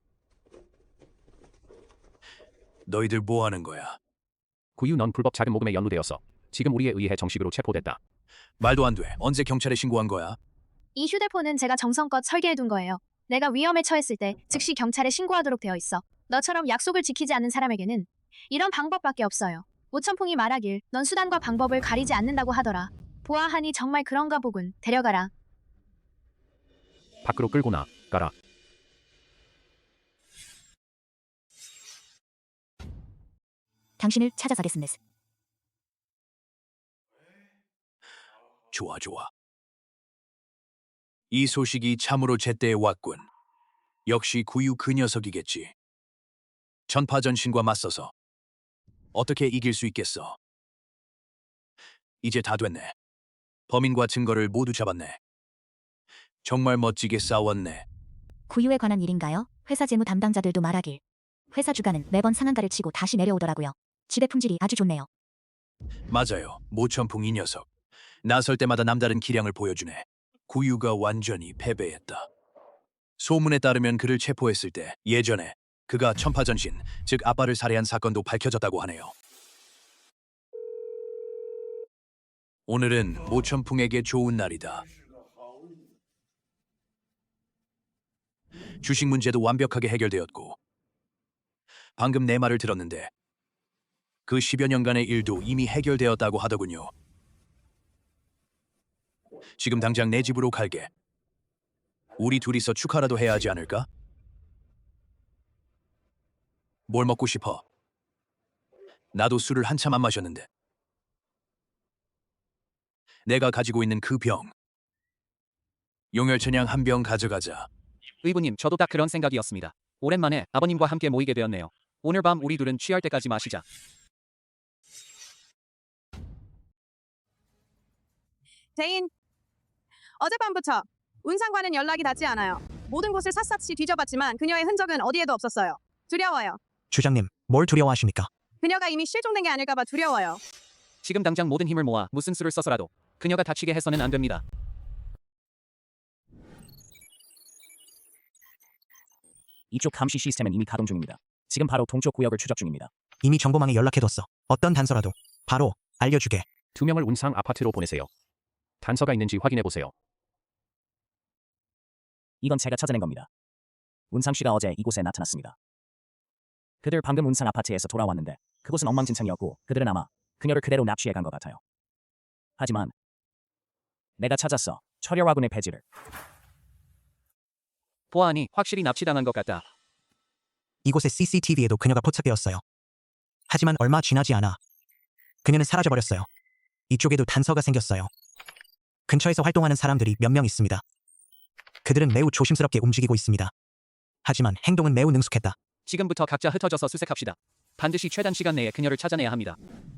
너희들 뭐 하는 거야? 구유 넌 불법 자금 모금에 연루되었어. 지금 우리에 의해 정식으로 체포됐다. 말도 안 돼. 언제 경찰에 신고한 거야? 이 휴대폰은 제가 정성껏 설계해둔 거예요. 내가 위험에 처했을 때 즉시 경찰에 신고하도록 되어 있어. 너처럼 약속을 지키지 않는 사람에게는 이런 방법밖에 없어요. 모천풍이 말하길 넌 수단과 방법을 가리지 않는다고 하더라. 보아하니 정말 그런가 보군. 데려가라. 밖으로 끌고 나가라. 당신을 찾아가겠습니다. 좋아. 이 소식이 참으로 제때에 왔군. 역시 구유 그 녀석이겠지. 전파전신과 맞서서 어떻게 이길 수 있겠어? 이제 다 됐네. 범인과 증거를 모두 잡았네. 정말 멋지게 싸웠네. 구유에 관한 일인가요? 회사 재무 담당자들도 말하길 회사 주가는 매번 상한가를 치고 다시 내려오더라고요. 지대 품질이 아주 좋네요. 맞아요. 모천풍 이 녀석. 나설 때마다 남다른 기량을 보여주네. 구유가 완전히 패배했다. 소문에 따르면 그를 체포했을 때 예전에 그가 천파전신, 즉 아빠를 살해한 사건도 밝혀졌다고 하네요. 오늘은 모천풍에게 좋은 날이다. 주식 문제도 완벽하게 해결되었고 방금 내 말을 들었는데 그 10여 년간의 일도 이미 해결되었다고 하더군요. 지금 당장 내 집으로 갈게. 우리 둘이서 축하라도 해야 하지 않을까? 뭘 먹고 싶어? 나도 술을 한참 안 마셨는데. 내가 가지고 있는 그 병. 용혈천양 한 병 가져가자. 의부님, 저도 딱 그런 생각이었습니다. 오랜만에 아버님과 함께 모이게 되었네요. 오늘 밤 우리 둘은 취할 때까지 마시자. 대인, 어젯밤부터 운상과는 연락이 닿지 않아요. 모든 곳을 샅샅이 뒤져봤지만 그녀의 흔적은 어디에도 없었어요. 두려워요. 주장님, 뭘 두려워하십니까? 그녀가 이미 실종된 게 아닐까 봐 두려워요. 지금 당장 모든 힘을 모아 무슨 수를 써서라도 그녀가 다치게 해서는 안 됩니다. 이쪽 감시 시스템은 이미 가동 중입니다. 지금 바로 동쪽 구역을 추적 중입니다. 이미 정보망에 연락해뒀어. 어떤 단서라도 바로 알려주게. 2명을 운상 아파트로 보내세요. 단서가 있는지 확인해 보세요. 이건 제가 찾아낸 겁니다. 운상 씨가 어제 이곳에 나타났습니다. 그들 방금 운상 아파트에서 돌아왔는데 그곳은 엉망진창이었고 그들은 아마 그녀를 그대로 납치해 간 것 같아요. 하지만 내가 찾았어. 철혈화군의 폐지를. 보아하니 확실히 납치당한 것 같다. 이곳의 CCTV에도 그녀가 포착되었어요. 하지만 얼마 지나지 않아 그녀는 사라져버렸어요. 이쪽에도 단서가 생겼어요. 근처에서 활동하는 사람들이 몇 명 있습니다. 그들은 매우 조심스럽게 움직이고 있습니다. 하지만 행동은 매우 능숙했다. 지금부터 각자 흩어져서 수색합시다. 반드시 최단 시간 내에 그녀를 찾아내야 합니다.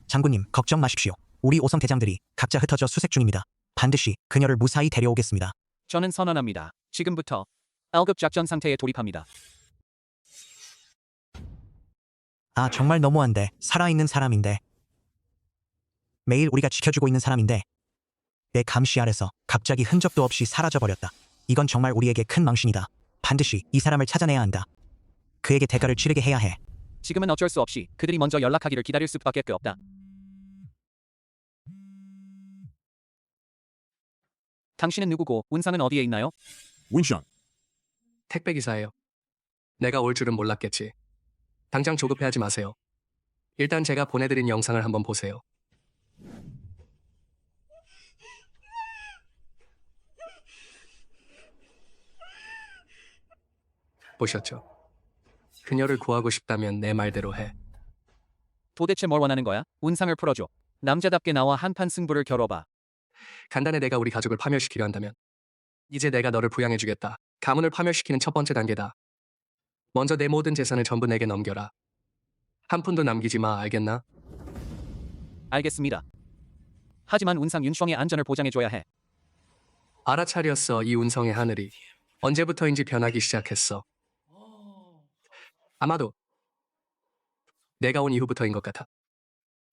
장군님, 걱정 마십시오. 우리 5성 대장들이 각자 흩어져 수색 중입니다. 반드시 그녀를 무사히 데려오겠습니다. 저는 선언합니다. 지금부터 1급 작전 상태에 돌입합니다. 아, 정말 너무한데. 살아있는 사람인데. 매일 우리가 지켜주고 있는 사람인데 내 감시 아래서 갑자기 흔적도 없이 사라져버렸다. 이건 정말 우리에게 큰 망신이다. 반드시 이 사람을 찾아내야 한다. 그에게 대가를 치르게 해야 해. 지금은 어쩔 수 없이 그들이 먼저 연락하기를 기다릴 수밖에 없다. 당신은 누구고 운상은 어디에 있나요? 운상. 택배기사예요. 내가 올 줄은 몰랐겠지. 당장 조급해하지 마세요. 일단 제가 보내드린 영상을 한번 보세요. 보셨죠? 그녀를 구하고 싶다면 내 말대로 해. 도대체 뭘 원하는 거야? 운상을 풀어줘. 남자답게 나와 한판 승부를 겨뤄봐. 간단해. 내가 우리 가족을 파멸시키려 한다면 이제 내가 너를 부양해주겠다. 가문을 파멸시키는 첫 번째 단계다. 먼저 내 모든 재산을 전부 내게 넘겨라. 한 푼도 남기지 마. 알겠나? 알겠습니다. 하지만 운상 윤슈엉의 안전을 보장해줘야 해. 알아차렸어. 이 운성의 하늘이 언제부터인지 변하기 시작했어. 아마도 내가 온 이후부터인 것 같아.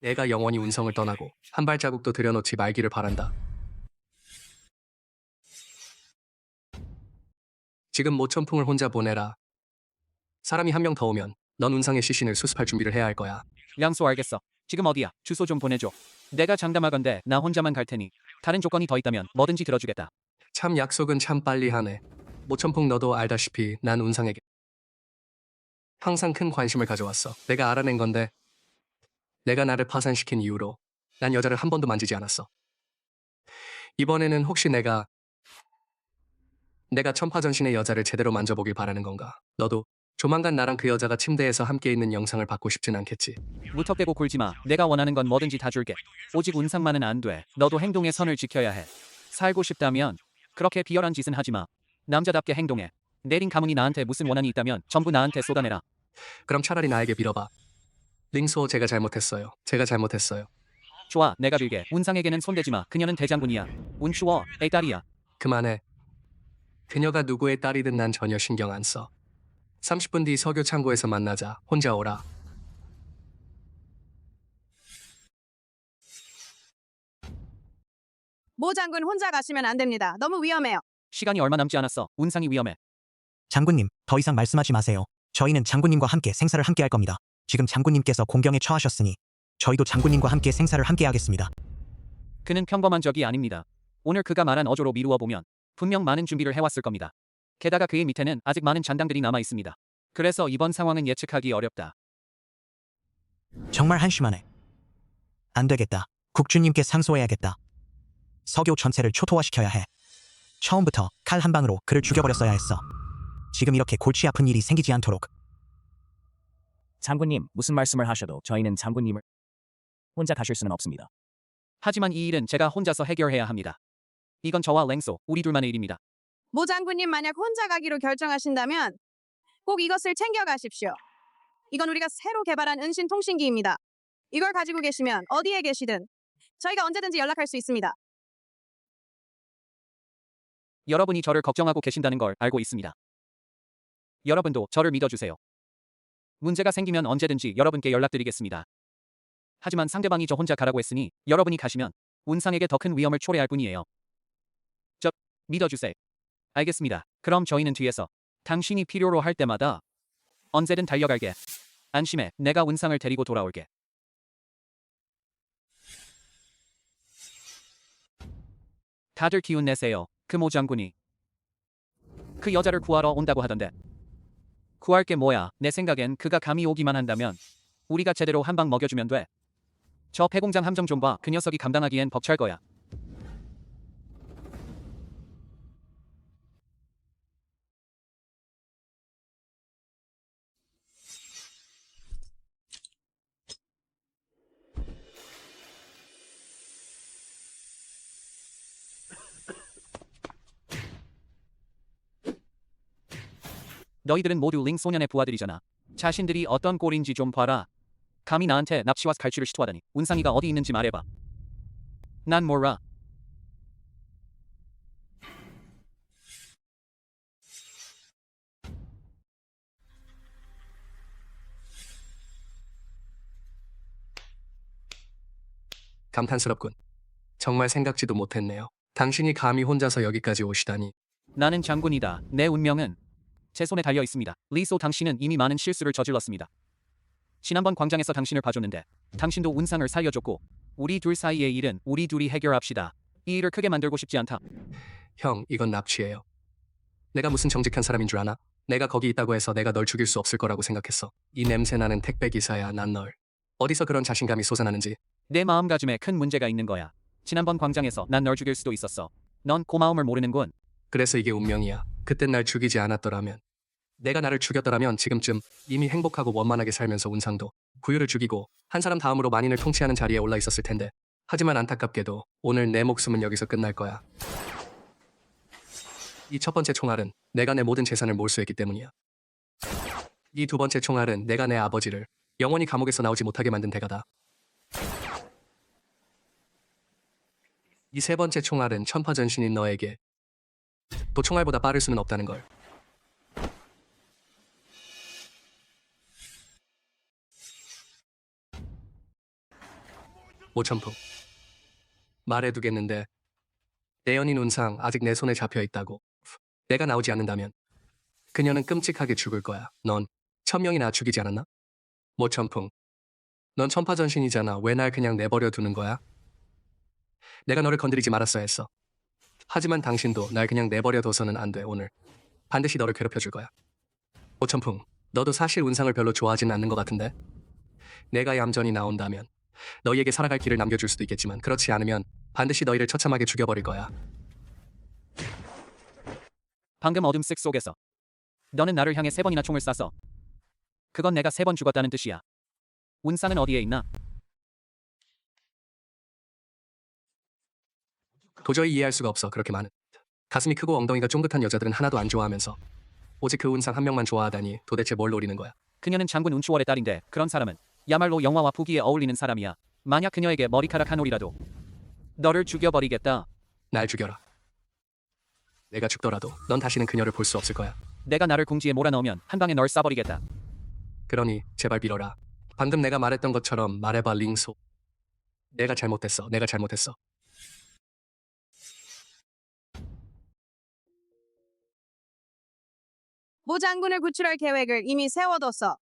내가 영원히 운성을 떠나고 한 발자국도 들여놓지 말기를 바란다. 지금 모천풍을 혼자 보내라. 사람이 한 명 더 오면 넌 운상의 시신을 수습할 준비를 해야 할 거야. 량소 알겠어. 지금 어디야? 주소 좀 보내줘. 내가 장담하건대 나 혼자만 갈 테니 다른 조건이 더 있다면 뭐든지 들어주겠다. 참 약속은 참 빨리 하네. 모천풍 너도 알다시피 난 운상에게 항상 큰 관심을 가져왔어. 내가 알아낸 건데 내가 나를 파산시킨 이후로 난 여자를 한 번도 만지지 않았어. 이번에는 혹시 내가 천파전신의 여자를 제대로 만져보길 바라는 건가? 너도 조만간 나랑 그 여자가 침대에서 함께 있는 영상을 받고 싶진 않겠지? 무턱대고 굴지 마. 내가 원하는 건 뭐든지 다 줄게. 오직 운상만은 안 돼. 너도 행동의 선을 지켜야 해. 살고 싶다면 그렇게 비열한 짓은 하지 마. 남자답게 행동해. 내린 가문이 나한테 무슨 원한이 있다면 전부 나한테 쏟아내라. 그럼 차라리 나에게 빌어봐. 링소, 제가 잘못했어요. 제가 잘못했어요. 좋아, 내가 빌게. 운상에게는 손대지 마. 그녀는 대장군이야. 운추워, 애 딸이야. 그만해. 그녀가 누구의 딸이든 난 전혀 신경 안 써. 30분 뒤 석유 창고에서 만나자. 혼자 오라. 모 장군 혼자 가시면 안 됩니다. 너무 위험해요. 시간이 얼마 남지 않았어. 운상이 위험해. 장군님, 더 이상 말씀하지 마세요. 저희는 장군님과 함께 생사를 함께 할 겁니다. 지금 장군님께서 공경에 처하셨으니 저희도 장군님과 함께 생사를 함께 하겠습니다. 그는 평범한 적이 아닙니다. 오늘 그가 말한 어조로 미루어 보면 분명 많은 준비를 해왔을 겁니다. 게다가 그의 밑에는 아직 많은 잔당들이 남아 있습니다. 그래서 이번 상황은 예측하기 어렵다. 정말 한심하네. 안 되겠다. 국주님께 상소해야겠다. 서교 전체를 초토화시켜야 해. 처음부터 칼 한 방으로 그를 죽여버렸어야 했어. 지금 이렇게 골치 아픈 일이 생기지 않도록. 장군님, 무슨 말씀을 하셔도 저희는 장군님을 혼자 가실 수는 없습니다. 하지만 이 일은 제가 혼자서 해결해야 합니다. 이건 저와 랭소, 우리 둘만의 일입니다. 모 장군님 만약 혼자 가기로 결정하신다면 꼭 이것을 챙겨가십시오. 이건 우리가 새로 개발한 은신 통신기입니다. 이걸 가지고 계시면 어디에 계시든 저희가 언제든지 연락할 수 있습니다. 여러분이 저를 걱정하고 계신다는 걸 알고 있습니다. 여러분도 저를 믿어주세요. 문제가 생기면 언제든지 여러분께 연락드리겠습니다. 하지만 상대방이 저 혼자 가라고 했으니 여러분이 가시면 운상에게 더 큰 위험을 초래할 뿐이에요. 저 믿어주세요. 알겠습니다. 그럼 저희는 뒤에서 당신이 필요로 할 때마다 언제든 달려갈게. 안심해. 내가 운상을 데리고 돌아올게. 다들 기운 내세요. 그 모 장군이 그 여자를 구하러 온다고 하던데. 구할 게 뭐야? 내 생각엔 그가 감히 오기만 한다면 우리가 제대로 한 방 먹여주면 돼. 저 폐공장 함정 좀 봐. 그 녀석이 감당하기엔 벅찰 거야. 너희들은 모두 링 소년의 부하들이잖아. 자신들이 어떤 꼴인지 좀 봐라. 감히 나한테 납치와 갈취를 시도하다니. 운상이가 어디 있는지 말해봐. 난 몰라. 감탄스럽군. 정말 생각지도 못했네요. 당신이 감히 혼자서 여기까지 오시다니. 나는 장군이다. 내 운명은 제 손에 달려 있습니다. 리소 당신은 이미 많은 실수를 저질렀습니다. 지난번 광장에서 당신을 봐줬는데 당신도 운상을 살려줬고 우리 둘 사이의 일은 우리 둘이 해결합시다. 이 일을 크게 만들고 싶지 않다. 형, 이건 납치예요. 내가 무슨 정직한 사람인 줄 아나? 내가 거기 있다고 해서 내가 널 죽일 수 없을 거라고 생각했어. 이 냄새나는 택배 기사야, 난 널. 어디서 그런 자신감이 솟아나는지. 내 마음가짐에 큰 문제가 있는 거야. 지난번 광장에서 난 널 죽일 수도 있었어. 넌 고마움을 모르는군. 그래서 이게 운명이야. 그땐 날 죽이지 않았더라면, 내가 나를 죽였더라면 지금쯤 이미 행복하고 원만하게 살면서 운상도 구유를 죽이고 한 사람 다음으로 만인을 통치하는 자리에 올라 있었을 텐데. 하지만 안타깝게도 오늘 내 목숨은 여기서 끝날 거야. 이 첫 번째 총알은 내가 내 모든 재산을 몰수했기 때문이야. 이 두 번째 총알은 내가 내 아버지를 영원히 감옥에서 나오지 못하게 만든 대가다. 이 세 번째 총알은 천파전신인 너에게 또 총알보다 빠를 수는 없다는 걸. 오천풍. 말해두겠는데 내 연인 운상 아직 내 손에 잡혀 있다고. 내가 나오지 않는다면 그녀는 끔찍하게 죽을 거야. 넌 1000명이나 죽이지 않았나? 모천풍. 넌 천파전신이잖아. 왜 날 그냥 내버려 두는 거야? 내가 너를 건드리지 말았어야 했어. 하지만 당신도 날 그냥 내버려 둬서는 안 돼. 오늘 반드시 너를 괴롭혀줄 거야. 오천풍. 너도 사실 운상을 별로 좋아하지는 않는 것 같은데? 내가 얌전히 나온다면 너희에게 살아갈 길을 남겨줄 수도 있겠지만 그렇지 않으면 반드시 너희를 처참하게 죽여버릴 거야. 방금 어둠색 속에서 너는 나를 향해 3번이나 총을 쐈어. 그건 내가 3번 죽었다는 뜻이야. 운상은 어디에 있나? 도저히 이해할 수가 없어. 그렇게 많은 가슴이 크고 엉덩이가 쫑긋한 여자들은 하나도 안 좋아하면서 오직 그 운상 한 명만 좋아하다니 도대체 뭘 노리는 거야? 그녀는 장군 운추월의 딸인데 그런 사람은 야말로 영화와 부기에 어울리는 사람이야. 만약 그녀에게 머리카락 한 올이라도 너를 죽여버리겠다. 날 죽여라. 내가 죽더라도 넌 다시는 그녀를 볼 수 없을 거야. 내가 나를 궁지에 몰아넣으면 한 방에 널 쏴버리겠다. 그러니 제발 빌어라. 방금 내가 말했던 것처럼 말해봐, 링소. 내가 잘못했어. 내가 잘못했어. 모 장군을 구출할 계획을 이미 세워뒀어.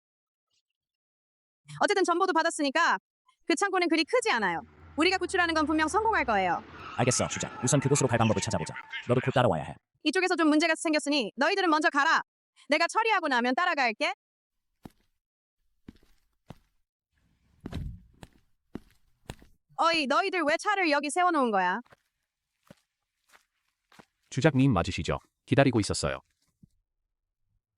어쨌든 정보도 받았으니까 그 창고는 그리 크지 않아요. 우리가 구출하는 건 분명 성공할 거예요. 알겠어, 주작. 우선 그곳으로 갈 방법을 찾아보자. 너도 곧 따라와야 해. 이쪽에서 좀 문제가 생겼으니 너희들은 먼저 가라. 내가 처리하고 나면 따라갈게. 어이, 너희들 왜 차를 여기 세워놓은 거야? 주작님 맞으시죠? 기다리고 있었어요.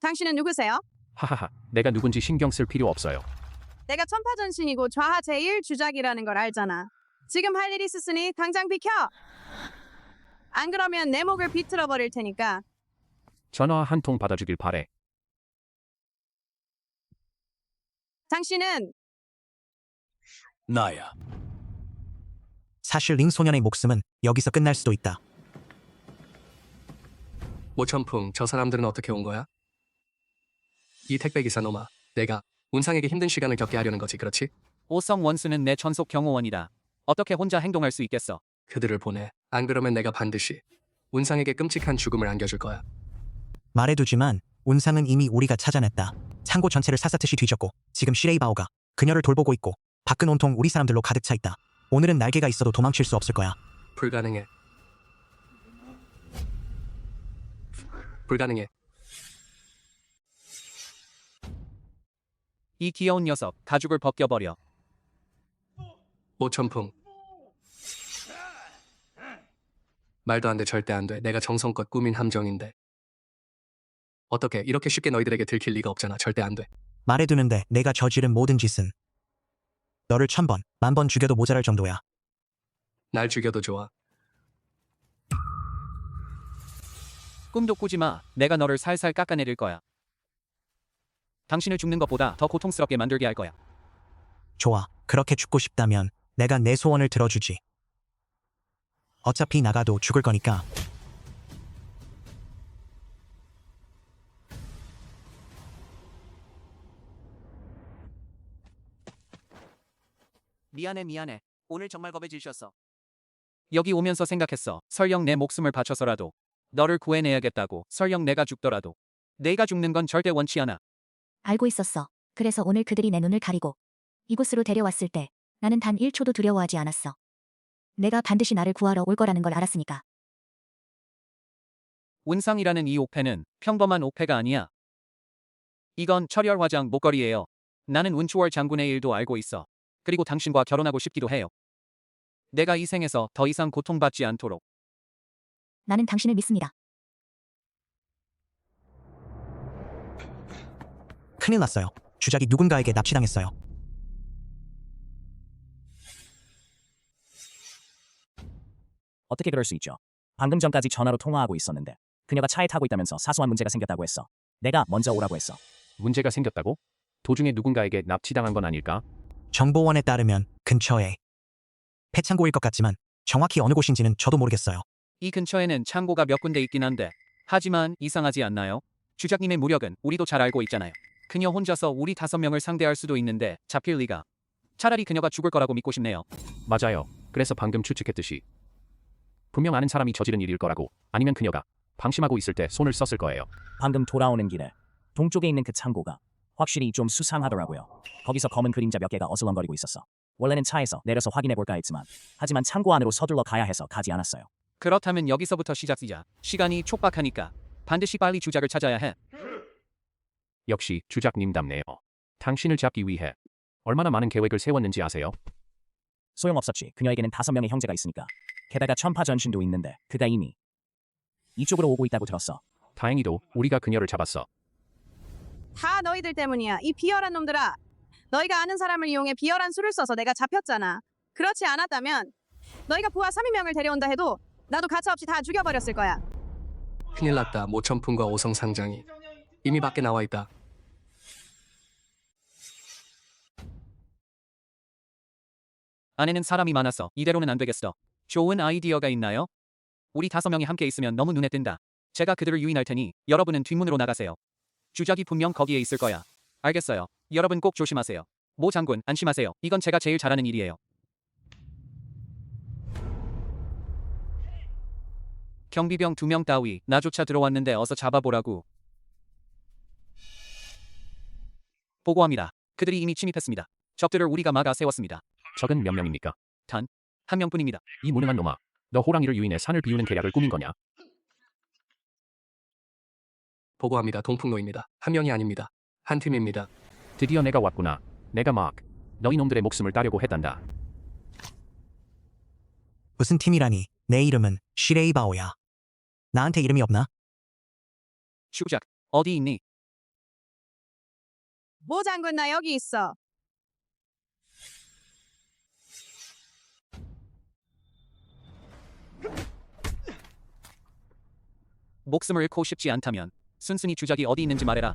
당신은 누구세요? 하하하, 내가 누군지 신경 쓸 필요 없어요. 내가 천파전신이고 좌하 제1주작이라는 걸 알잖아. 지금 할 일 있으니 당장 비켜. 안 그러면 내 목을 비틀어 버릴 테니까. 전화 한 통 받아주길 바래. 당신은 나야. 사실 링 소년의 목숨은 여기서 끝날 수도 있다. 모천풍, 저 사람들은 어떻게 온 거야? 이 택배기사 놈아, 내가 운상에게 힘든 시간을 겪게 하려는 거지, 그렇지? 오성 원수는 내 전속 경호원이다. 어떻게 혼자 행동할 수 있겠어? 그들을 보내. 안 그러면 내가 반드시 운상에게 끔찍한 죽음을 안겨줄 거야. 말해두지만 운상은 이미 우리가 찾아냈다. 창고 전체를 사사트시 뒤졌고 지금 시레이바오가 그녀를 돌보고 있고 밖은 온통 우리 사람들로 가득 차 있다. 오늘은 날개가 있어도 도망칠 수 없을 거야. 불가능해. 불가능해. 이 귀여운 녀석 가죽을 벗겨버려. 오천풍. 말도 안 돼, 절대 안 돼. 내가 정성껏 꾸민 함정인데. 어떻게 이렇게 쉽게 너희들에게 들킬 리가 없잖아. 절대 안 돼. 말해두는데 내가 저지른 모든 짓은 너를 1000번, 10,000번 죽여도 모자랄 정도야. 날 죽여도 좋아. 꿈도 꾸지 마. 내가 너를 살살 깎아내릴 거야. 당신을 죽는 것보다 더 고통스럽게 만들게 할 거야. 좋아. 그렇게 죽고 싶다면 내가 내 소원을 들어주지. 어차피 나가도 죽을 거니까. 미안해. 오늘 정말 겁에 지셨어. 여기 오면서 생각했어. 설령 내 목숨을 바쳐서라도 너를 구해내야겠다고. 설령 내가 죽더라도. 내가 죽는 건 절대 원치 않아. 알고 있었어. 그래서 오늘 그들이 내 눈을 가리고 이곳으로 데려왔을 때 나는 단 1초도 두려워하지 않았어. 내가 반드시 나를 구하러 올 거라는 걸 알았으니까. 운상이라는 이 옥패는 평범한 옥패가 아니야. 이건 철혈 화장 목걸이에요. 나는 운추월 장군의 일도 알고 있어. 그리고 당신과 결혼하고 싶기도 해요. 내가 이 생에서 더 이상 고통받지 않도록. 나는 당신을 믿습니다. 큰일 났어요. 주작이 누군가에게 납치당했어요. 어떻게 그럴 수 있죠? 방금 전까지 전화로 통화하고 있었는데 그녀가 차에 타고 있다면서 사소한 문제가 생겼다고 했어. 내가 먼저 오라고 했어. 문제가 생겼다고? 도중에 누군가에게 납치당한 건 아닐까? 정보원에 따르면 근처에 폐창고일 것 같지만 정확히 어느 곳인지는 저도 모르겠어요. 이 근처에는 창고가 몇 군데 있긴 한데 하지만 이상하지 않나요? 주작님의 무력은 우리도 잘 알고 있잖아요. 그녀 혼자서 우리 5명을 상대할 수도 있는데 잡힐 리가. 차라리 그녀가 죽을 거라고 믿고 싶네요. 맞아요. 그래서 방금 추측했듯이 분명 아는 사람이 저지른 일일 거라고. 아니면 그녀가 방심하고 있을 때 손을 썼을 거예요. 방금 돌아오는 길에 동쪽에 있는 그 창고가 확실히 좀 수상하더라고요. 거기서 검은 그림자 몇 개가 어슬렁거리고 있었어. 원래는 차에서 내려서 확인해볼까 했지만 하지만 창고 안으로 서둘러 가야 해서 가지 않았어요. 그렇다면 여기서부터 시작이자. 시간이 촉박하니까 반드시 빨리 주작을 찾아야 해. 역시 주작님답네요. 당신을 잡기 위해 얼마나 많은 계획을 세웠는지 아세요? 소용없었지. 그녀에게는 5명의 형제가 있으니까. 게다가 천파 전신도 있는데 그가 이미 이쪽으로 오고 있다고 들었어. 다행히도 우리가 그녀를 잡았어. 다 너희들 때문이야. 이 비열한 놈들아. 너희가 아는 사람을 이용해 비열한 수를 써서 내가 잡혔잖아. 그렇지 않았다면 너희가 부하 3인명을 데려온다 해도 나도 가차없이 다 죽여버렸을 거야. 큰일 났다. 모천풍과 오성 상장이 이미 밖에 나와 있다. 안에는 사람이 많아서 이대로는 안 되겠어. 좋은 아이디어가 있나요? 우리 5명이 함께 있으면 너무 눈에 띈다. 제가 그들을 유인할 테니 여러분은 뒷문으로 나가세요. 주작이 분명 거기에 있을 거야. 알겠어요. 여러분 꼭 조심하세요. 모 장군, 안심하세요. 이건 제가 제일 잘하는 일이에요. 경비병 2명 따위 나조차 들어왔는데 어서 잡아보라고. 보고합니다. 그들이 이미 침입했습니다. 적들을 우리가 막아 세웠습니다. 적은 몇 명입니까? 단, 1명뿐입니다. 이 무능한 놈아. 너 호랑이를 유인해 산을 비우는 계략을 꾸민 거냐? 보고합니다. 동풍로입니다. 한 명이 아닙니다. 한 팀입니다. 드디어 내가 왔구나. 내가 막 너희 놈들의 목숨을 따려고 했단다. 무슨 팀이라니. 내 이름은 시레이바오야. 나한테 이름이 없나? 주작, 어디 있니? 모 장군 나 여기 있어. 목숨을 잃고 싶지 않다면 순순히 주작이 어디 있는지 말해라.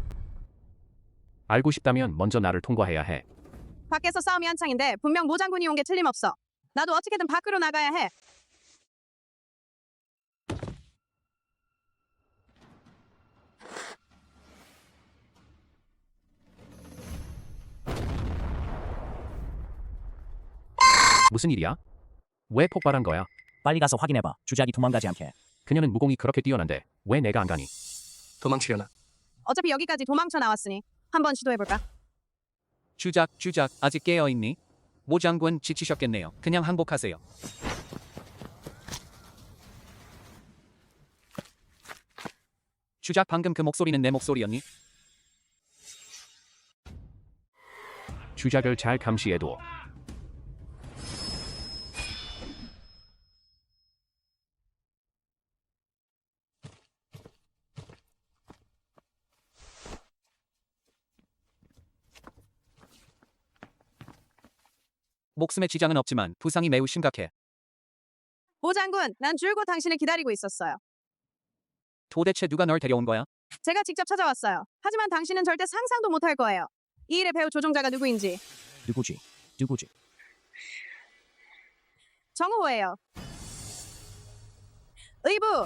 알고 싶다면 먼저 나를 통과해야 해. 밖에서 싸움이 한창인데 분명 모 장군이 온 게 틀림없어. 나도 어떻게든 밖으로 나가야 해. 무슨 일이야? 왜 폭발한 거야? 빨리 가서 확인해봐. 주작이 도망가지 않게. 그녀는 무공이 그렇게 뛰어난데 왜 내가 안 가니? 도망치려나? 어차피 여기까지 도망쳐 나왔으니 한번 시도해볼까? 주작, 아직 깨어있니? 모 장군 지치셨겠네요. 그냥 항복하세요. 주작 방금 그 목소리는 내 목소리였니? 주작을 잘 감시해둬. 목숨에 지장은 없지만 부상이 매우 심각해. 오 장군, 난 줄곧 당신을 기다리고 있었어요. 도대체 누가 널 데려온 거야? 제가 직접 찾아왔어요. 하지만 당신은 절대 상상도 못할 거예요. 이 일의 배후 조종자가 누구인지. 누구지? 누구지? 정우호예요. 의부,